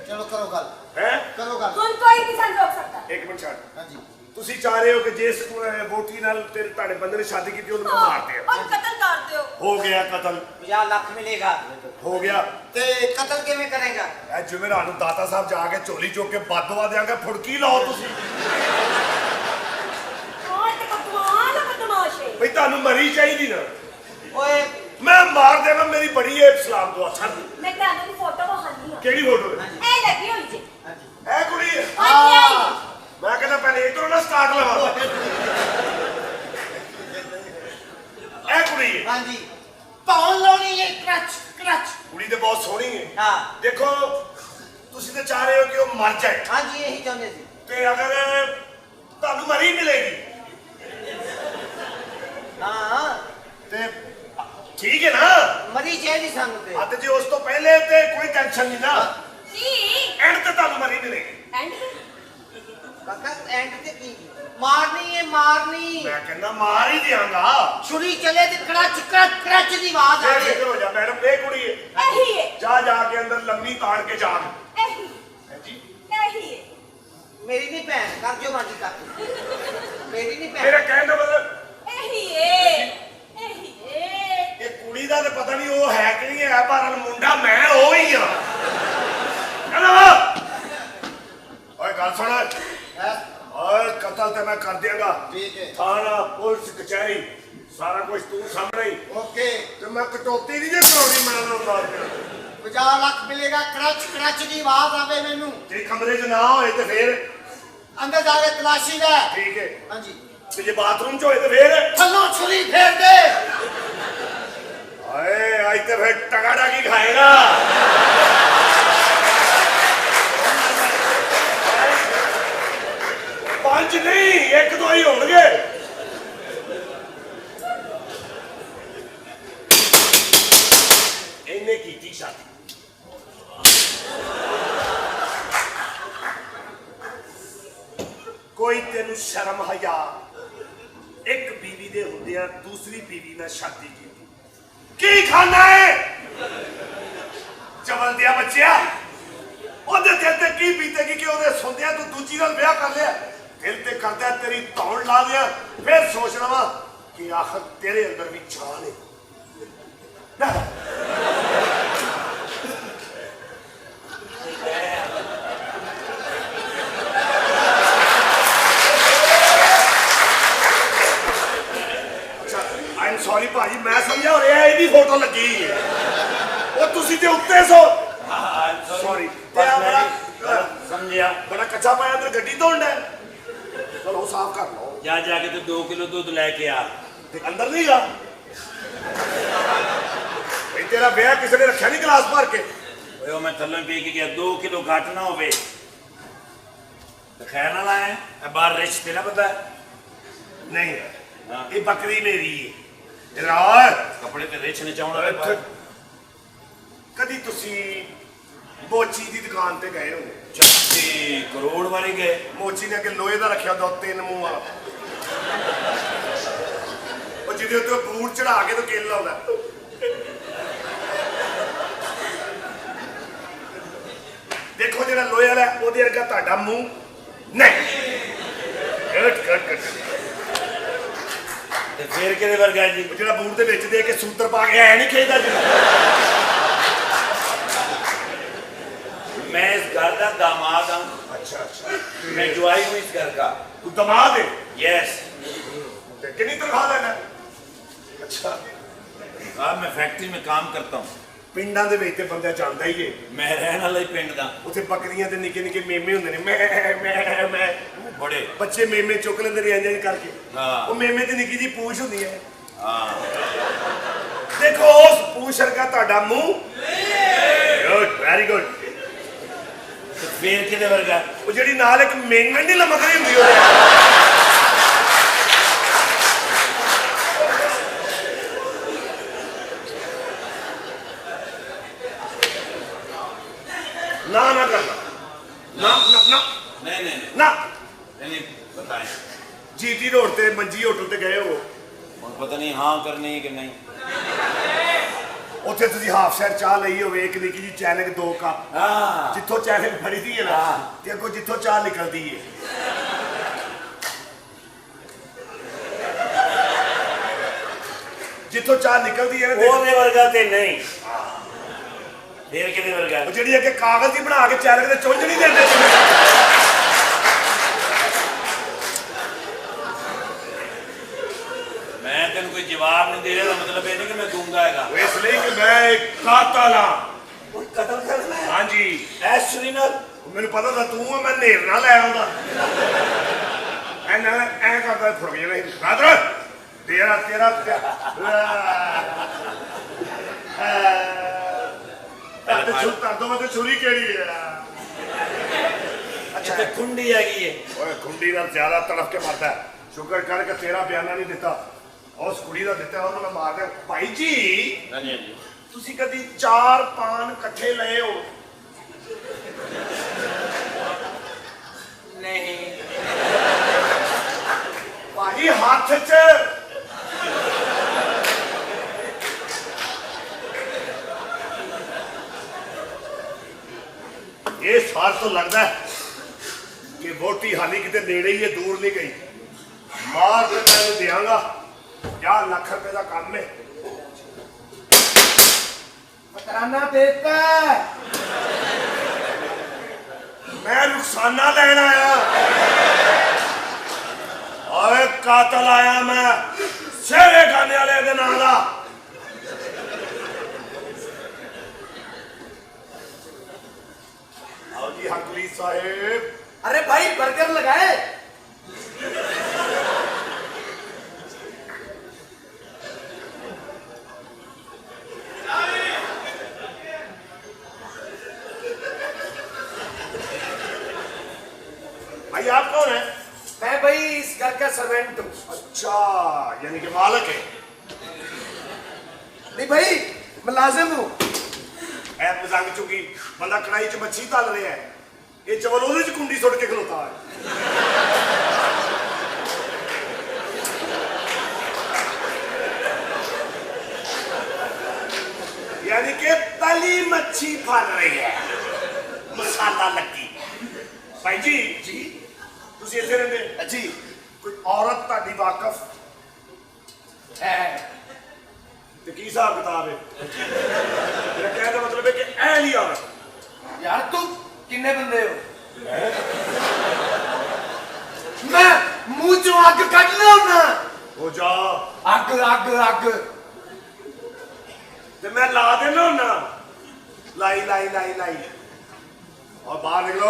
ਚਲੋ ਕਰੋ ਗੱਲ ਹੈ ਕਰੋ ਗੱਲ ਹੁਣ ਕੋਈ ਨਹੀਂ ਸਾਨੂੰ ਰੋਕ ਸਕਦਾ ਇੱਕ ਮਿੰਟ ਛੱਡ ਹਾਂਜੀ ਤੁਸੀਂ ਚਾਹ ਰਹੇ ਹੋ ਕਿ ਜਿਸ ਵੋਟੀ ਨਾਲ ਤੇਰੇ ਤੁਹਾਡੇ ਬੰਦੇ ਨੇ ਸ਼ਾਦੀ ਕੀਤੀ ਉਹਨੂੰ ਮਾਰ ਦਿਆ ਔਰ ਕਤਲ ਕਰ ਦਿਓ ਹੋ ਗਿਆ ਕਤਲ 50 ਲੱਖ ਮਿਲੇਗਾ ਹੋ ਗਿਆ ਤੇ ਕਤਲ ਕਿਵੇਂ ਕਰੇਗਾ ਇਹ ਜੁਮੇਰਾਤ ਨੂੰ ਦਾਤਾ ਸਾਹਿਬ ਜਾ ਕੇ ਝੋਲੀ ਚੁੱਕ ਕੇ ਬਦਦੁਆ ਦਿਆਂਗੇ ਫੁੜਕੀ ਲਾਓ ਤੁਸੀਂ ਔਰ ਤੇ ਕਮਾਲ ਆ ਬਦਮਾਸ਼ ਹੈ ਭਈ ਤੁਹਾਨੂੰ ਮਰੀ ਚਾਹੀਦੀ ਨਾ ਓਏ ਮੈਂ ਮਾਰ ਦੇਵਾਂ ਮੇਰੀ ਬੜੀ ਹੈ ਇਸਲਾਮ ਦੁਆ ਛੱਡ ਮੈਂ ਤੁਹਾਨੂੰ ਦੀ ਫੋਟੋ ਵਿਖਾਣੀ ਆ ਕਿਹੜੀ ਫੋਟੋ ਹੈ ਇਹ ਲੱਗੀ ਹੋਈ ਜੀ ਇਹ ਕੁੜੀ ਹੈ ਹਾਂਜੀ ਆਈ ਮੈਂ ਕਹਿੰਦਾ ਪਹਿਲੇ ਇਧਰੋਂ ਨਾ ਸਟਾਰਟ ਲਵਾ ਇਹ ਕੁੜੀ ਹੈ ਹਾਂਜੀ ਪਾਉਣ ਲਾਉਣੀ ਹੈ ਕ੍ਰਚ ਕ੍ਰਚ ਕੁੜੀ ਤੇ ਬਹੁਤ ਸੋਹਣੀ ਹੈ ਹਾਂ ਦੇਖੋ ਤੁਸੀਂ ਤਾਂ ਚਾਹ ਰਹੇ ਹੋ ਕਿ ਉਹ ਮਰ ਜਾਏ ਹਾਂਜੀ ਇਹੀ ਚਾਹੁੰਦੇ ਸੀ ਤੇ ਅਗਰ ਤੁਹਾਨੂੰ ਮਰੀ ਮਿਲੇਗੀ ਹਾਂ ਤੇ ਠੀਕ ਹੈ ਨਾ ਮਰੀ ਚਾਹੀਦੀ ਸਾਨੂੰ ਤੇ ਅਤੇ ਜੇ ਉਸ ਤੋਂ ਪਹਿਲੇ ਤੇ ਕੋਈ ਟੈਨਸ਼ਨ ਨਹੀਂ ਨਾ ਜੀ ਐਂਡ ਤੇ ਤੁਹਾਨੂੰ ਮਰੀ ਮਿਲੇਗੀ ਐਂਡ ਕਾਕਾ ਐਂਡ ਤੇ ਕੀ ਮਾਰਨੀ ਹੈ ਮਾਰਨੀ ਮੈਂ ਕਹਿੰਦਾ ਮਾਰ ਹੀ ਦਿਆਂਗਾ ਛੁਰੀ ਚਲੇ ਤੇ ਕ੍ਰਚ ਕ੍ਰਚ ਕ੍ਰਚ ਦੀ ਆਵਾਜ਼ ਜੇ ਆਵੇ ਫਿਕਰ ਹੋ ਜਾ ਮੈਡਮ ਇਹ ਕੁੜੀ ਹੈ ਇਹੀ ਹੈ ਜਾ ਜਾ ਕੇ ਅੰਦਰ ਲੰਮੀ ਤਾੜ ਕੇ ਜਾਗ ਇਹੀ ਜੀ ਇਹੀ ਹੈ ਮੇਰੀ ਨਹੀਂ ਭੈਣ ਕਰ ਜੋ ਮਰਜੀ ਕਰ ਮੇਰੀ ਨਹੀਂ ਭੈਣ ਮੇਰੇ ਕਹਿਣ ਦਾ ਮਤਲਬ ਇਹੀ ਹੈ ਇਹੀ ਹੈ ਇਹ ਕੁੜੀ ਦਾ ਤੇ ਪਤਾ ਨਹੀਂ ਉਹ ਹੈ ਕਿ ਨਹੀਂ ਹੈ ਪਰ ਮੁੰਡਾ ਮੈਂ ਉਹ ਹੀ ਆ ਹੈਲੋ ਓਏ ਗੱਲ ਸੁਣ ਓਏ ਕਤਲ ਤੇ ਮੈਂ ਕਰ ਦਿਆਂਗਾ ਠੀਕ ਹੈ ਥਾਣਾ ਪੁਲਿਸ ਕਚਹਿਰੀ ਸਾਰਾ ਕੁਝ ਤੂੰ ਸਾਹਮਣੇ ਹੀ ਓਕੇ ਤੇ ਮੈਂ ਕਟੌਤੀ ਨਹੀਂ ਜੇ ਕਰਾਉਣੀ ਮੈਂ ਉਹਨਾਂ ਨੂੰ ਮਾਰ ਕੇ 50 ਲੱਖ ਮਿਲੇਗਾ ਕ੍ਰਚ ਕ੍ਰਚ ਦੀ ਆਵਾਜ਼ ਆਵੇ ਮੈਨੂੰ ਜੇ ਕਮਰੇ 'ਚ ਨਾ ਹੋਏ ਤੇ ਫੇਰ ਅੰਦਰ ਜਾ ਕੇ ਤਲਾਸ਼ੀ ਲੈ ਠੀਕ ਹੈ ਹਾਂਜੀ ਤੇ ਜੇ ਬਾਥਰੂਮ 'ਚ ਹੋਏ ਤੇ ਫੇਰ ਥੱਲੋਂ ਛੁਰੀ ਫੇਰ ਦੇ ਆਏ ਅੱਜ ਤੇ ਫੇਰ ਟਗਾੜਾ ਕੀ ਖਾਏਗਾ ਪੰਜ ਨਹੀਂ ਇੱਕ ਦੋ ਹੀ ਹੋਣਗੇ ਇਹਨੇ ਕੀਤੀ ਸ਼ਾਦੀ ਕੋਈ ਤੈਨੂੰ ਸ਼ਰਮ ਹਯਾ ਇੱਕ ਬੀਵੀ ਦੇ ਹੁੰਦਿਆਂ ਦੂਸਰੀ ਬੀਵੀ ਨਾਲ ਸ਼ਾਦੀ ਕੀਤੀ ਕੀ ਖਾਣਾ ਹੈ ਚਵਲ ਦਿਆ ਬੱਚਿਆ ਉਹਦੇ ਦਿਲ ਤੇ ਕੀ ਬੀਤੇਗੀ ਕਿ ਉਹਦੇ ਸੁਣਦਿਆਂ ਤੂੰ ਦੂਜੀ ਨਾਲ ਵਿਆਹ ਕਰ ਲਿਆ ਦਿਲ ਤੇ ਕਰਦਾ ਤੇਰੀ ਧੌਣ ਲਾ ਦਿਆ ਫਿਰ ਸੋਚਣਾ ਵਾ ਕਿ ਆਖਰ ਤੇਰੇ ਅੰਦਰ ਵੀ ਜਾਨ ਹੈ ਆਈ ਐਮ ਸੌਰੀ ਭਾਜੀ ਮੈਂ ਸਮਝਿਆ ਹੋ ਰਿਹਾ ਇਹਦੀ ਫੋਟੋ ਲੱਗੀ ਹੈ ਉਹ ਤੁਸੀਂ ਤੇ ਉੱਤੇ ਸੋ ਸੌਰੀ ਤੇ ਬੜਾ ਸਮਝਿਆ ਬੜਾ ਕੱਚਾ ਪਾਇਆ ਤੇ ਗੱਡੀ ਧੋਣ ਦਾ ਚਲੋ ਸਾਫ਼ ਕਰ ਲਓ ਜਾ ਜਾ ਕੇ ਤੇ 2 ਕਿਲੋ ਦੁੱਧ ਲੈ ਕੇ ਆ ਤੇ ਅੰਦਰ ਨਹੀਂ ਗਾ ਇਹ ਤੇਰਾ ਵਿਆਹ ਕਿਸੇ ਨੇ ਰੱਖਿਆ ਨਹੀਂ ਗਲਾਸ ਭਰ ਕੇ ਓਏ ਉਹ ਮੈਂ ਥੱਲੇ ਪੀ ਕੇ ਗਿਆ 2 ਕਿਲੋ ਘੱਟ ਨਾ ਹੋਵੇ ਤੇ ਖੈਰ ਨਾਲ ਆਇਆ ਇਹ ਬਾਹਰ ਰਿਸ਼ਤੇ ਨਾ ਪਤਾ ਨਹੀਂ ਇਹ ਬੱਕਰੀ ਮੇਰੀ ਹੈ ਰਾਜ ਕੱਪੜੇ ਤੇ ਰੇਛ ਨੇ ਚਾਉਣ ਵਾਲੇ ਕਦੀ ਤੁਸੀਂ ਮੋਚੀ ਦੀ ਦੁਕਾਨ ਤੇ ਗਏ ਹੋ 36 ਕਰੋੜ ਵਾਲੇ ਗਏ ਮੋਚੀ ਨੇ ਅੱਗੇ ਲੋਹੇ ਦਾ ਰੱਖਿਆ ਹੁੰਦਾ 3 ਮੂੰਹ ਵਾਲਾ ਉਹ ਜਿਹਦੇ ਉੱਤੇ ਬੂਟ ਚੜਾ ਕੇ ਤੇ ਕਿੱਲ ਲਾਉਂਦਾ ਦੇਖੋ ਜਿਹੜਾ ਲੋਹੇ ਵਾਲਾ ਉਹਦੇ ਵਰਗਾ ਤੁਹਾਡਾ ਮੂੰਹ ਨਹੀਂ ਕੱਟ ਤੇ ਫੇਰ ਕਿਹਦੇ ਵਰਗਾ ਜੀ ਜਿਹੜਾ ਬੂਟ ਦੇ ਵਿੱਚ ਦੇ ਕੇ ਸੂਤਰ ਪਾ ਕੇ ਐ ਨਹੀਂ ਖੇਦਾ ਜੀ मैं इस घर का दामाद हूँ अच्छा मैं जुआई हूँ इस घर का तू दामाद है यस कितनी तनख्वाह लेना अच्छा अब मैं फैक्ट्री में काम करता हूँ ਪਿੰਡਾਂ ਦੇ ਵਿੱਚ ਤੇ ਬੰਦਾ ਜਾਂਦਾ ਹੀ ਏ मैं रहने वाला ही पिंड दा ਉੱਥੇ ਬੱਕਰੀਆਂ ਤੇ ਨਿੱਕੇ ਨਿੱਕੇ ਮੇਮੇ ਹੁੰਦੇ ਨੇ ਮੈਂ बड़े ਬੱਚੇ ਮੇਮੇ ਚੁੱਕ ਲੈਂਦੇ ਨੇ ਇੰਜ ਕਰਕੇ ਹਾਂ। ਉਹ ਮੇਮੇ ਤੇ ਨਿੱਕੀ ਜੀ ਪੂਛ ਹੁੰਦੀ ਹੈ हाँ ਦੇਖੋ ਉਸ ਪੂਛ ਵਰਗਾ ਤੁਹਾਡਾ ਮੂੰਹ ਗੁੱਡ ਵੈਰੀ ਗੁੱਡ तो फिर किहदे वर्गा ਉਹ ਜਿਹੜੀ ਨਾਲ ਇੱਕ ਮੇਂਗਣ ਦੀ ਲਮਕਦੀ ਹੁੰਦੀ ਉਹਦੇ ना ना करना ना ना ना नहीं नहीं ना नहीं बताएं जीटी रोड ते मंजी होटल ते गए हो और पता नहीं हाँ करनी है कि नहीं ਉੱਥੇ ਤੁਸੀਂ ਹਾਫ ਸ਼ੈਰ ਚਾਹ ਲਈ ਹੋਵੇ ਇੱਕ ਨਿੱਕੀ ਜੀ ਚੈਨਕ 2 ਕੱਪ हाँ ਜਿੱਥੋਂ ਚੈਨਕ ਫੜੀਦੀ ਹੈ ਨਾ ਤੇ ਅੱਗੋਂ ਜਿੱਥੋਂ ਚਾਹ ਨਿਕਲਦੀ ਹੈ ਜਿੱਥੋਂ ਚਾਹ ਨਿਕਲਦੀ ਹੈ ਨਾ ਉਹਦੇ ਵਰਗਾ ਤੇ ਨਹੀਂ ਫੇਰ ਕਿਹਦੇ ਵਰਗਾ ਉਹ ਜਿਹੜੀ ਅੱਗੇ ਕਾਗਜ਼ ਦੀ ਬਣਾ ਕੇ ਚੈਨਕ ਦੇ ਚੁੰਝ ਨਹੀਂ ਦਿੰਦੇ मैं तेन कोई जवाब नहीं दे रहा मतलब ये नहीं कि मैं दूंगा हैगा इसलिए कि मैं एक कातल हाँ कोई कत्ल करना है हाँ जी ऐश्वरी नाल ਮੈਨੂੰ ਪਤਾ ਤਾਂ ਤੂੰ ਆ ਮੈਂ ਨੇਰ ਨਾਲ ਲੈ ਆਉਂਦਾ ਐ ਕਰਦਾ ਫੁਰ ਗਿਆ ਨਹੀਂ ਰਾਦਰ ਤੇਰਾ ਤੇ ਛੁੱਟ ਕਰ ਦੋ ਮੈਂ ਤੇ ਛੁਰੀ ਕਿਹੜੀ ਆ अच्छा कुंडी हैगी है ਓਏ ਖੁੰਡੀ ਨਾਲ ਜ਼ਿਆਦਾ ਤੜਫ ਕੇ ਮਰਦਾ ਸ਼ੁਕਰ ਕਰ ਕਿ ਤੇਰਾ ਬਿਆਨਾ ਨਹੀਂ ਦਿੱਤਾ ਉਸ ਕੁੜੀ ਦਾ ਦਿੱਤਾ ਉਹਨੂੰ ਮੈਂ ਮਾਰ ਦਿਆਂ ਭਾਈ ਜੀ हाँ जी हाँ जी ਤੁਸੀਂ ਕਦੀ 4 ਪਾਨ ਇਕੱਠੇ ਲਏ ਹੋ नहीं ਭਾਈ ਹੱਥ 'ਚ ਇਹ ਸਾਰ ਤੋਂ ਲੱਗਦਾ ਹੈ ਕਿ ਵੋਟੀ ਹਾਲੀ ਕਿਤੇ ਨੇੜੇ ਹੀ ਹੈ ਦੂਰ ਨਹੀਂ ਗਈ ਮਾਰ ਕੇ ਤੈਨੂੰ ਦਿਆਂਗਾ 50 ਲੱਖ ਰੁਪਏ ਦਾ ਕੰਮ ਹੈ ਮਕਰਾਨਾ ਦੇਤਾ ਮੈਂ ਨੁਕਸਾਨਾ ਲੈਣ ਆਇਆ ਓਏ ਕਾਤਲ ਆਇਆ ਮੈਂ ਸ਼ੇਰੇ ਗਾਣੇ ਵਾਲੇ ਦੇ ਨਾਂ ਦਾ आओ जी हकली साहेब अरे भाई बर्गर लगाए भाई आप कौन है मैं भाई इस घर का सर्वेंट हूँ अच्छा यानी कि मालक है नहीं भाई मुलाजिम हूँ ऐ मजाक चुकी बंदा कढ़ाई च मच्छी तल रहा है ये चवल ओदे च कुंडी सुट के खलोता है यानी कि तली मच्छी फल रही है मसाला लगी भाई जी जी तुसी इत्थे रहंदे जी कोई औरत ताडी वाकफ है ते की हिसाब किताब है मेरा कहने का मतलब है कि ऐली औरत यार तू किन्ने बंदे हो मैं मुंह चो अग कढना होना हो जा अग अग अग ते मैं ला देना होना लाई लाई लाई लाई और बाहर निकलो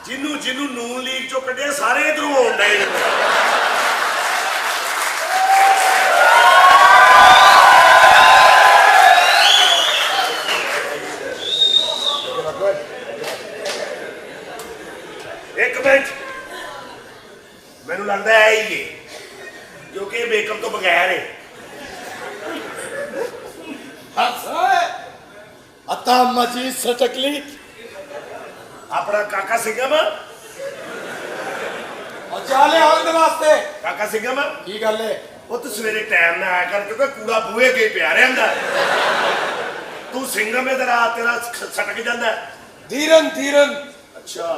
जिन्नू जिन्नू नून लीग चो कटे सारे इधरों आउण डे एक मिनट मैनू लगता है ही है क्योंकि मेकअप तो बगैर है अता मजीद सटकली अपना काका सिंघम और चाले आओ इधर वास्ते काका सिंघम की गल है वो तू सवेरे टाइम ना आया कर क्योंकि कूड़ा बूहे के प्या रहा तू सिंघम इधर आ तेरा सटक जाता धीरन धीरन अच्छा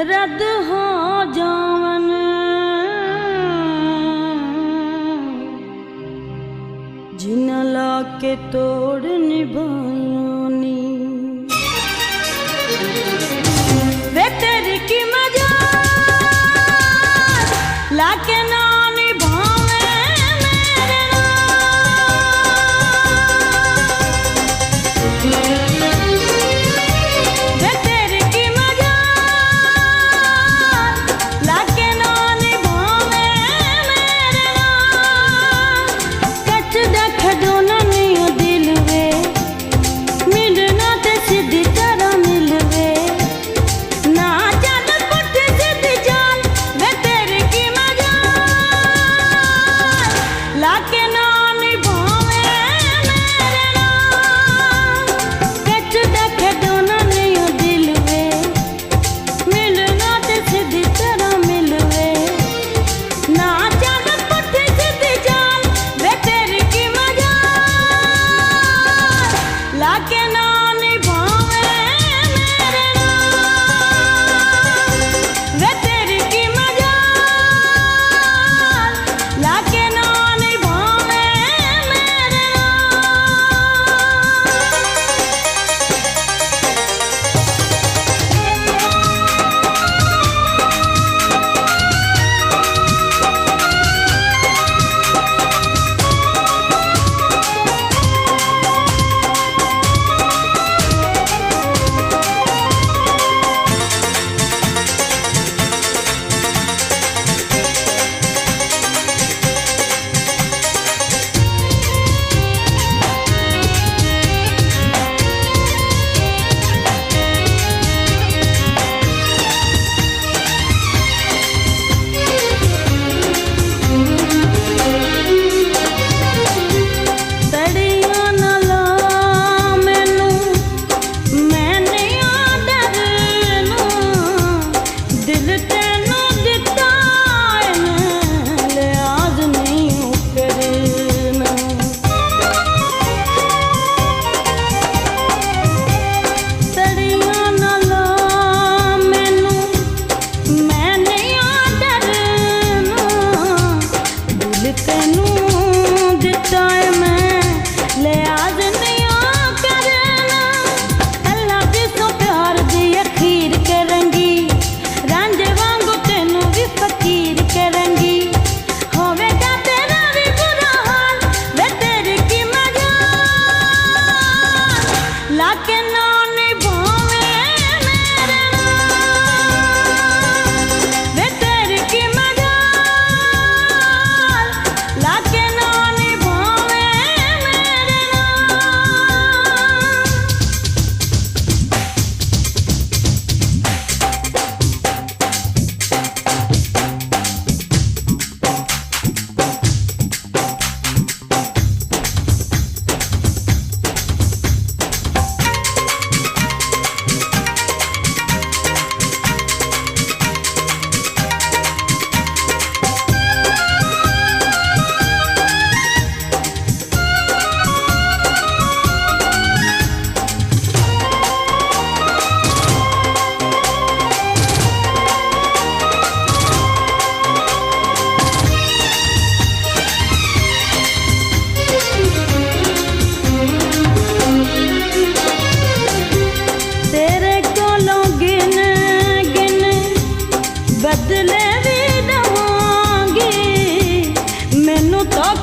रद हो जावन जिन ला के तोड़ निभायोनी वे तेरी की मजा लाके ना निभावे मेरे वे तेरी की मजा लाके ना निभावे मेरे कच देख दोना नहीं दिल वे मिलना ते सीधी तरह मिलवे ना चल पुठ सीधी जान वे तेरी की मजा लाके ना निभावे मेरे कच देख दोना नहीं दिल वे मिलना ते सीधी तरह मिलवे ना चल पुठ सीधी जान वे तेरी की मजा लाके ना निभावे मेरे वे तेरी की मजा लाके ना निभावे मेरे तड़िया न ला मैनू मैं नहीं डरना दिल तेनू दिता लिहाज नहीं करना तड़िया न ला मैनू मैं नहीं डरना दिल तेनू दिता मैं लिहाज नहीं करना अल्लाह जिसों प्यार दी अखीर करेंगी रांझे वांगू तेनू भी फकीर करेंगी होवेगा तेरा भी बुरा हाल वे तेरी की मजा लाके ना निभावे मेरे वे तेरी की मजा लाके ना निभावे मेरे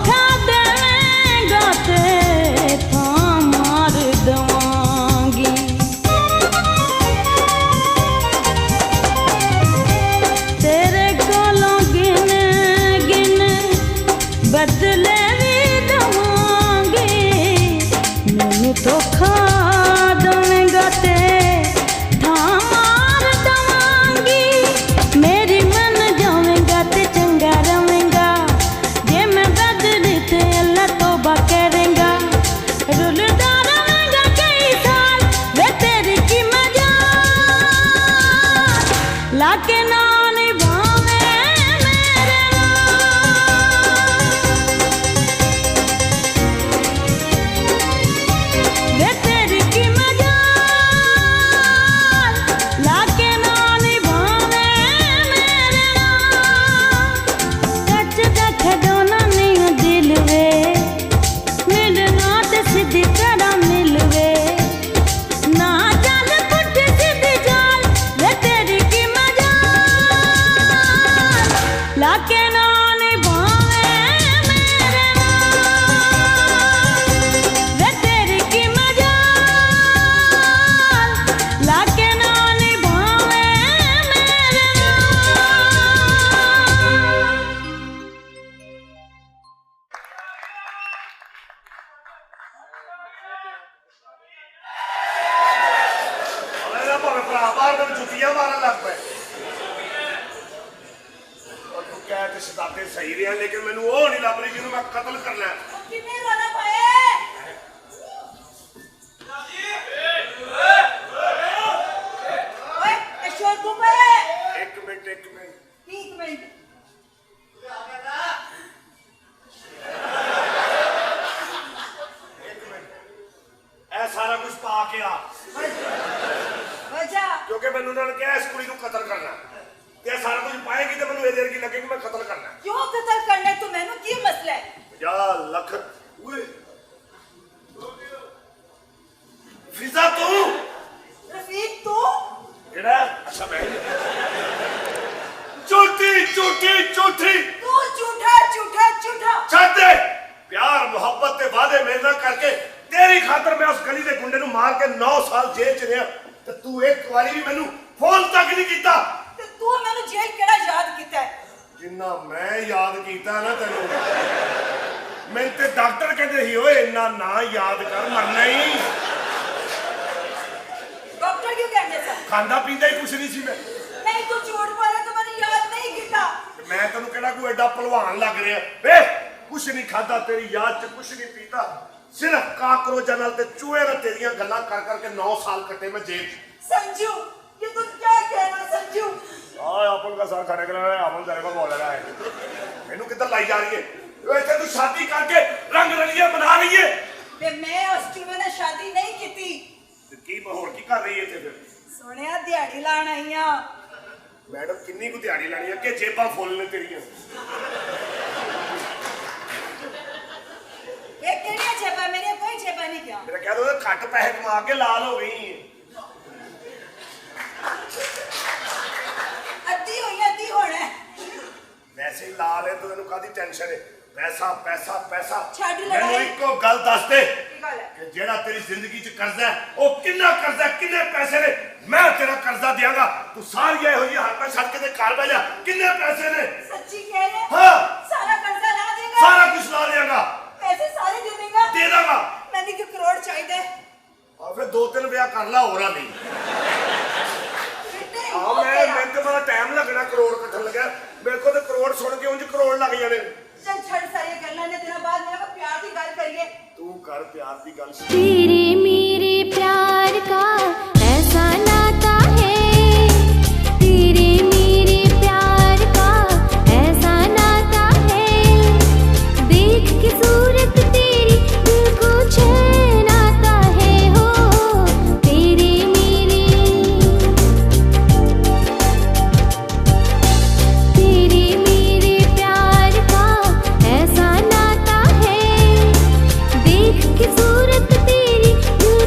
धोखा देवेंगा ते थां मार दवांगी। तेरे कोलों गिन गिन बदले भी दवांगी। मैनू धोखा देवेंगा ते थां मार दवांगी। मेरी मन जावेंगा ते चंगा रवेंगा। जे मैं बदली ते अल्लाह तौबा करेंगा। रुलदा रवेंगा कई साल वे तेरी की मजाल। लाके ना निभावे मेरे वे तेरी की मजाल। लाके ना निभावे मेरे सच दा खडोना नहीं दिल वे। मिलना ते सीधी तरह मिलवे। ना चल पुट्ठी सीधी चाल वे तेरी की मजाल। लाके ना निभावे मेरे वे तेरी की मजाल। लाके ना निभावे मेरे ਅਰੇ ਨਾ ਭਾਵੇਂ ਭਰਾ ਬਾਹਰ ਮੈਨੂੰ ਜੁੱਤੀਆਂ ਮਾਰਨ ਲੱਗ ਪਏ। ਔਰ ਤੂੰ ਕਹਿ ਤੇ ਸ਼ਦਾਤੇ ਸਹੀ ਰਿਹਾ ਲੇਕਿਨ ਮੈਨੂੰ ਉਹ ਨਹੀਂ ਲੱਭ ਰਹੀ ਜਿਹਨੂੰ ਮੈਂ ਕਤਲ ਕਰਨਾ ਹੈ। ਕਿੰਨੇ ਰੋਣਾ ਪਾਏ ਓਏ ਇਹ ਸ਼ੋਰ ਕਿਉਂ ਪਾਇਆ? ਇੱਕ ਮਿੰਟ ਇੱਕ ਮਿੰਟ ਇਹ ਸਾਰਾ ਕੁਝ ਪਾ ਕੇ ਆ ਵਜਾ ਕਿਉਂਕਿ ਮੈਨੂੰ ਉਹਨਾਂ ਨੇ ਕਿਹਾ ਇਸ ਕੁੜੀ ਨੂੰ ਕਤਲ ਕਰਨਾ ਤੇ ਇਹ ਸਾਰਾ ਕੁਝ ਪਾਏਗੀ ਤੇ ਮੈਨੂੰ ਇਹ ਦੇਰ ਕੀ ਲੱਗੇ ਕਿ ਮੈਂ ਕਤਲ ਕਰਨਾ। ਕਿਉਂ ਕਤਲ ਕਰਨਾ ਤੂੰ ਮੈਨੂੰ ਕੀ ਮਸਲਾ ਹੈ? 50 ਲੱਖ ਓਏ ਫਿਜ਼ਾ ਤੂੰ ਰਫੀਕ ਤੂੰ ਕਿਹੜਾ ਅੱਛਾ ਮੈਂ ਝੂਠੀ ਝੂਠੀ ਝੂਠੀ ਤੂੰ ਝੂਠਾ ਝੂਠਾ ਝੂਠਾ ਛੱਡ ਦੇ। ਪਿਆਰ ਮੁਹੱਬਤ ਤੇ ਵਾਅਦੇ ਮੇਰੇ ਨਾਲ ਕਰਕੇ ਤੇਰੀ ਖਾਤਰ ਮੈਂ ਉਸ ਗਲੀ ਦੇ ਗੁੰਡੇ ਨੂੰ ਮਾਰ ਕੇ 9 ਸਾਲ ਜੇਲ੍ਹ ਚ ਰਿਹਾ ਤੇ ਤੂੰ ਇੱਕ ਵਾਰੀ ਵੀ ਮੈਨੂੰ ਫੋਨ ਤੱਕ ਨਹੀਂ ਕੀਤਾ। ਤੇ ਤੂੰ ਮੈਨੂੰ ਜੇਲ੍ਹ ਕਿਹੜਾ ਯਾਦ ਕੀਤਾ ਹੈ? ਜਿੰਨਾ ਮੈਂ ਯਾਦ ਕੀਤਾ ਨਾ ਤੈਨੂੰ ਮੈਨੂੰ ਤੇ ਡਾਕਟਰ ਕਹਿੰਦੇ ਸੀ ਓਏ ਇੰਨਾ ਨਾ ਯਾਦ ਕਰ ਮਰਨਾ ਹੀ। ਡਾਕਟਰ ਕਿਉਂ ਕਹਿੰਦੇ ਸਨ? ਖਾਂਦਾ ਪੀਂਦਾ ਹੀ ਕੁਛ ਨਹੀਂ ਸੀ ਮੈਂ। ਨਹੀਂ ਤੂੰ ਝੂਠ ਬੋਲਿਆ ਤੂੰ ਮੈਨੂੰ ਯਾਦ ਨਹੀਂ ਕੀਤਾ। ਤੇ ਮੈਂ ਤੈਨੂੰ ਕਿਹੜਾ ਕੋਈ ਐਡਾ ਭਲਵਾਨ ਲੱਗ ਰਿਹਾ ਵੇ। ਕੁਛ ਨਹੀਂ ਖਾਦਾ ਤੇਰੀ ਯਾਦ ਚ ਕੁਛ ਨਹੀਂ ਪੀਤਾ ਸਿਰਫ ਕਾਕਰੋਚਾਂ ਨਾਲ ਤੇ ਚੂਹੇ ਨਾਲ ਤੇਰੀਆਂ ਗੱਲਾਂ ਕਰ ਕਰਕੇ 9 ਸਾਲ ਕੱਟੇ ਮੈਂ ਜੇਲ੍ਹ ਚ। संजू ये तुम क्या कहना संजू? अपन का साथ खाने के लिए अमन तेरे को बोल रहा है मैनू किधर लाई जा रही है वैसे तू शादी करके रंग रलियां बना रही है। वे मैं उस चूहे ने शादी नहीं की थी। की होर की कर रही है इत्थे फिर? सोनिया दिहाड़ी लाण आई हां। मैडम किन्नी को दिहाड़ी लानी है कि जेबां फुल ने तेरियां? ये केड़ियां जेबां? मेरे कोई जेबां नहीं क्या। मेरा कह दो घट पैसे कमा के लाल हो गई है। अद्धी होना है। वैसे ही लाल है तो तेनू कादी टेंशन है? पैसा पैसा पैसा छाड़ मैनू लड़ाई। इको गल दस दे की गल है? कि जेड़ा तेरी जिंदगी च कर्जा है वो किन्ना कर्जा किन्ने पैसे ने मैं तेरा कर्जा देंगा तू सारी ये होई हर पे छड़ के ते घर बैठ जा किन्ने पैसे ने? सच्ची कह रहे? हाँ सारा कर्जा ला देगा? सारा कुछ ला देगा। पैसे सारे दे देगा? दे देगा। मैंने कि करोड़ चाहिए। और फिर 2-3 ब्याह कर ला होरा नहीं। हाँ मैं तो बड़ा टाइम लगना करोड़ कट्ठन लगा मेरे को तो करोड़ सुन के उंज करोड़ लग जाने। चल छड़ सारी गल्लां ने तेरा बाद मेरे को प्यार की गल करिए। तू कर प्यार की गल। तेरे मेरे प्यार का ऐसा नाता है तेरे मेरे प्यार का ऐसा नाता है देख के सूरत तेरी दिल को चैन आता है हो तेरे मेरे प्यार का ऐसा नाता है देख के सूरत तेरी दिल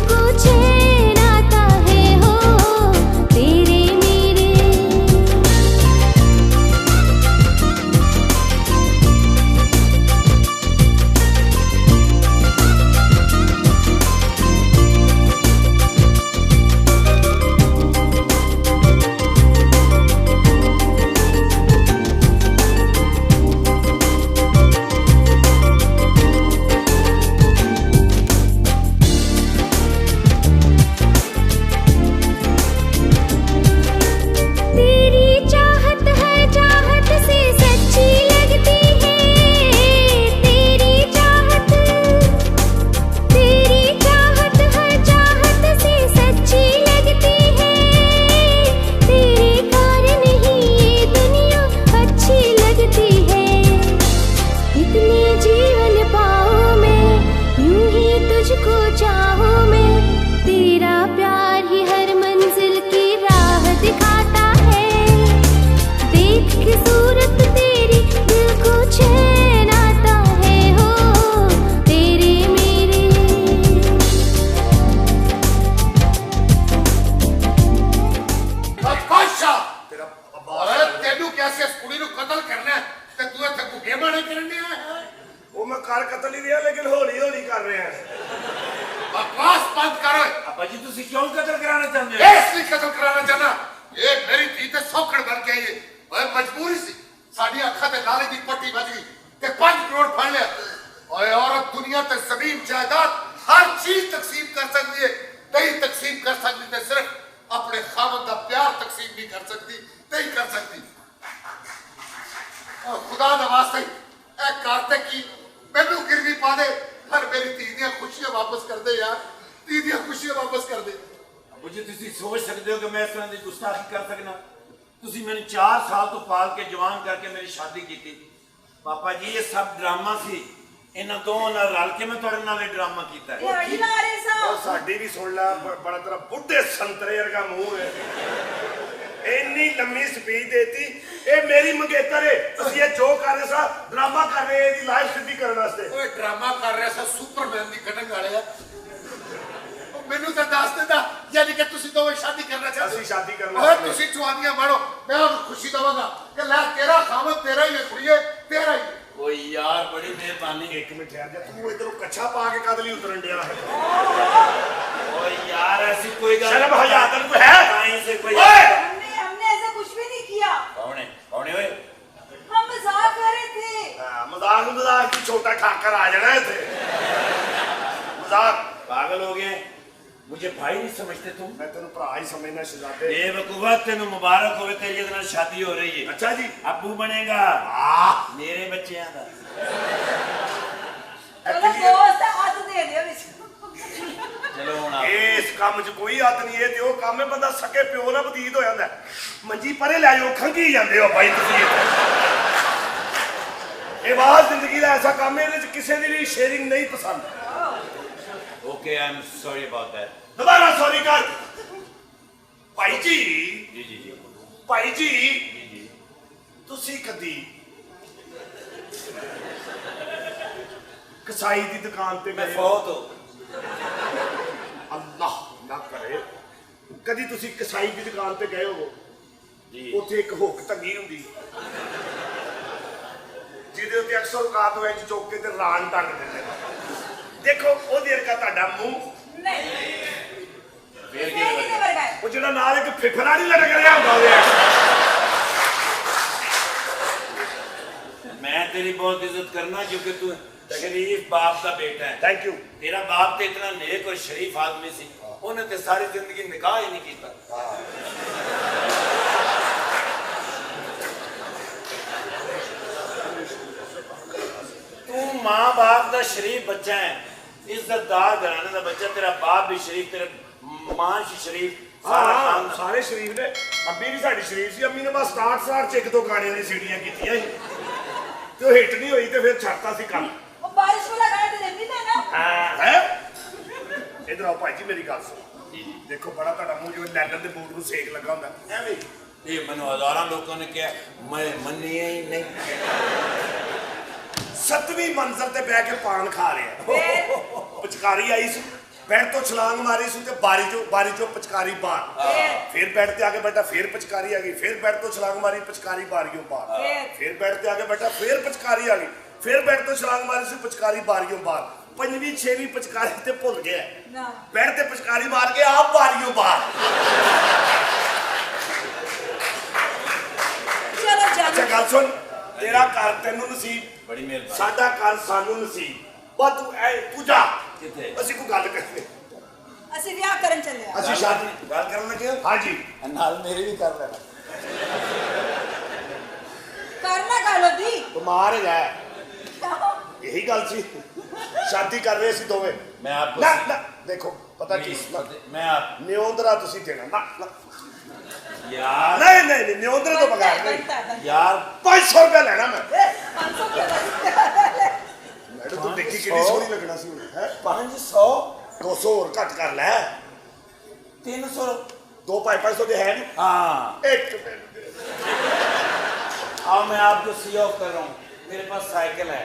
चाहूं मैं, तेरा प्यार ही हर मंजिल की राह दिखाता है। देख के सूरत तेरी दिल को चैन आता है, हो तेरे मेरे। बादशाह तेरा ਓਏ ਤੈਨੂੰ ਕਿਹਾ ਇਸ ਕੁੜੀ ਨੂੰ ਕਤਲ ਕਰਨਾ ਹੈ ਤੇ ਤੂੰ ਇੱਥੇ ਭੁੱਖੇ ਬਾਣੇ ਕਰਨ ਡਿਆ ਹੈ ਉਹ ਮੈਂ ਕਰ ਕਤਲ ਹੀ ਰਿਹਾ ਲੇਕਿਨ ਹੌਲੀ ਹੌਲੀ ਕਰ ਰਿਹਾ ਬਕਵਾਸ ਬੰਦ ਕਰ ਆਪਾ ਜੀ ਤੁਸੀਂ ਕਿਉਂ ਕਤਲ ਕਰਾਉਣਾ ਚਾਹੁੰਦੇ ਹੋ? ਇਸ ਲਈ ਕਤਲ ਕਰਾਉਣਾ ਚਾਹਨਾ ਇਹ ਮੇਰੀ ਧੀ ਤੇ ਸੌਖੜ ਬਣ ਕੇ ਆਈ ਹੈ ਓਏ ਮਜਬੂਰੀ ਸੀ ਸਾਡੀ ਅੱਖਾਂ ਤੇ ਲਾਲੇ ਦੀ ਪੱਟੀ ਵੱਜ ਗਈ ਤੇ 5 ਕਰੋੜ ਫੜ ਲਿਆ ਓਏ औरत दुनिया ਤੇ ਜ਼ਮੀਨ ਜਾਇਦਾਦ हर चीज तकसीम कर सकती है नहीं तकसीम कर सकती तो सिर्फ अपने खामद का प्यार तकसीम नहीं कर सकती नहीं कर सकती और खुदा दा वास्ते ए करते की मैनू गिरवी पा दे हर मेरी धी दी खुशियां वापस कर दे यार धी दी खुशियां वापस कर दे ਆਪਾ ਜੀ ਤੁਸੀਂ ਸੋਚ ਸਕਦੇ ਹੋ ਕਿ ਮੈਂ ਇਸ ਤਰ੍ਹਾਂ ਦੀ ਗੁਸਤਾਖੀ ਕਰ ਸਕਣਾ? ਤੁਸੀਂ ਮੈਨੂੰ 4 ਸਾਲ ਤੋਂ ਪਾਲ ਕੇ ਜਵਾਨ ਕਰਕੇ ਮੇਰੀ ਸ਼ਾਦੀ ਕੀਤੀ। ਪਾਪਾ ਜੀ ਇਹ ਸਭ ਡਰਾਮਾ ਸੀ, ਇਹਨਾਂ ਦੋਵਾਂ ਨਾਲ ਰਲ ਕੇ ਮੈਂ ਤੁਹਾਡੇ ਨਾਲ ਇਹ ਡਰਾਮਾ ਕੀਤਾ ਹੈ। ਦਿਹਾੜੀ ਲਾ ਰਹੇ ਸਾਂ। ਉਹ ਸਾਡੀ ਵੀ ਸੁਣ ਲੈ ਬੜਾ ਤੇਰਾ ਬੁੱਢੇ ਸੰਤਰੇ ਵਰਗਾ ਮੂੰਹ ਹੈ ਇੰਨੀ ਲੰਮੀ ਸਪੀਚ ਦੇਤੀ ਇਹ ਮੇਰੀ ਮੰਗੇਤਰ ਹੈ ਅਸੀਂ ਇਹ ਜੋ ਕਰ ਰਹੇ ਸਾਂ ਡਰਾਮਾ ਕਰ ਰਹੇ ਇਹਦੀ ਲਾਈਫ ਸਿੱਧੀ ਕਰਨ ਵਾਸਤੇ ਓਏ ਡਰਾਮਾ ਕਰ ਰਿਹਾ ਸਾ ਸੁਪਰਮੈਨ ਦੀ ਕਟਿੰਗ ਵਾਲੇ ਆ ਮੈਨੂੰ ਤਾਂ ਦੱਸ ਦਿੰਦਾ ਯਾਨੀ ਕਿ ਤੁਸੀਂ ਦੋਵੇਂ ਸ਼ਾਦੀ ਕਰਨਾ ਚਾਹਦੇ ਅਸੀਂ ਸ਼ਾਦੀ ਕਰਨਾ ਓਏ ਤੁਸੀਂ ਜਵਾਨੀਆਂ ਮਾਰੋ ਮੈਂ ਉਹਨੂੰ ਖੁਸ਼ੀ ਦਵਾਂਗਾ ਕਿ ਲੈ ਤੇਰਾ ਖਾਮਦ ਤੇਰਾ ਹੀ ਹੈ ਕੁੜੀਏ ਤੇਰਾ ਹੀ ਓਏ ਯਾਰ ਬੜੀ ਮਿਹਰਬਾਨੀ। ਇੱਕ ਮਿੰਟ ਠਹਿਰ ਜਾ ਤੂੰ ਇਧਰੋਂ ਕੱਛਾ ਪਾ ਕੇ ਕਦ ਲਈ ਉਤਰਨ ਡਿਆ ਹੈ ਓਏ ਯਾਰ ऐसी कोई गल शर्म हया तन को है कहीं से कोई हमने ऐसा कुछ भी नहीं किया। कौन है ओए? हम मजाक कर रहे थे। मजाक की छोटा ठाकर आ जाना है थे मजाक पागल हो गए? मुझे भाई नहीं समझते तुम? मैं तेन भरा ही समझना शहजादे बेवकूफा तेन मुबारक होवे तेरी ਇਹਦੇ ਨਾਲ शादी हो रही है। अच्छा जी अबू बनेगा मेरे बच्चों का। चलो दोस्त हथ दे दियो विच। चलो हुन इस काम च कोई हद नहीं है ते ਉਹ ਕੰਮ ਹੈ ਬੰਦਾ ਸਕੇ ਪਿਓ ਨਾਲ ਬਤੀਤ ਹੋ ਜਾਂਦਾ ਮੰਜੀ ਪਰੇ ਲੈ ਜਾਓ ਖੰਗੀ ਜਾਂਦੇ ਹੋ ਭਾਈ ਤੁਸੀਂ ਇਹ ਬਾਤ ਜ਼ਿੰਦਗੀ ਦਾ ਐਸਾ ਕੰਮ ਹੈ ਇਹਦੇ ਚ ਕਿਸੇ ਦੀ ਵੀ ਸ਼ੇਅਰਿੰਗ ਨਹੀਂ ਪਸੰਦ okay I am sorry about that. ਦੁਬਾਰਾ ਸੌਰੀ ਕਰ ਭਾਈ ਜੀ जी जी जी ਭਾਈ ਜੀ जी जी ਤੁਸੀਂ ਕਦੀ ਕਸਾਈ ਦੀ ਦੁਕਾਨ ਤੇ मैं ਗਏ फौत हो ਅੱਲਾਹ ਨਾ ਕਰੇ ਕਦੀ ਤੁਸੀਂ ਕਸਾਈ ਦੀ ਦੁਕਾਨ ਤੇ ਗਏ ਹੋ जी ਉੱਥੇ ਇੱਕ ਹੁੱਕ ਤੰਗੀ ਹੁੰਦੀ ਜਿਹਦੇ ਉੱਤੇ ਅਕਸਰ ਔਕਾਤ ਹੋਏ ਚੁੱਕ ਕੇ ਤੇ ਰਾਨ ਟੰਗ ਦਿੰਦੇ ਦੇਖੋ ਉਹਦੇ ਵਰਗਾ ਤੁਹਾਡਾ ਮੂੰਹ नहीं फिर ये कितने वर्ग है? ਉਹ ਜਿਹੜਾ ਨਾਲ ਇੱਕ ਫਿਫੜਾ ਨਹੀਂ ਲਟਕ ਰਿਹਾ ਹੁੰਦਾ ਉਹਦੇ मैं तेरी बहुत इज्जत करना क्योंकि तू शरीफ बाप का बेटा है। ਥੈਂਕ ਯੂ तेरा बाप तो इतना नेक और शरीफ आदमी सी उन्हें तो सारी जिंदगी निकाह ही नहीं किया। तू माँ बाप का शरीफ बच्चा है, इज्जतदार घराने का बच्चा। तेरा बाप भी शरीफ, तेरे माँ भी शरीफ, सारा ਹਾਂ काम ਸਾਰੇ ਸ਼ਰੀਫ ਨੇ ਅੰਮੀ ਵੀ ਸਾਡੀ ਸ਼ਰੀਫ ਸੀ ਅੰਮੀ ਨੇ ਬਸ ਸਟਾਰਟ ਚ ਇੱਕ ਦੋ ਗਾਣਿਆਂ ਦੀ ਸੀੜੀਆਂ ਕੀਤੀਆਂ ਸੀ ਤੇ ਉਹ ਹਿੱਟ ਨਹੀਂ ਹੋਈ ਤੇ ਫਿਰ ਛੱਡਤਾ ਸੀ ਕੰਮ वो बारिश वाला गाना तो देती था ना। ਹੈ ਇਧਰ ਆਓ ਭਾਈ ਜੀ ਮੇਰੀ ਗੱਲ ਸੁਣੋ ਦੇਖੋ ਬੜਾ ਤੁਹਾਡਾ ਮੂੰਹ ਜਿਵੇਂ ਲੈਦਰ ਦੇ ਬੂਟ ਨੂੰ ਸੇਕ ਲੱਗਾ ਹੁੰਦਾ ਐਵੇਂ ये मैंने हजारों लोगों ने किया, मैं मनिया ही नहीं। 7ਵੀਂ ਮੰਜ਼ਲ ਤੇ ਬਹਿ ਕੇ ਪਾਨ ਖਾ ਰਿਹਾ ਪਚਕਾਰੀ ਆਈ ਸੀ ਬੈਠ ਤੋਂ ਛਲਾਂਗ ਮਾਰੀ ਸੀ ਤੇ ਬਾਰੀ ਚੋਂ ਪਚਕਾਰੀ ਬਾਹਰ ਫਿਰ ਬੈਠ ਤੇ ਆ ਕੇ ਬੈਠਾ ਫਿਰ ਪਚਕਾਰੀ ਆ ਗਈ ਫਿਰ ਬੈਠ ਤੋਂ ਛਲਾਂਗ ਮਾਰੀ ਪਚਕਾਰੀ ਬਾਰੀਓਂ ਬਾਹਰ ਫਿਰ ਬੈਠ ਤੇ ਆ ਕੇ ਬੈਠਾ ਫਿਰ ਪਚਕਾਰੀ ਆ ਗਈ ਫਿਰ ਬੈਠ ਤੋਂ ਛਲਾਂਗ ਮਾਰੀ ਸੀ ਪਚਕਾਰੀ ਬਾਰੀਓਂ ਬਾਹਰ 5ਵੀਂ 6ਵੀਂ ਪਚਕਾਰੀ ਤੇ ਭੁੱਲ ਗਿਆ ना ਬੈਠ ਤੇ ਪਚਕਾਰੀ ਮਾਰ ਕੇ ਆਪ ਬਾਰੀਓਂ ਬਾਹਰ चलो ਅੱਛਾ चलो ਗੱਲ ਸੁਣ ਤੇਰਾ ਘਰ ਤੈਨੂੰ ਨਸੀਬ बड़ी मेहरबानी। ਸਾਡਾ ਘਰ ਸਾਨੂੰ ਨਸੀਬ ਬਸ ਤੂੰ ਜਾ किथे? ਅਸੀਂ ਕੋਈ ਗੱਲ ਕਰਦੇ ਅਸੀਂ ਵਿਆਹ ਕਰਨ ਚੱਲੇ ਆ। ਅਸੀਂ ਸ਼ਾਦੀ ਗੱਲ ਕਰਨ ਲੱਗੇ ਹਾਂ ਹਾਂਜੀ ਨਾਲ ਮੇਰੀ ਵੀ ਕਰ ਲੈਣਾ। ਕਰਨਾ ਗੱਲ ਦੀ ਬਿਮਾਰ ਹੈਗਾ ਇਹੀ ਗੱਲ ਸੀ ਸ਼ਾਦੀ ਕਰ ਰਹੇ ਸੀ ਦੋਵੇਂ मैं आपको ਨਾ ਨਾ ਦੇਖੋ ਪਤਾ ਕੀ मैं आप ਨਿਉਂਦਰਾ ਤੁਸੀਂ ਦੇਣਾ ਨਾ ਨਾ यार ਨਹੀਂ ਨਿਉਂਦਰੇ ਤੋਂ ਬਗੈਰ ਨਹੀਂ यार 500 ਰੁਪਏ ਲੈਣਾ ਮੈਂ 500 ਮੈਡਮ ਤੂੰ ਦੇਖੀ ਕਿੰਨੀ ਸੋਹਣੀ ਲੱਗਣਾ ਸੀ ਹੈ 500 200 ਹੋਰ ਘੱਟ ਕਰ ਲੈ 300 2 500 ਦੇ ਹੈ ਨਹੀਂ हाँ ਇੱਕ ਮਿੰਟ आओ मैं आपको सी ऑफ कर रहा हूँ मेरे पास साइकिल है